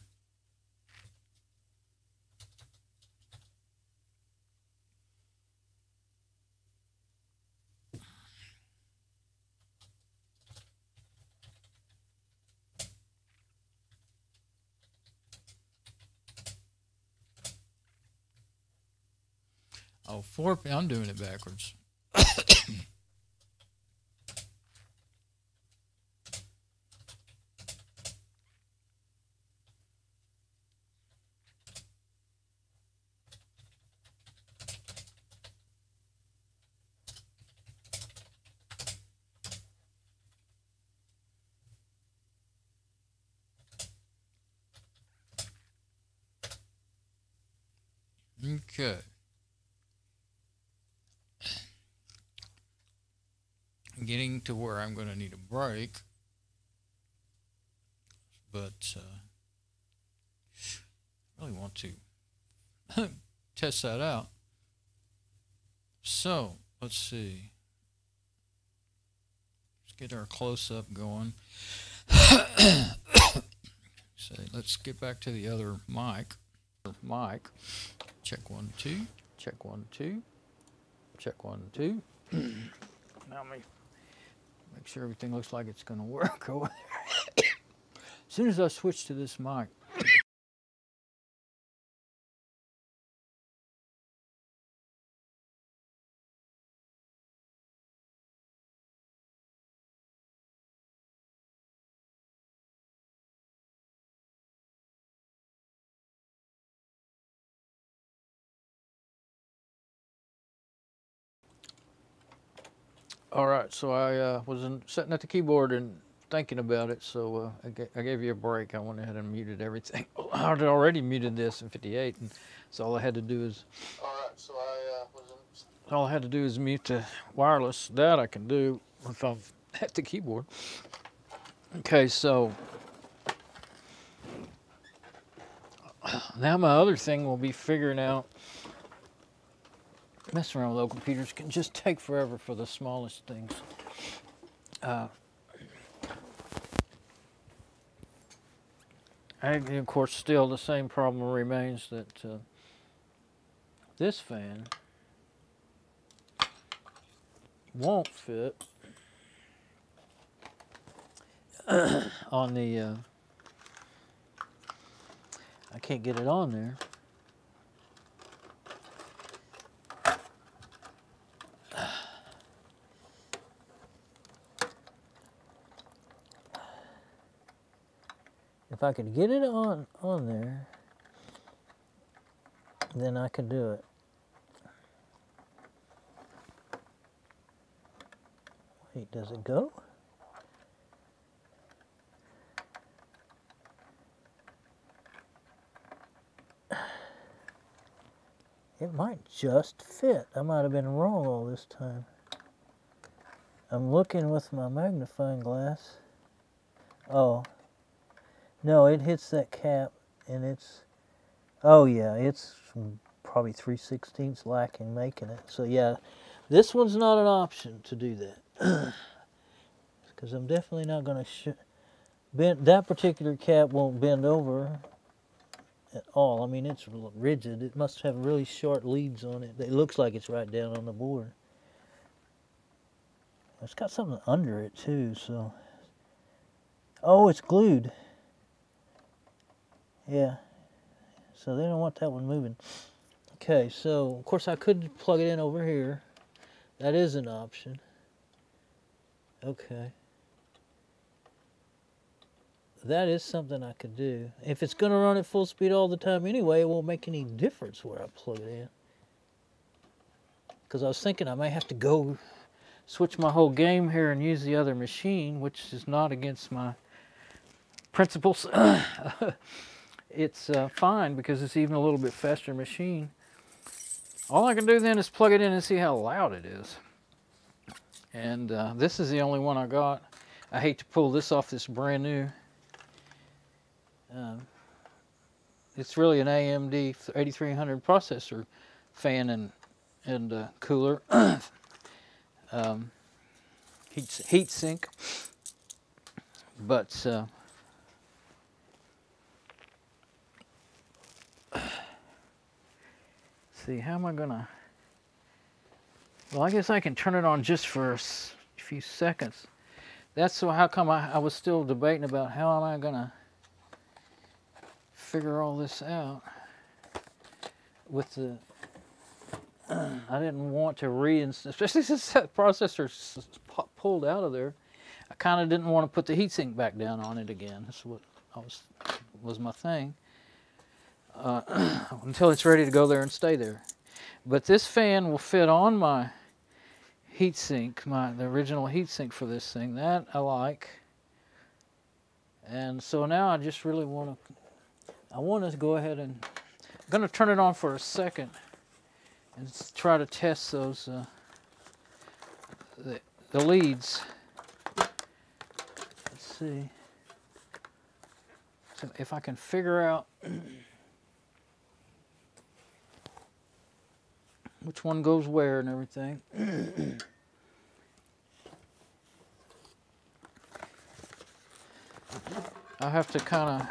oh, 4Pin, I'm doing it backwards. Okay. Getting to where I'm going to need a break, but I really want to test that out. So let's see. Let's get our close-up going. So let's get back to the other mic. Check 1 2. Check 1 2. Check 1 2. Now let me make sure everything looks like it's going to work over there. As soon as I switch to this mic. All right, so I was sitting at the keyboard and thinking about it, so I gave you a break. I went ahead and muted everything. I had already muted this in 58, and so all I had to do is all I had to do is mute the wireless. That I can do if I'm at the keyboard. Okay, so now my other thing will be figuring out. Messing around with old computers can just take forever for the smallest things. And of course, still the same problem remains that this fan won't fit on the. I can't get it on there. If I could get it on there, then I could do it. Wait, does it go? It might just fit. I might have been wrong all this time. I'm looking with my magnifying glass. Oh. No, it hits that cap, and it's, oh yeah, it's probably 3/16 lacking making it. So yeah, this one's not an option to do that. Because I'm definitely not going to bend. That particular cap won't bend over at all. I mean, it's rigid. It must have really short leads on it. It looks like it's right down on the board. It's got something under it too, so. Oh, it's glued. Yeah, so they don't want that one moving. Okay, so of course I could plug it in over here. That is an option. Okay. That is something I could do. If it's going to run at full speed all the time anyway, it won't make any difference where I plug it in. Because I was thinking I may have to go switch my whole game here and use the other machine, which is not against my principles. It's fine because it's even a little bit faster machine. All I can do then is plug it in and see how loud it is. And this is the only one I got. I hate to pull this off this brand new. It's really an AMD 8300 processor fan and cooler. heat sink. But see, how am I gonna? Well, I guess I can turn it on just for a few seconds. That's how come I was still debating about how am I gonna figure all this out with the. I didn't want to reinstall, especially since that processor's pulled out of there. I kind of didn't want to put the heatsink back down on it again. That's what was my thing. Until it's ready to go there and stay there. But this fan will fit on my heatsink, the original heatsink for this thing. That I like. And so now I just really want to go ahead and I'm going to turn it on for a second and try to test those the leads. Let's see if I can figure out which one goes where and everything. I have to kind of,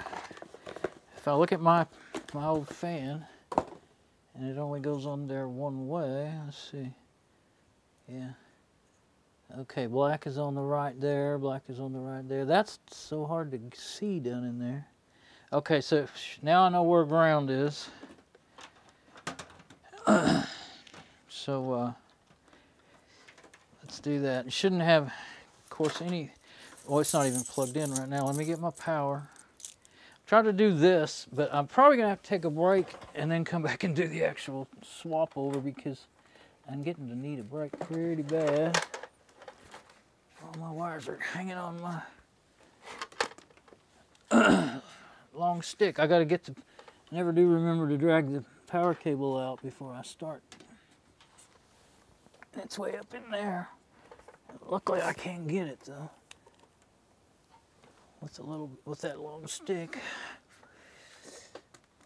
if I look at my old fan, and it only goes on there one way. Let's see. Yeah. Okay, black is on the right there. Black is on the right there. That's so hard to see down in there. Okay, so now I know where ground is. So let's do that. It shouldn't have, of course, any. Well, it's not even plugged in right now. Let me get my power. Try to do this, but I'm probably gonna have to take a break and then come back and do the actual swap over because I'm getting to need a break pretty bad. All my wires are hanging on my long stick. I gotta get the, I never do remember to drag the power cable out before I start. It's way up in there. Luckily I can't get it though. With that long stick.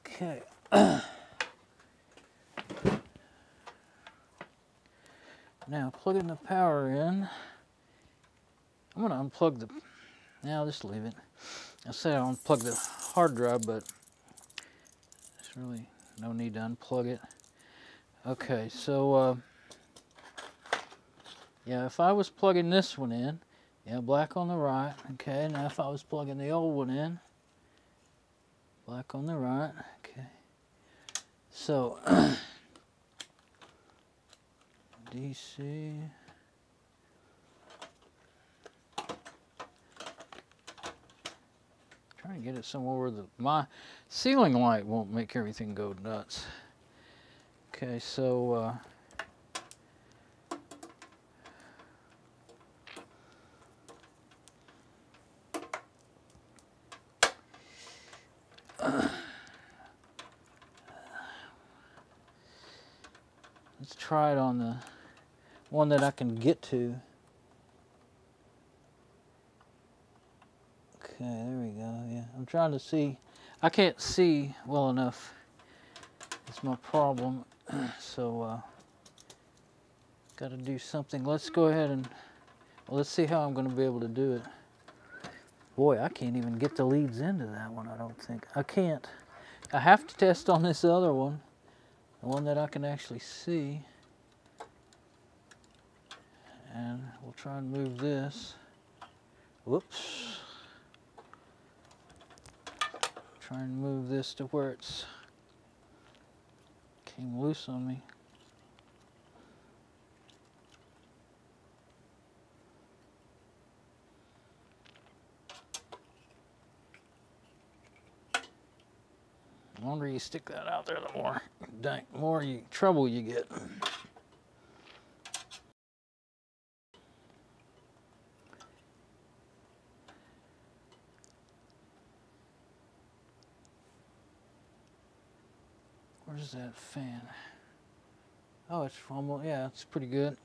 Okay. Now plugging the power in. I'm gonna unplug the. Now just leave it. I said I unplug the hard drive, but there's really no need to unplug it. Okay, so yeah, if I was plugging this one in. Yeah, black on the right. Okay, now if I was plugging the old one in, black on the right. Okay. So, DC. Trying to get it somewhere where my ceiling light won't make everything go nuts. Okay, so, let's try it on the one that I can get to. Okay, there we go. Yeah, I'm trying to see. I can't see well enough. It's my problem. So, got to do something. Let's go ahead and, well, let's see how I'm going to be able to do it. Boy, I can't even get the leads into that one, I don't think. I can't. I have to test on this other one. The one that I can actually see. And we'll try and move this. Whoops. Try and move this to where it's came loose on me. The longer you stick that out there, the more trouble you get. Where's that fan? Oh, it's almost, yeah, it's pretty good.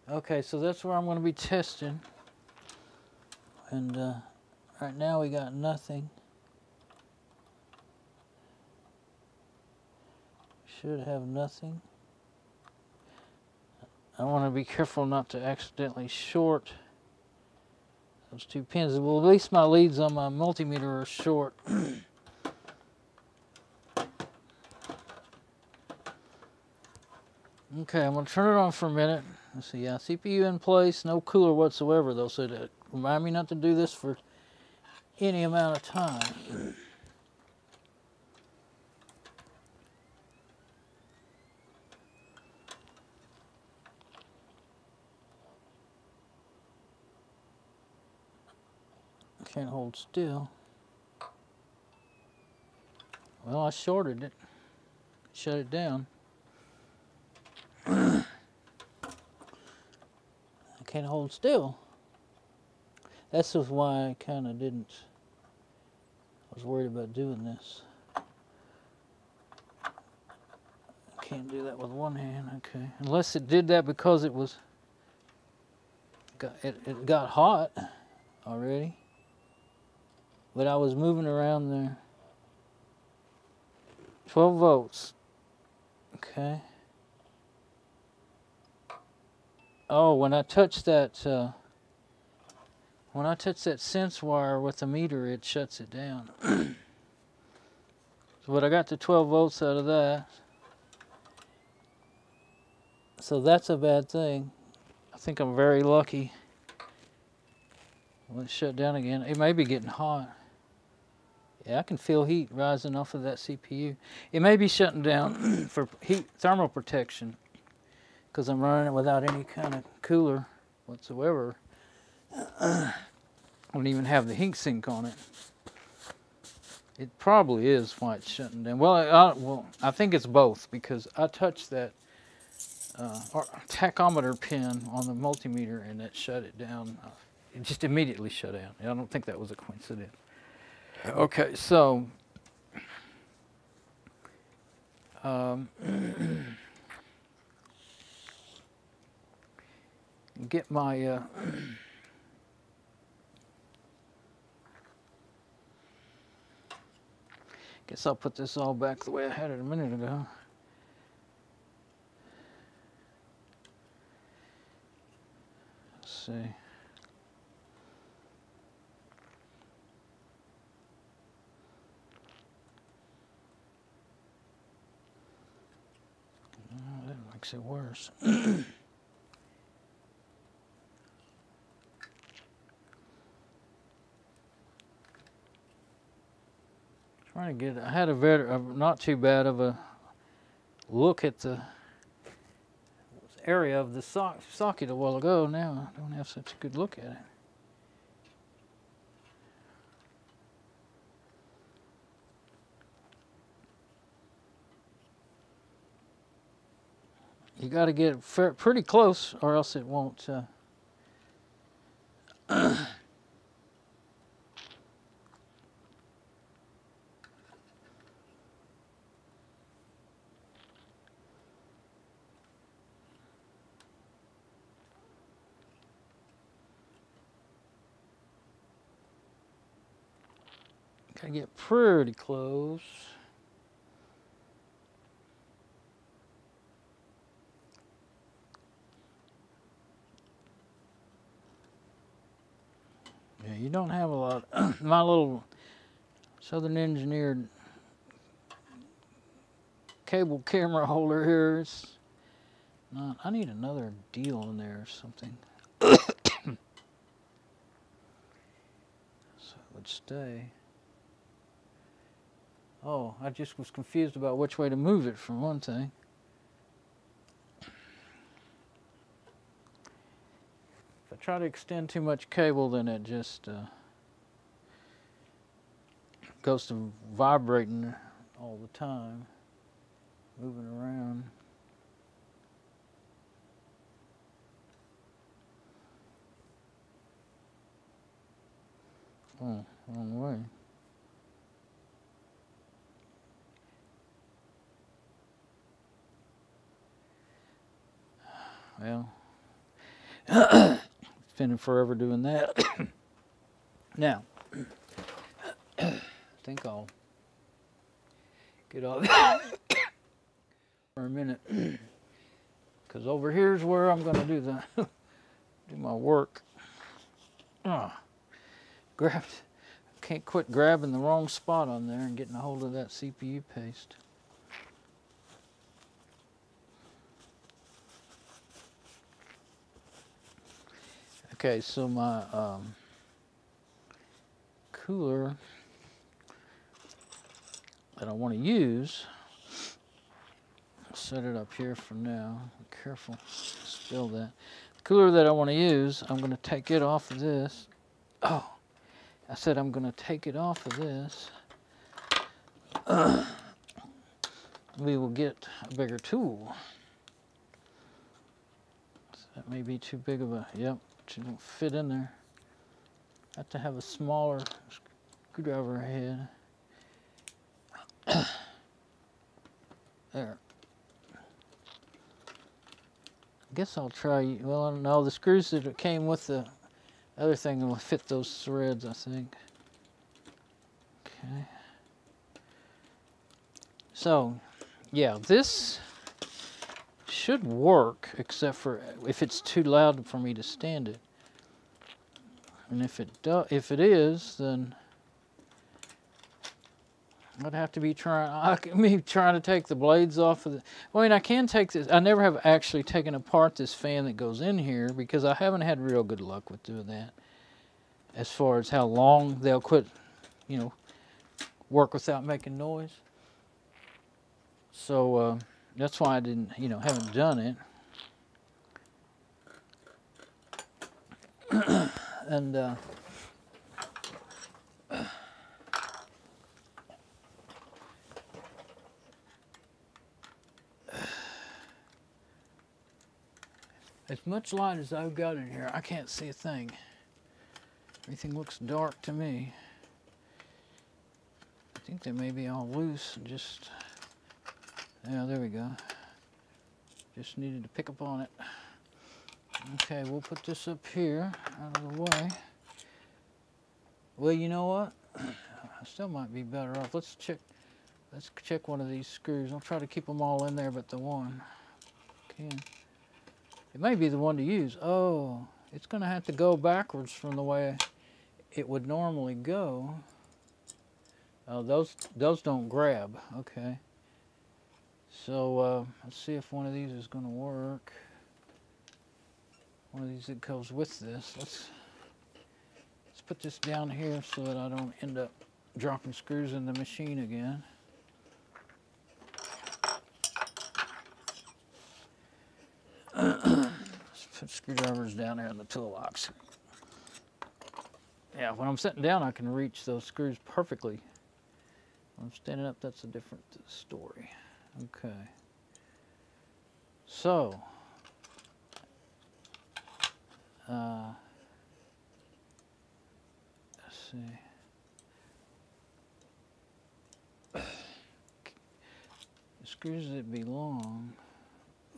Okay, so that's where I'm going to be testing. And right now we got nothing. Should have nothing. I want to be careful not to accidentally short those two pins. Well, at least my leads on my multimeter are short. Okay, I'm going to turn it on for a minute. Let's see, yeah, CPU in place, no cooler whatsoever though, so to remind me not to do this for any amount of time. Can't hold still. Well, I shorted it, shut it down. I can't hold still. That's just why I kind of didn't. I was worried about doing this. I can't do that with one hand. Okay, unless it did that because it was. It got hot already. But I was moving around there. 12 volts. Okay. Oh, when I touch that sense wire with the meter, it shuts it down. But I got the 12 volts out of that. So that's a bad thing. I think I'm very lucky. Well, it's shut down again. It may be getting hot. Yeah, I can feel heat rising off of that CPU. It may be shutting down for heat thermal protection because I'm running it without any kind of cooler whatsoever. I don't even have the heat sink on it. It probably is why it's shutting down. Well, I think it's both because I touched that tachometer pin on the multimeter and it shut it down. It just immediately shut down. I don't think that was a coincidence. Okay, so get my guess I'll put this all back the way I had it a minute ago. Let's see. That makes it worse. Trying to get, I had a not too bad of a look at the area of the socket a while ago. Now I don't have such a good look at it. You got to get pretty close or else it won't. Got to get pretty close. Yeah, you don't have a lot. My little Southern engineered cable camera holder here is not. I need another deal in there or something. So it would stay. Oh, I just was confused about which way to move it for one thing. If I try to extend too much cable, then it just goes to vibrating all the time, moving around. Oh, wrong way. Well, spending forever doing that. Now, I think I'll get off for a minute because over here's where I'm going to do the do my work. Can't quit grabbing the wrong spot on there and getting a hold of that CPU paste. Okay, so my cooler that I want to use, I'll set it up here for now. Be careful, spill that. The cooler that I want to use, I'm going to take it off of this. Oh, I said I'm going to take it off of this. We will get a bigger tool. That may be too big of a, yep, it won't fit in there. I have to have a smaller screwdriver head. There. I guess I'll try, well, no, the screws that came with the other thing will fit those threads, I think. Okay. So, yeah, this should work, except for if it's too loud for me to stand it. And if it is, then I'd have to be trying to take the blades off of the. I mean, I can take this. I never have actually taken apart this fan that goes in here because I haven't had real good luck with doing that. As far as how long they'll quit, you know, work without making noise. So that's why I didn't, you know, haven't done it. And as much light as I've got in here, I can't see a thing. Everything looks dark to me. I think they may be all loose and just, yeah, there we go. Just needed to pick up on it. Okay, we'll put this up here, out of the way. Well, you know what? I still might be better off. Let's check one of these screws. I'll try to keep them all in there but the one. Okay. It may be the one to use. Oh, it's going to have to go backwards from the way it would normally go. Oh, those don't grab. Okay. So let's see if one of these is going to work. One of these that goes with this. Let's put this down here so that I don't end up dropping screws in the machine again. Let's put screwdrivers down there in the toolbox. Yeah, when I'm sitting down, I can reach those screws perfectly. When I'm standing up, that's a different story. Okay. So, let's see. The screws that belong,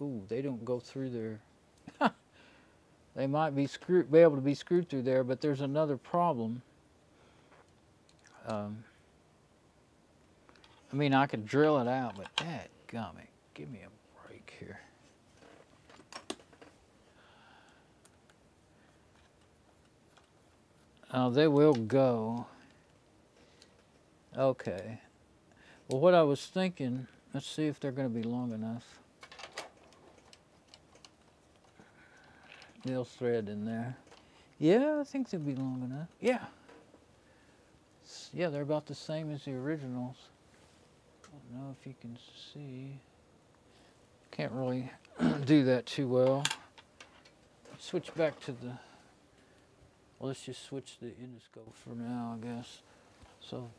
ooh, they don't go through there. They might be able to be screwed through there, but there's another problem. I mean, I could drill it out, but dadgummit, give me a break here. Oh, they will go. Okay. Well, what I was thinking, let's see if they're going to be long enough. They'll thread in there. Yeah, I think they'll be long enough. Yeah. Yeah, they're about the same as the originals. I don't know if you can see. Can't really do that too well. Switch back to the, well, let's just switch the endoscope for now, I guess. So,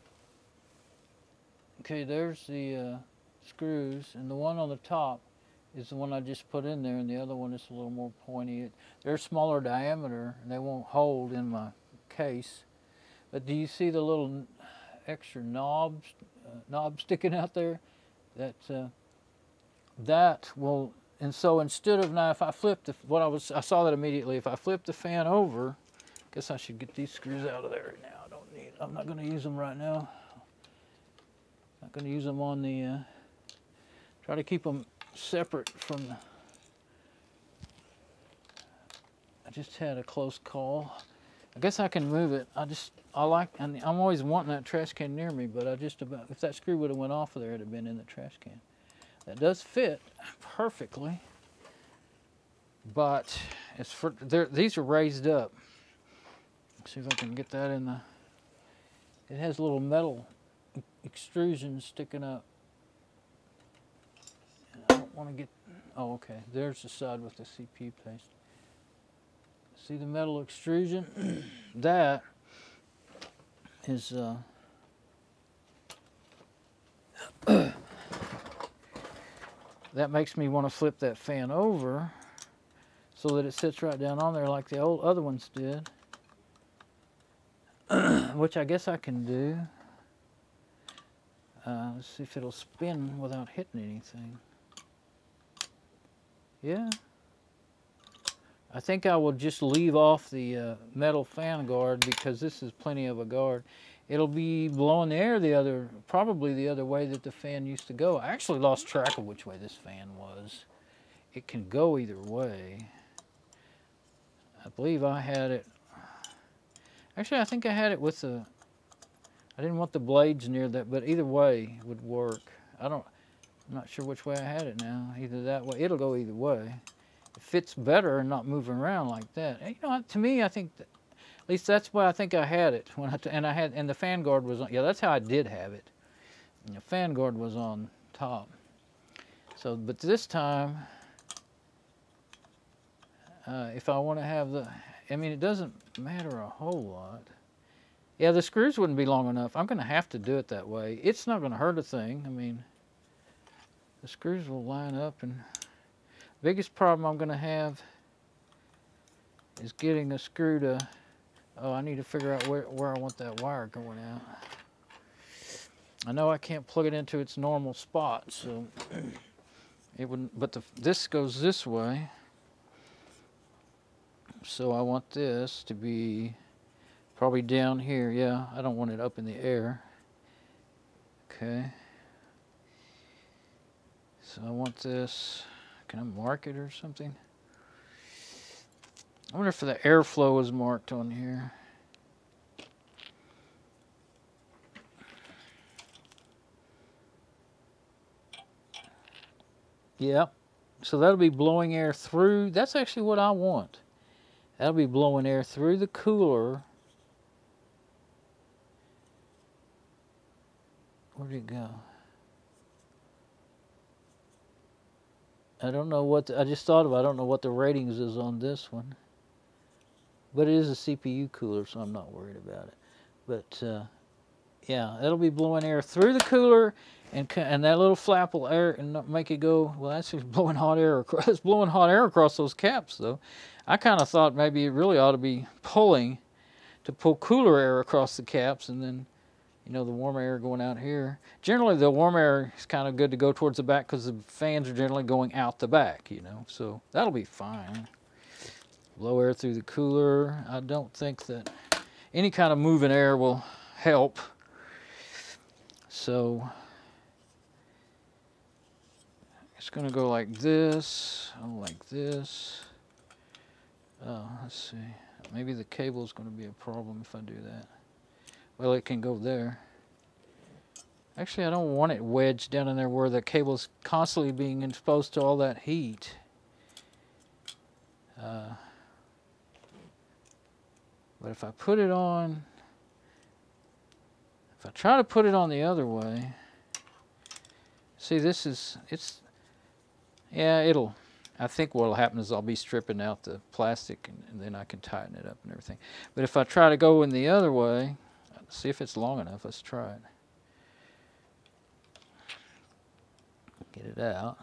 okay, there's the screws, and the one on the top is the one I just put in there, and the other one is a little more pointy. They're smaller diameter, and they won't hold in my case. But do you see the little extra knob sticking out there? That will, and so instead of, now if I flip the, I saw that immediately. If I flip the fan over, I guess I should get these screws out of there now. I'm not going to use them right now. Not going to use them on the, try to keep them separate from just had a close call. I guess I can move it. I'm always wanting that trash can near me, but if that screw would have went off of there, it'd have been in the trash can. That does fit perfectly, but it's for these are raised up. Let's see if I can get that in the. It has little metal extrusions sticking up. And I don't want to get. Oh, okay. There's the side with the CPU paste. See the metal extrusion? That is that makes me want to flip that fan over so that it sits right down on there like the old other ones did, which I guess I can do. Let's see if it'll spin without hitting anything. Yeah. I think I will just leave off the metal fan guard because this is plenty of a guard. It'll be blowing the air probably the other way that the fan used to go. I actually lost track of which way this fan was. It can go either way. I believe I had it. Actually, I think I had it with the. I didn't want the blades near that, but either way would work. I'm not sure which way I had it now. Either that way. It'll go either way. It fits better and not moving around like that. And, you know, to me, I think that, at least that's why I think I had it when and the fan guard was on. Yeah, that's how I did have it. And the fan guard was on top. So, but this time, if I want to have I mean, it doesn't matter a whole lot. Yeah, the screws wouldn't be long enough. I'm going to have to do it that way. It's not going to hurt a thing. I mean, the screws will line up, and biggest problem I'm going to have is getting a screw to. Oh, I need to figure out where I want that wire going out. I know I can't plug it into its normal spot, so it wouldn't. But this goes this way, so I want this to be probably down here. Yeah, I don't want it up in the air. Okay. So I want this. Can I mark it or something? I wonder if the airflow is marked on here. Yep. So that'll be blowing air through. That's actually what I want. That'll be blowing air through the cooler. Where'd it go? I don't know what, I just thought of it. I don't know what the ratings is on this one. But it is a CPU cooler, so I'm not worried about it. But, yeah, it'll be blowing air through the cooler, and that little flap will air and make it go, well, that's just blowing hot air across, it's blowing hot air across those caps, though. I kind of thought maybe it really ought to be pulling to pull cooler air across the caps, and then, you know, the warm air going out here. Generally, the warm air is kind of good to go towards the back because the fans are generally going out the back, you know, so that'll be fine. Blow air through the cooler. I don't think that any kind of moving air will help. So it's going to go like this, like this. Oh, let's see. Maybe the cable is going to be a problem if I do that. Well, it can go there. Actually, I don't want it wedged down in there where the cable's constantly being exposed to all that heat. But if I put it on, if I try to put it on the other way, see, yeah, I think what'll happen is I'll be stripping out the plastic and then I can tighten it up and everything. But if I try to go in the other way, see if it's long enough. Let's try it. Get it out.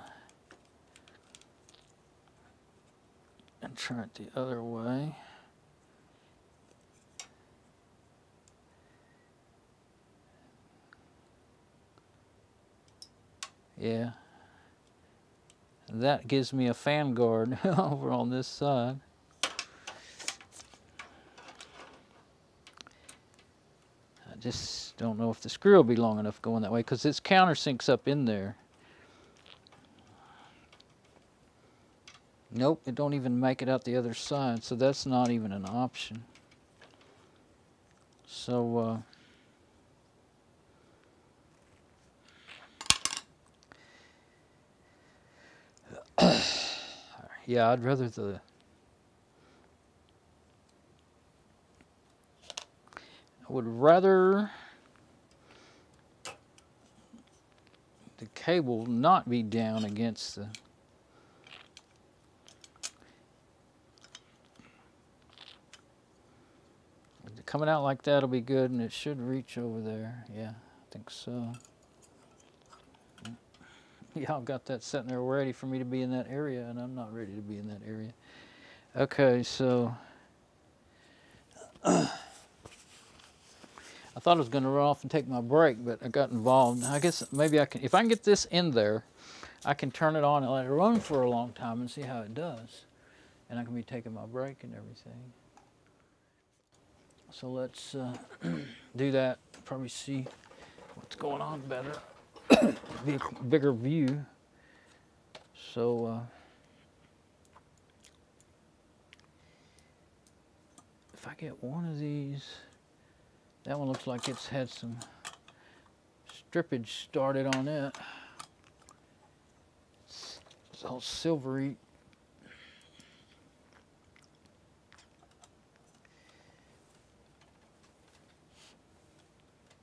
And try it the other way. Yeah. That gives me a fan guard over on this side. I just don't know if the screw will be long enough going that way because its countersink's up in there. Nope, it don't even make it out the other side, so that's not even an option. So, yeah, I'd rather I would rather the cable not be down against the coming out like that'll be good, and it should reach over there. Yeah, I think so. Yeah, I've got that sitting there ready for me to be in that area, and I'm not ready to be in that area. Okay, so I thought I was going to run off and take my break, but I got involved. I guess maybe I can, if I can get this in there, I can turn it on and let it run for a long time and see how it does. And I can be taking my break and everything. So let's do that, probably see what's going on better, be a bigger view. So if I get one of these, that one looks like it's had some strippage started on it. It's all silvery.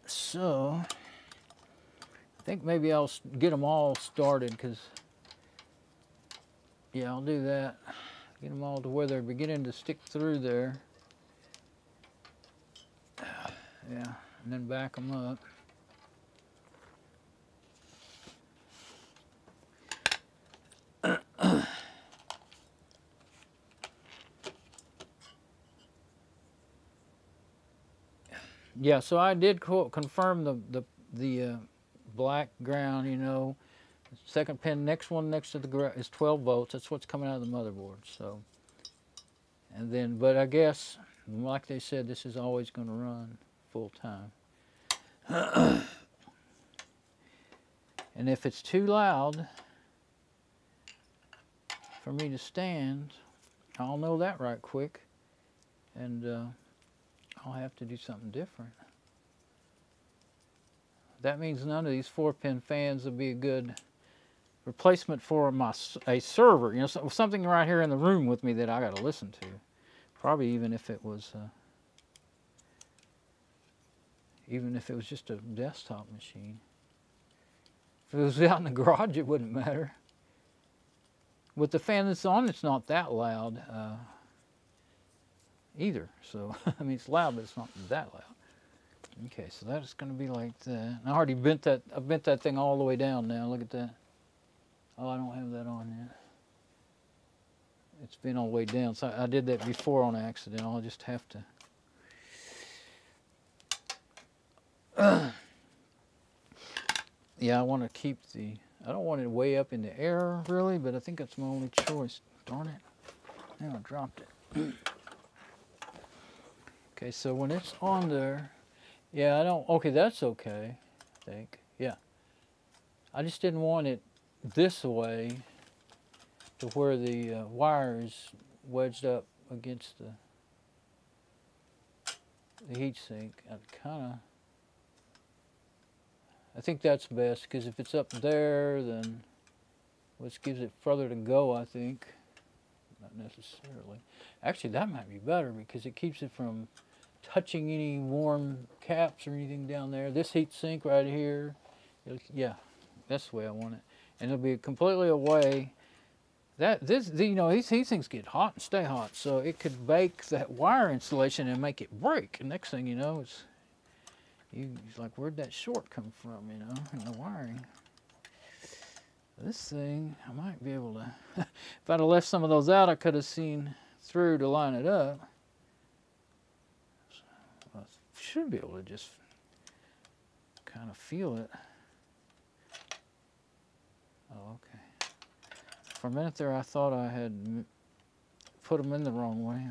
So I think maybe I'll get them all started, because yeah, I'll do that. Get them all to where they're beginning to stick through there. Yeah, and then back them up. Yeah, so I did confirm the black ground, you know. Second pin, next one next to the ground is 12 volts. That's what's coming out of the motherboard. So, and then, but I guess, like they said, this is always going to run full time. And if it's too loud for me to stand, I'll know that right quick, and I'll have to do something different. That means none of these 4-pin fans will be a good replacement for a server. You know, something right here in the room with me that I got to listen to. Probably even if it was just a desktop machine. If it was out in the garage, it wouldn't matter. With the fan that's on, it's not that loud either. So, I mean, it's loud, but it's not that loud. Okay, so that's going to be like that. I already bent that. I bent that thing all the way down now. Look at that. Oh, I don't have that on yet. It's been all the way down. So I did that before on accident. I'll just have to. Yeah, I want to keep the. I don't want it way up in the air, really, but I think that's my only choice. Darn it. Now I dropped it. Okay, so when it's on there, yeah, I don't, okay, that's okay, I think, yeah. I just didn't want it this way to where the wire is wedged up against the heat sink. I think that's best, because if it's up there, then which gives it further to go, I think. Not necessarily. Actually, that might be better, because it keeps it from touching any warm caps or anything down there. This heat sink right here, yeah, that's the way I want it. And it'll be completely away. You know, these heat sinks get hot and stay hot, so it could bake that wire insulation and make it break. And next thing you know, it's like, where'd that short come from, you know, in the wiring. This thing, I might be able to, if I'd have left some of those out, I could have seen through to line it up. So I should be able to just kind of feel it. Oh, okay. For a minute there, I thought I had put them in the wrong way.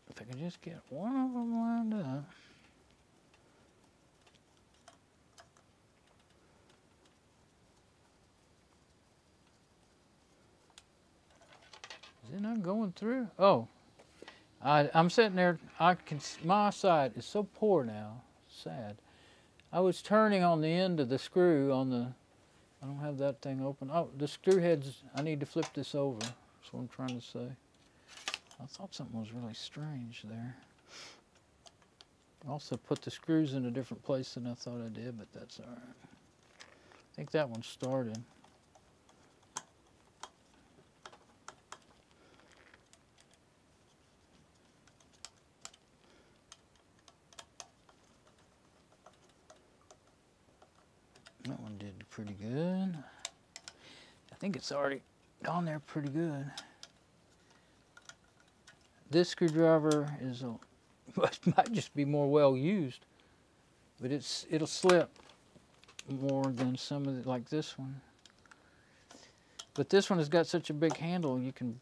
If I could just get one of them lined up. Is it not going through? Oh, I'm sitting there. My sight is so poor now. Sad. I was turning on the end of the screw on the. I don't have that thing open. Oh, the screw heads. I need to flip this over. That's what I'm trying to say. I thought something was really strange there. I also put the screws in a different place than I thought I did, but that's all right. I think that one started. That one did pretty good. I think it's already gone there pretty good. This screwdriver is might just be more well used, but it'll slip more than some of like this one. But this one has got such a big handle, you can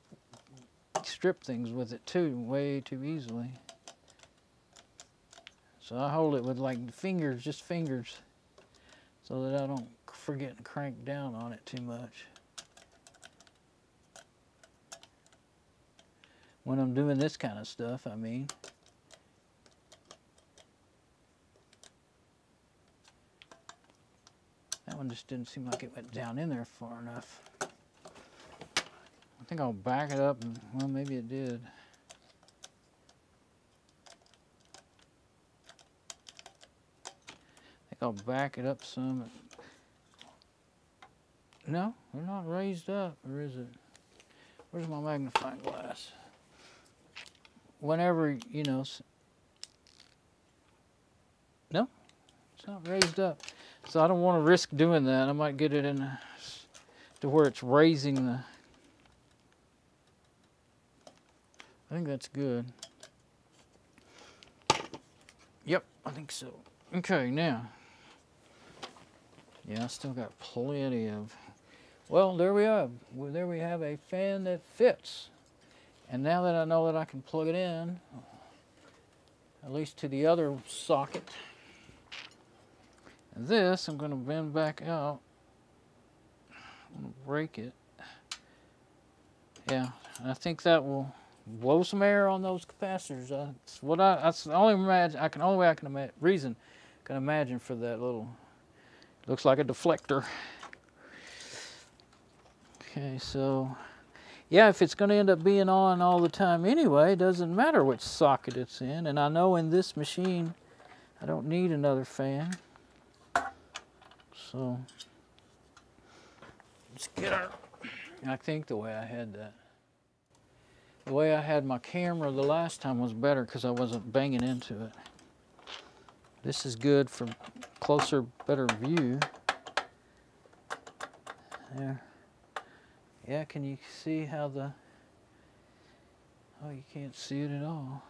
strip things with it too, way too easily. So I hold it with like fingers, just fingers, so that I don't forget to crank down on it too much. When I'm doing this kind of stuff, I mean. That one just didn't seem like it went down in there far enough. I think I'll back it up and, well, maybe it did. I think I'll back it up some. No, they're not raised up, or is it? Where's my magnifying glass? Whenever, you know, no, it's not raised up. So I don't want to risk doing that. I might get it in to where it's raising the. I think that's good. Yep, I think so. Okay, now. Yeah, I still got plenty of. Well, there we are. Well, there we have a fan that fits. And now that I know that I can plug it in, at least to the other socket, and this I'm going to bend back out. I'm going to break it. Yeah, I think that will blow some air on those capacitors. That's the only way I can imagine for that little. Looks like a deflector. Okay, so. Yeah, if it's going to end up being on all the time anyway, it doesn't matter which socket it's in. And I know in this machine, I don't need another fan. So, let's get our, I think the way I had that. The way I had my camera the last time was better because I wasn't banging into it. This is good for closer, better view. There. Yeah, can you see how the... Oh, you can't see it at all.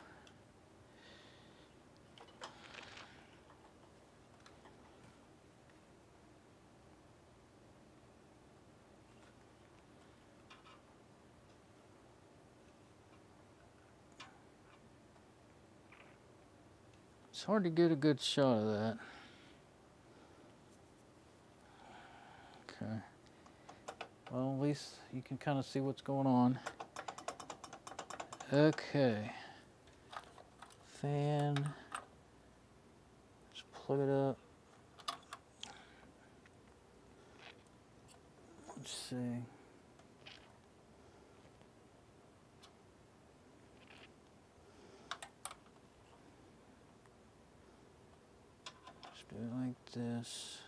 It's hard to get a good shot of that. Okay. Well, at least you can kind of see what's going on. Okay. Fan. Let's plug it up. Let's see. Let's do it like this.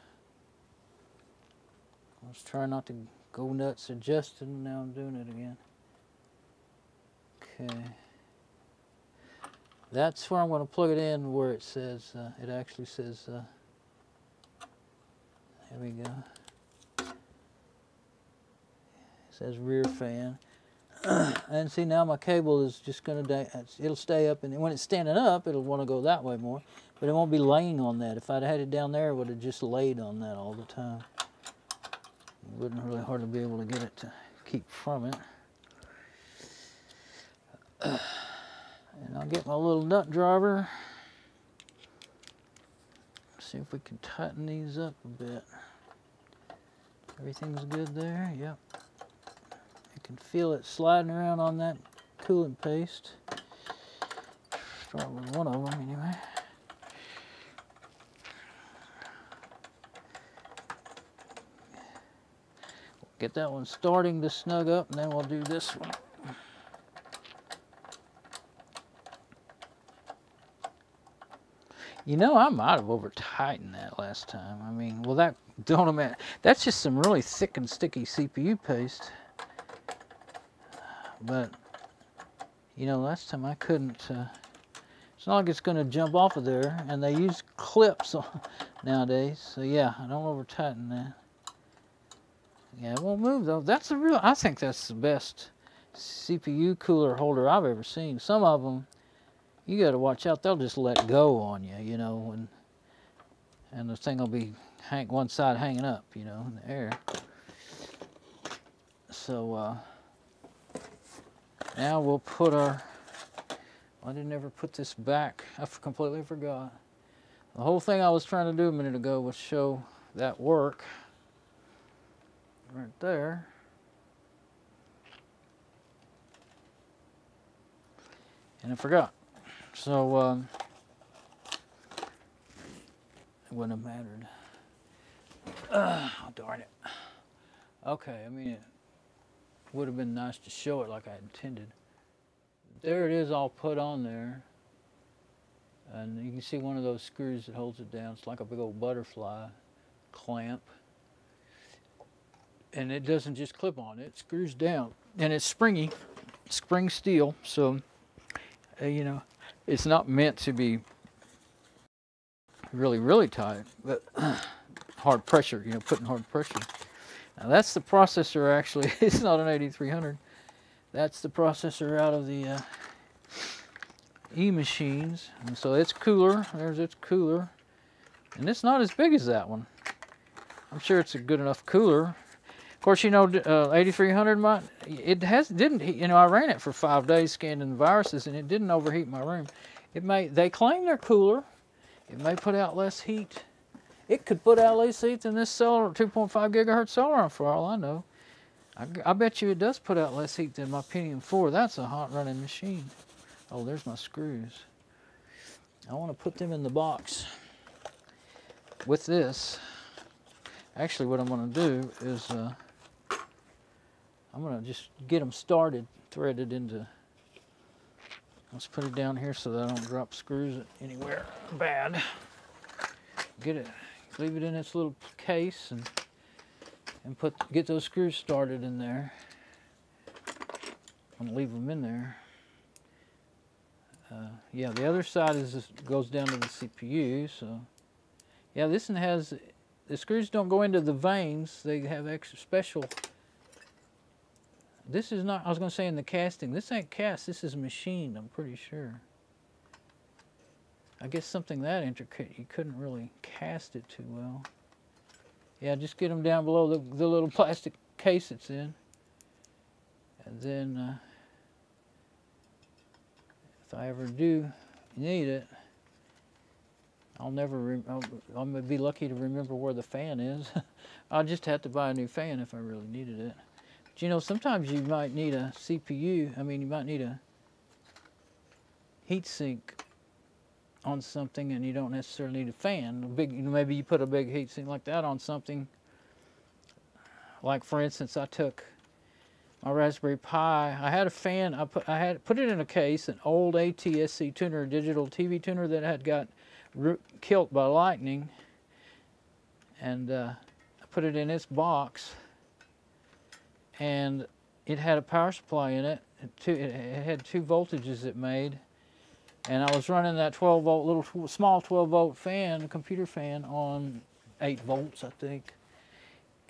Let's try not to go nuts adjusting. Now I'm doing it again. Okay. That's where I'm going to plug it in where it says, it actually says, there we go. It says rear fan. And see, now my cable is just going to, it'll stay up, and when it's standing up, it'll want to go that way more, but it won't be laying on that. If I'd had it down there, it would have just laid on that all the time. It wouldn't really hardly be able to get it to keep from it. And I'll get my little nut driver. See if we can tighten these up a bit. Everything's good there. Yep. can feel it sliding around on that coolant paste. Start with one of them anyway. Get that one starting to snug up, and then we'll do this one. You know, I might have over-tightened that last time. I mean, well, that don't imagine. That's just some really thick and sticky CPU paste. But, you know, last time I couldn't. It's not like it's going to jump off of there, and they use clips nowadays. So yeah, I don't over-tighten that. Yeah, it won't move though. That's the real. I think that's the best CPU cooler holder I've ever seen. Some of them, you got to watch out. They'll just let go on you, you know, and the thing will be one side hanging up, you know, in the air. So now we'll put our. I didn't ever put this back. I completely forgot. The whole thing I was trying to do a minute ago was show that work. Right there. And I forgot. So it wouldn't have mattered. Oh, darn it. Okay, I mean, it would have been nice to show it like I intended. There it is, all put on there. And you can see one of those screws that holds it down. It's like a big old butterfly clamp. And it doesn't just clip on, it screws down. And it's springy, spring steel, so, you know, it's not meant to be really, really tight, but hard pressure, you know, putting hard pressure. Now that's the processor actually, it's not an 8300. That's the processor out of the E-machines. And so it's cooler, there's its cooler. And it's not as big as that one. I'm sure it's a good enough cooler. Of course, you know, 8300 didn't, you know, I ran it for 5 days scanning the viruses, and it didn't overheat my room. They claim they're cooler. It may put out less heat. It could put out less heat than this Celeron, 2.5 gigahertz Celeron for all I know. I bet you it does put out less heat than my Pentium 4. That's a hot running machine. Oh, there's my screws. I want to put them in the box with this. Actually, what I'm going to do is I'm going to just get them started, threaded into. Let's put it down here so that I don't drop screws anywhere bad. Get it, leave it in its little case, and get those screws started in there. I'm gonna leave them in there. Yeah, the other side goes down to the CPU. So yeah, this one has. The screws don't go into the vanes. They have extra special. This is not, I was going to say in the casting. This ain't cast. This is machined, I'm pretty sure. I guess something that intricate, you couldn't really cast it too well. Yeah, just get them down below the little plastic case it's in. And then, if I ever do need it, I'm gonna be lucky to remember where the fan is. I'll just have to buy a new fan if I really needed it. But you know, sometimes you might need a CPU. I mean, you might need a heat sink on something, and you don't necessarily need a fan. Maybe you put a big heat sink like that on something. Like for instance, I took my Raspberry Pi. I had a fan. I had put it in a case, an old ATSC tuner, digital TV tuner that had got killed by lightning, and I put it in its box, and it had a power supply in it. It had 2 voltages it made, and I was running that 12 volt little small 12 volt fan, computer fan, on 8 volts I think.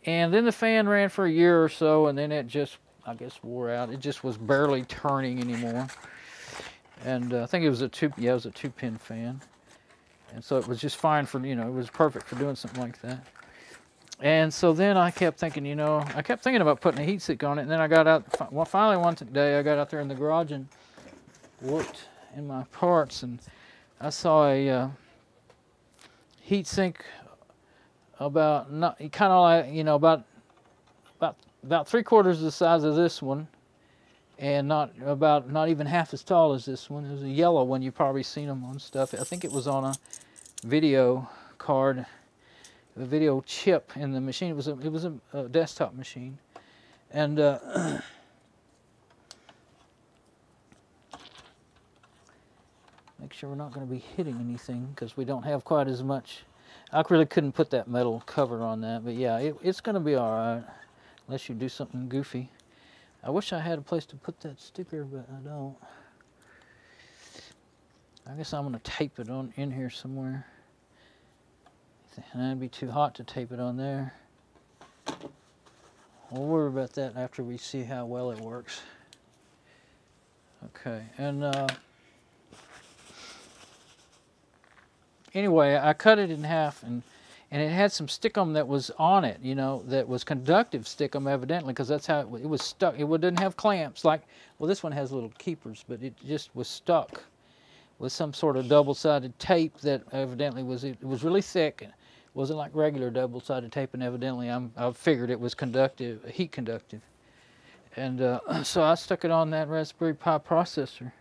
And then the fan ran for a year or so, and then it just, I guess, wore out. It just was barely turning anymore. And I think it was a 2-pin fan. And so it was just fine for, you know, it was perfect for doing something like that. And so then I kept thinking, you know, I kept thinking about putting a heat sink on it. And then I got out, well, finally one day I got out there in the garage and looked in my parts, and I saw a heat sink about, not kind of like, you know, about about 3/4 the size of this one, and not even half as tall as this one. It was a yellow one. You've probably seen them on stuff. I think it was on a video card, a video chip in the machine. It was a desktop machine, and make sure we're not going to be hitting anything because we don't have quite as much. I really couldn't put that metal cover on that, but yeah, it's going to be all right, unless you do something goofy. I wish I had a place to put that sticker, but I don't. I guess I'm going to tape it on in here somewhere. And that'd be too hot to tape it on there. We'll worry about that after we see how well it works. Okay, and anyway, I cut it in half, and it had some stickum that was on it, you know, that was conductive stickum evidently, because that's how it was stuck. It didn't have clamps like, well, this one has little keepers, but it just was stuck with some sort of double-sided tape that evidently it was really thick. It wasn't like regular double-sided tape, and evidently I figured it was conductive, heat conductive. And so I stuck it on that Raspberry Pi processor,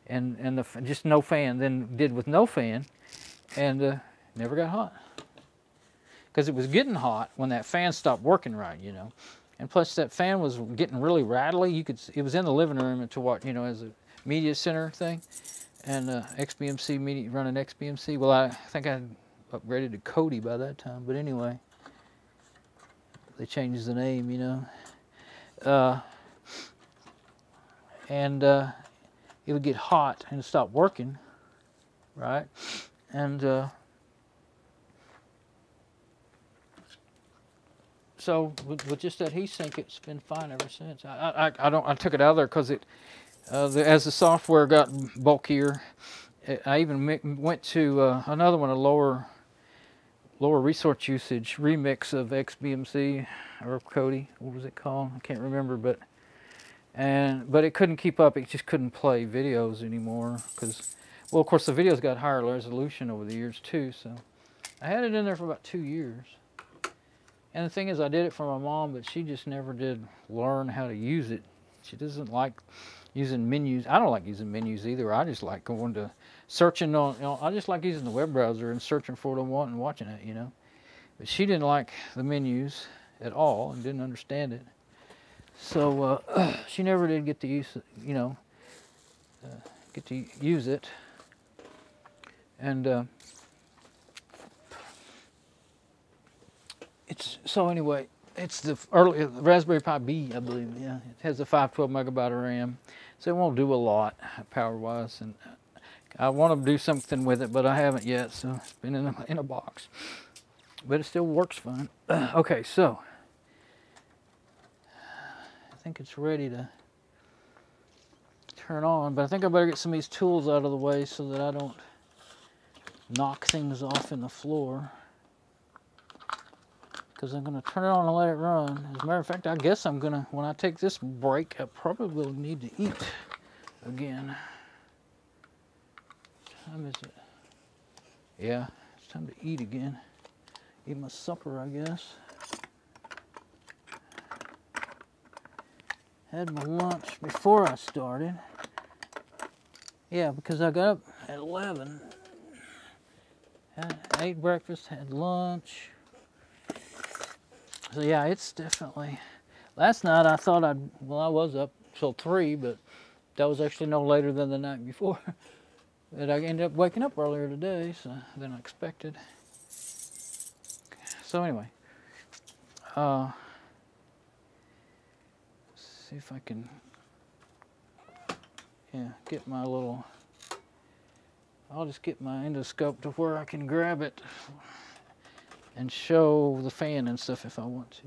and just no fan, then did with no fan, and never got hot. Because it was getting hot when that fan stopped working right, you know. And plus that fan was getting really rattly. It was in the living room to watch, you know, as a media center thing. And XBMC media, running XBMC. Well, I think I upgraded to Kodi by that time, but anyway. They changed the name, you know. And it would get hot and stop working, right? And so with just that heat sink, it's been fine ever since. I took it out of there because as the software got bulkier, I even went to another one, a lower resource usage remix of XBMC or Kodi. What was it called? I can't remember, but it couldn't keep up. It just couldn't play videos anymore because, well, of course the videos got higher resolution over the years too. So I had it in there for about 2 years. And the thing is, I did it for my mom, but she just never did learn how to use it. She doesn't like using menus. I don't like using menus either. I just like going to searching on, you know, I just like using the web browser and searching for what I want and watching it, you know. But she didn't like the menus at all and didn't understand it. So she never did get to use it, you know, get to use it. And so anyway, it's the early Raspberry Pi B, I believe. Yeah, it has a 512 megabyte of RAM, so it won't do a lot power-wise. And I want to do something with it, but I haven't yet. So it's been in a box, but it still works fine. Okay, so I think it's ready to turn on, but I think I better get some of these tools out of the way so that I don't knock things off in the floor. Because I'm going to turn it on and let it run. As a matter of fact, I guess I'm going to, when I take this break, I probably will need to eat again. What time is it? Yeah, it's time to eat again. Eat my supper, I guess. Had my lunch before I started. Yeah, because I got up at 11. Ate breakfast, had lunch. So yeah, it's definitely, last night I thought I was up till 3, but that was actually no later than the night before. But I ended up waking up earlier today than I expected. So anyway, see if I can, get my little, I'll just get my endoscope to where I can grab it and show the fan and stuff if I want to.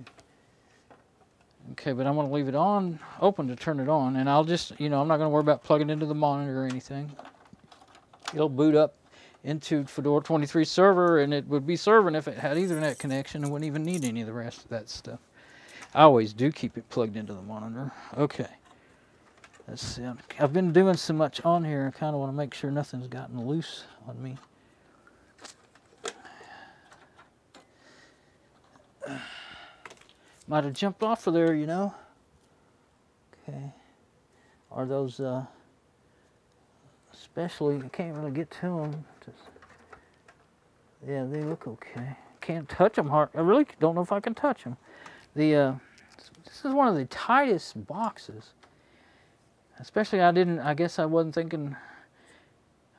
Okay, but I'm going to leave it on, open to turn it on, and I'll just, I'm not going to worry about plugging into the monitor or anything. It'll boot up into Fedora 23 server, and it would be serving if it had Ethernet connection and wouldn't even need any of the rest of that stuff. I always do keep it plugged into the monitor. Okay. Let's see. I've been doing so much on here, I kind of want to make sure nothing's gotten loose on me. Might have jumped off of there, you know. Okay. Are those, especially, I can't really get to them. Yeah, they look okay. Can't touch them hard. I really don't know if I can touch them. This is one of the tightest boxes. Especially, I guess I wasn't thinking.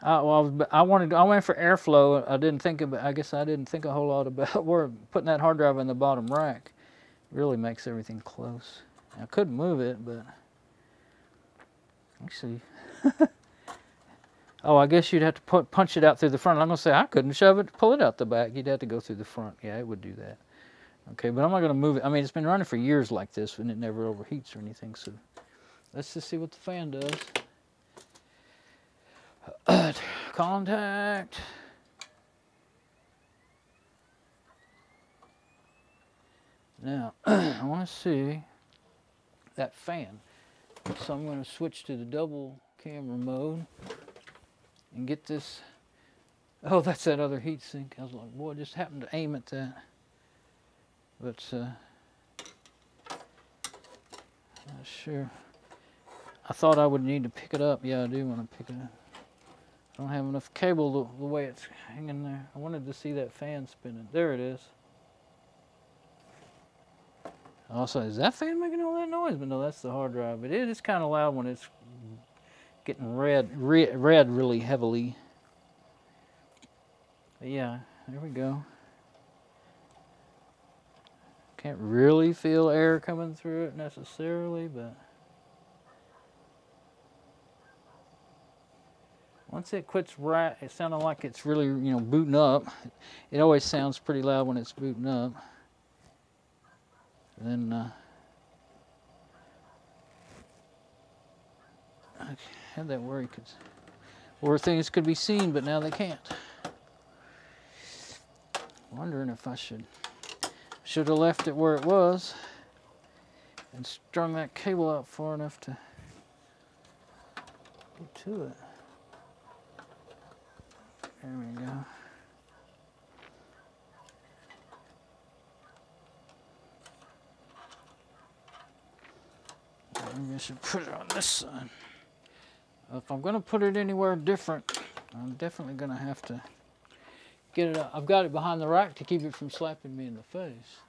I went for airflow. I guess I didn't think a whole lot about where putting that hard drive in the bottom rack. Really makes everything close. I couldn't move it, but actually, oh, I guess you'd have to punch it out through the front. I'm gonna say I couldn't pull it out the back. You'd have to go through the front. Yeah, it would do that. Okay, but I'm not gonna move it. I mean, it's been running for years like this, and it never overheats or anything. So let's just see what the fan does. Contact. Now, I want to see that fan. So I'm going to switch to the double camera mode and get this. Oh, that's that other heat sink. I was like, boy, I just happened to aim at that. But, not sure. I thought I would need to pick it up. Yeah, I do want to pick it up. I don't have enough cable the way it's hanging there. I wanted to see that fan spinning. There it is. Also, is that fan making all that noise? But no, that's the hard drive. But it is kind of loud when it's getting red really heavily. But yeah, there we go. Can't really feel air coming through it necessarily, but once it quits it sounded like it's really, you know, booting up. It always sounds pretty loud when it's booting up. And then I had that worry where things could be seen, but now they can't. Wondering if I should have left it where it was and strung that cable out far enough to get to it. There we go. Maybe I should put it on this side. If I'm going to put it anywhere different, I'm definitely going to have to get it up. I've got it behind the rack to keep it from slapping me in the face.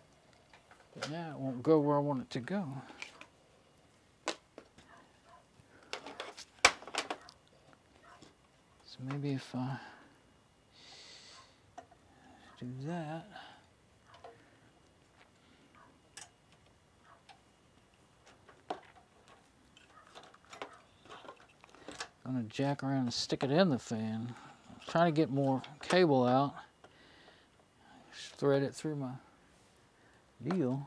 But now it won't go where I want it to go. So maybe if I do that. I'm going to jack around and stick it in the fan. I'm trying to get more cable out. Just thread it through my deal.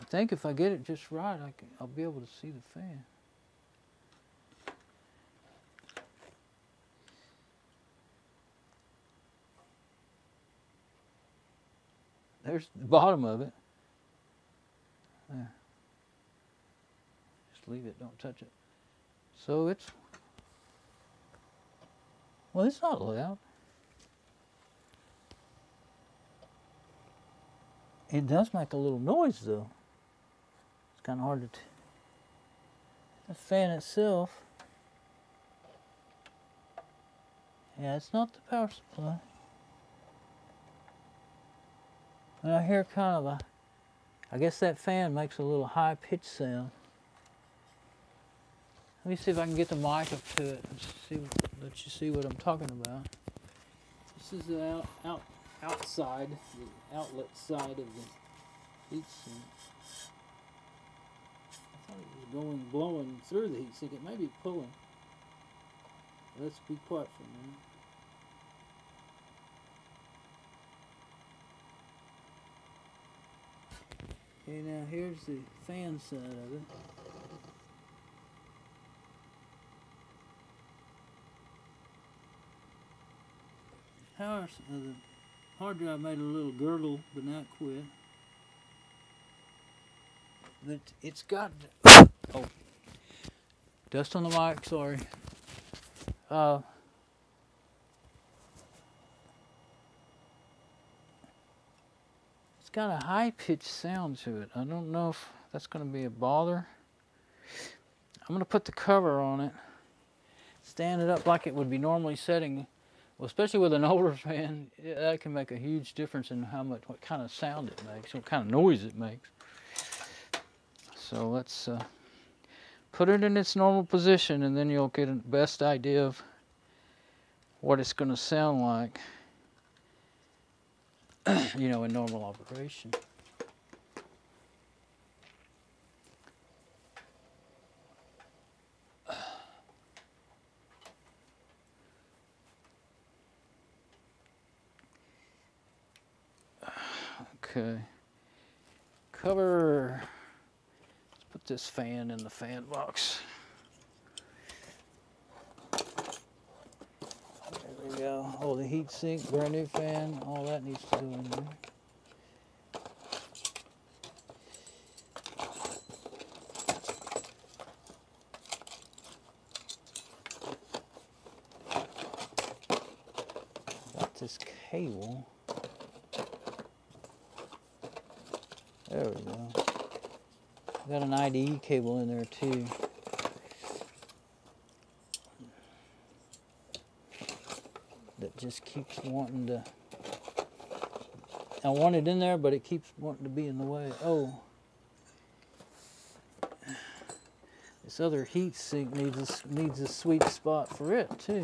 I think if I get it just right, I'll be able to see the fan. There's the bottom of it. There. Just leave it, don't touch it. So it's not loud. It does make a little noise though. It's kind of hard to the fan itself. Yeah, it's not the power supply. And I hear kind of I guess that fan makes a little high pitched sound. Let me see if I can get the mic up to it and let you see what I'm talking about. This is the outside, the outlet side of the heat sink. I thought it was blowing through the heat sink. It may be pulling. Let's be quiet for a minute. Okay, now here's the fan side of it. The hard drive made a little gurgle, but not quit. But it's got, oh, dust on the mic, sorry. It's got a high-pitched sound to it. I don't know if that's going to be a bother. I'm going to put the cover on it, stand it up like it would be normally setting. Well, especially with an older fan, that can make a huge difference in what kind of sound it makes, what kind of noise it makes. So let's put it in its normal position, and then you'll get the best idea of what it's going to sound like, you know, in normal operation. Okay, cover. Let's put this fan in the fan box. There we go. Oh, the heat sink, brand new fan, all that needs to go in there. Got this cable. There we go. Got an IDE cable in there too. That just keeps wanting to. I want it in there, but it keeps wanting to be in the way. Oh, this other heat sink needs a sweet spot for it too.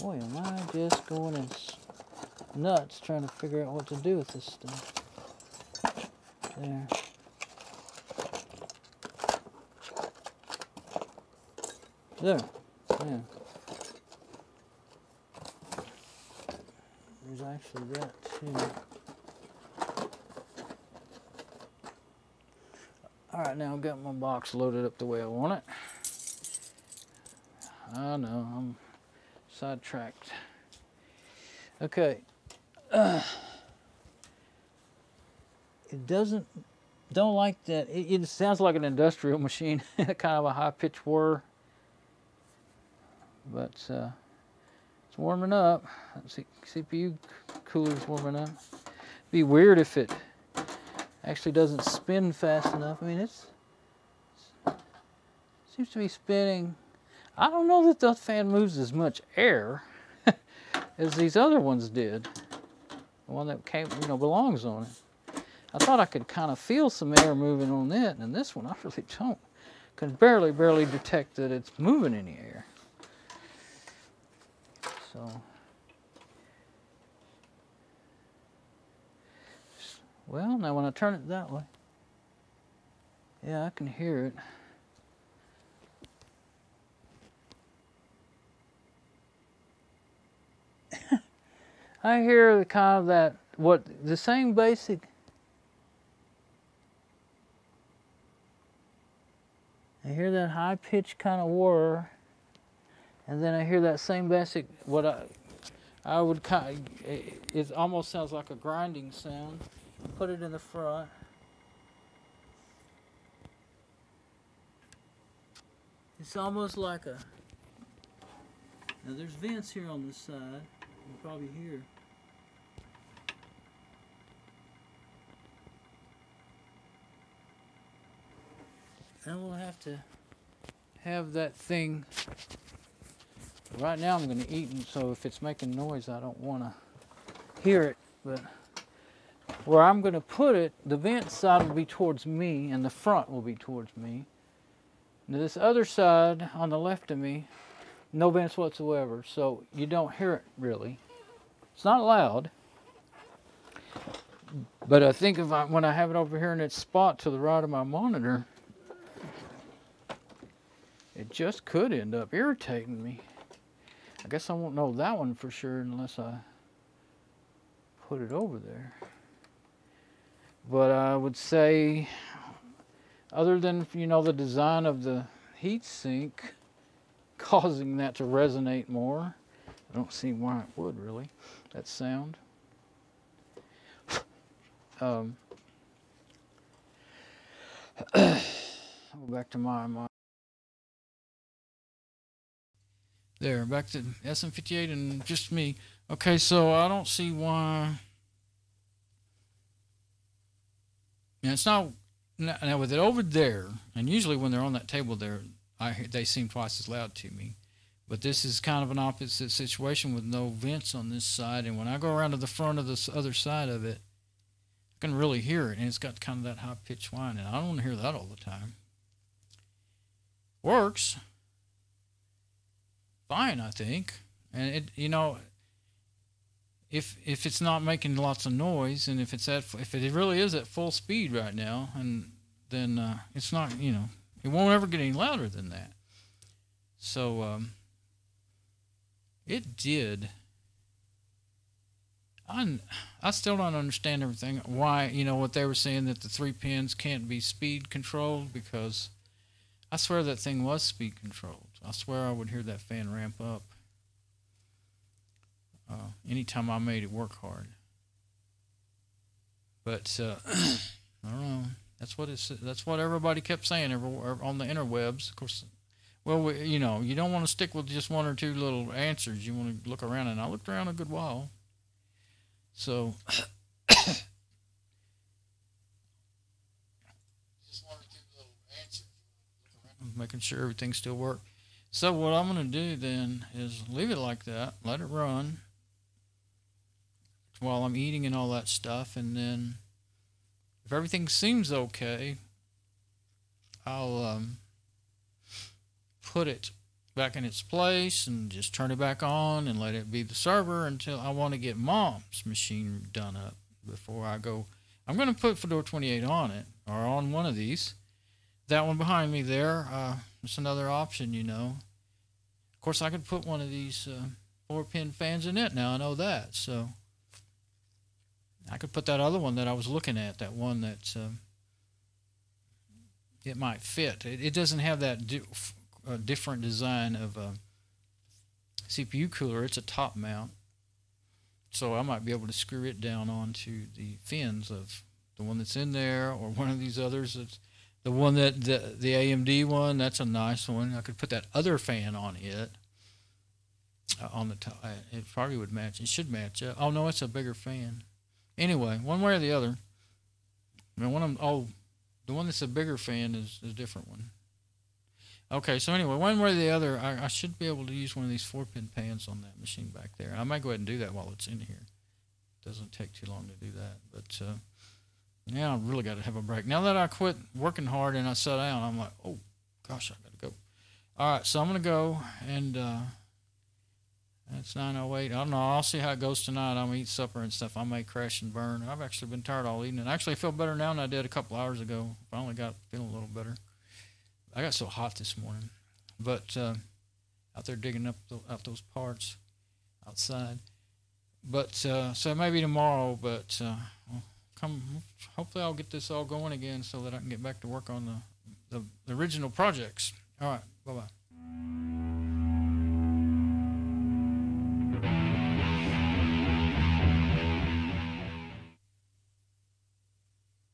Boy, am I just going nuts trying to figure out what to do with this stuff. There. There. Yeah. There's actually that too. Alright, now I've got my box loaded up the way I want it. I know, I'm sidetracked. Okay. It don't like that. It sounds like an industrial machine, kind of a high-pitched whir. But it's warming up. CPU cooler's warming up. It'd be weird if it actually doesn't spin fast enough. I mean, it seems to be spinning. I don't know that the fan moves as much air as these other ones did. The one that belongs on it. I thought I could kind of feel some air moving on it, and this one I really don't. Can barely detect that it's moving any air. So, well, now when I turn it that way, yeah, I can hear it. I hear the kind of that, the same basic. I hear that high pitched kind of whir, and then I hear that same basic, I would it almost sounds like a grinding sound. Put it in the front. It's almost like now there's vents here on this side. You can probably hear. And we'll have to have that thing. Right now I'm going to eat, and so if it's making noise, I don't want to hear it. But where I'm going to put it, the vent side will be towards me, and the front will be towards me. Now this other side on the left of me, no vents whatsoever, so you don't hear it really. It's not loud. But I think when I have it over here in its spot to the right of my monitor, it just could end up irritating me. I guess I won't know that one for sure unless I put it over there. But I would say, other than, the design of the heat sink causing that to resonate more, I don't see why it would really, that sound. back to my there, back to SM58 and just me. Okay, so I don't see why. Yeah, it's not now with it over there, and usually when they're on that table there, they seem twice as loud to me. But this is kind of an opposite situation with no vents on this side, and when I go around to the front of this other side of it, I can really hear it, and it's got kind of that high pitched whine, and I don't want to hear that all the time. Works fine, I think, and it, you know, if it's not making lots of noise, and if it really is at full speed right now, and then it's not, you know, it won't ever get any louder than that. So it did. I still don't understand everything. Why, you know, what they were saying that the 3 pins can't be speed controlled, because I swear that thing was speed controlled. I swear I would hear that fan ramp up anytime I made it work hard. But I don't know. That's what everybody kept saying everywhere on the interwebs. Of course, well, you know, you don't want to stick with just one or two little answers. You want to look around, and I looked around a good while. So just one or two little answers. Making sure everything still works. So what I'm going to do then is leave it like that, let it run while I'm eating and all that stuff, and then if everything seems okay, I'll put it back in its place and just turn it back on and let it be the server until I want to get Mom's machine done up before I go. I'm going to put Fedora 28 on it, or on one of these. That one behind me there, it's another option, you know. Of course, I could put one of these 4-pin fans in it now. I know that. So I could put that other one that I was looking at, that one that it might fit. It doesn't have that different design of a CPU cooler. It's a top mount. So I might be able to screw it down onto the fins of the one that's in there, or one of these others. The one that the AMD one, that's a nice one. I could put that other fan on it. On the top, it probably would match. It should match up. Oh no, it's a bigger fan. Anyway, one way or the other. I mean, the one that's a bigger fan is a different one. Okay, so anyway, one way or the other, I should be able to use one of these 4-pin pans on that machine back there. I might go ahead and do that while it's in here. It doesn't take too long to do that, but. Now I really got to have a break. Now that I quit working hard and I sat down, I'm like, oh, gosh, I got to go. All right, so I'm going to go, and it's 9:08. I don't know. I'll see how it goes tonight. I'm going to eat supper and stuff. I may crash and burn. I've actually been tired all evening. Actually, I feel better now than I did a couple hours ago. Finally got feeling a little better. I got so hot this morning. But out there digging up those parts outside. But so it may be tomorrow, but hopefully I'll get this all going again so that I can get back to work on the original projects. All right, bye-bye.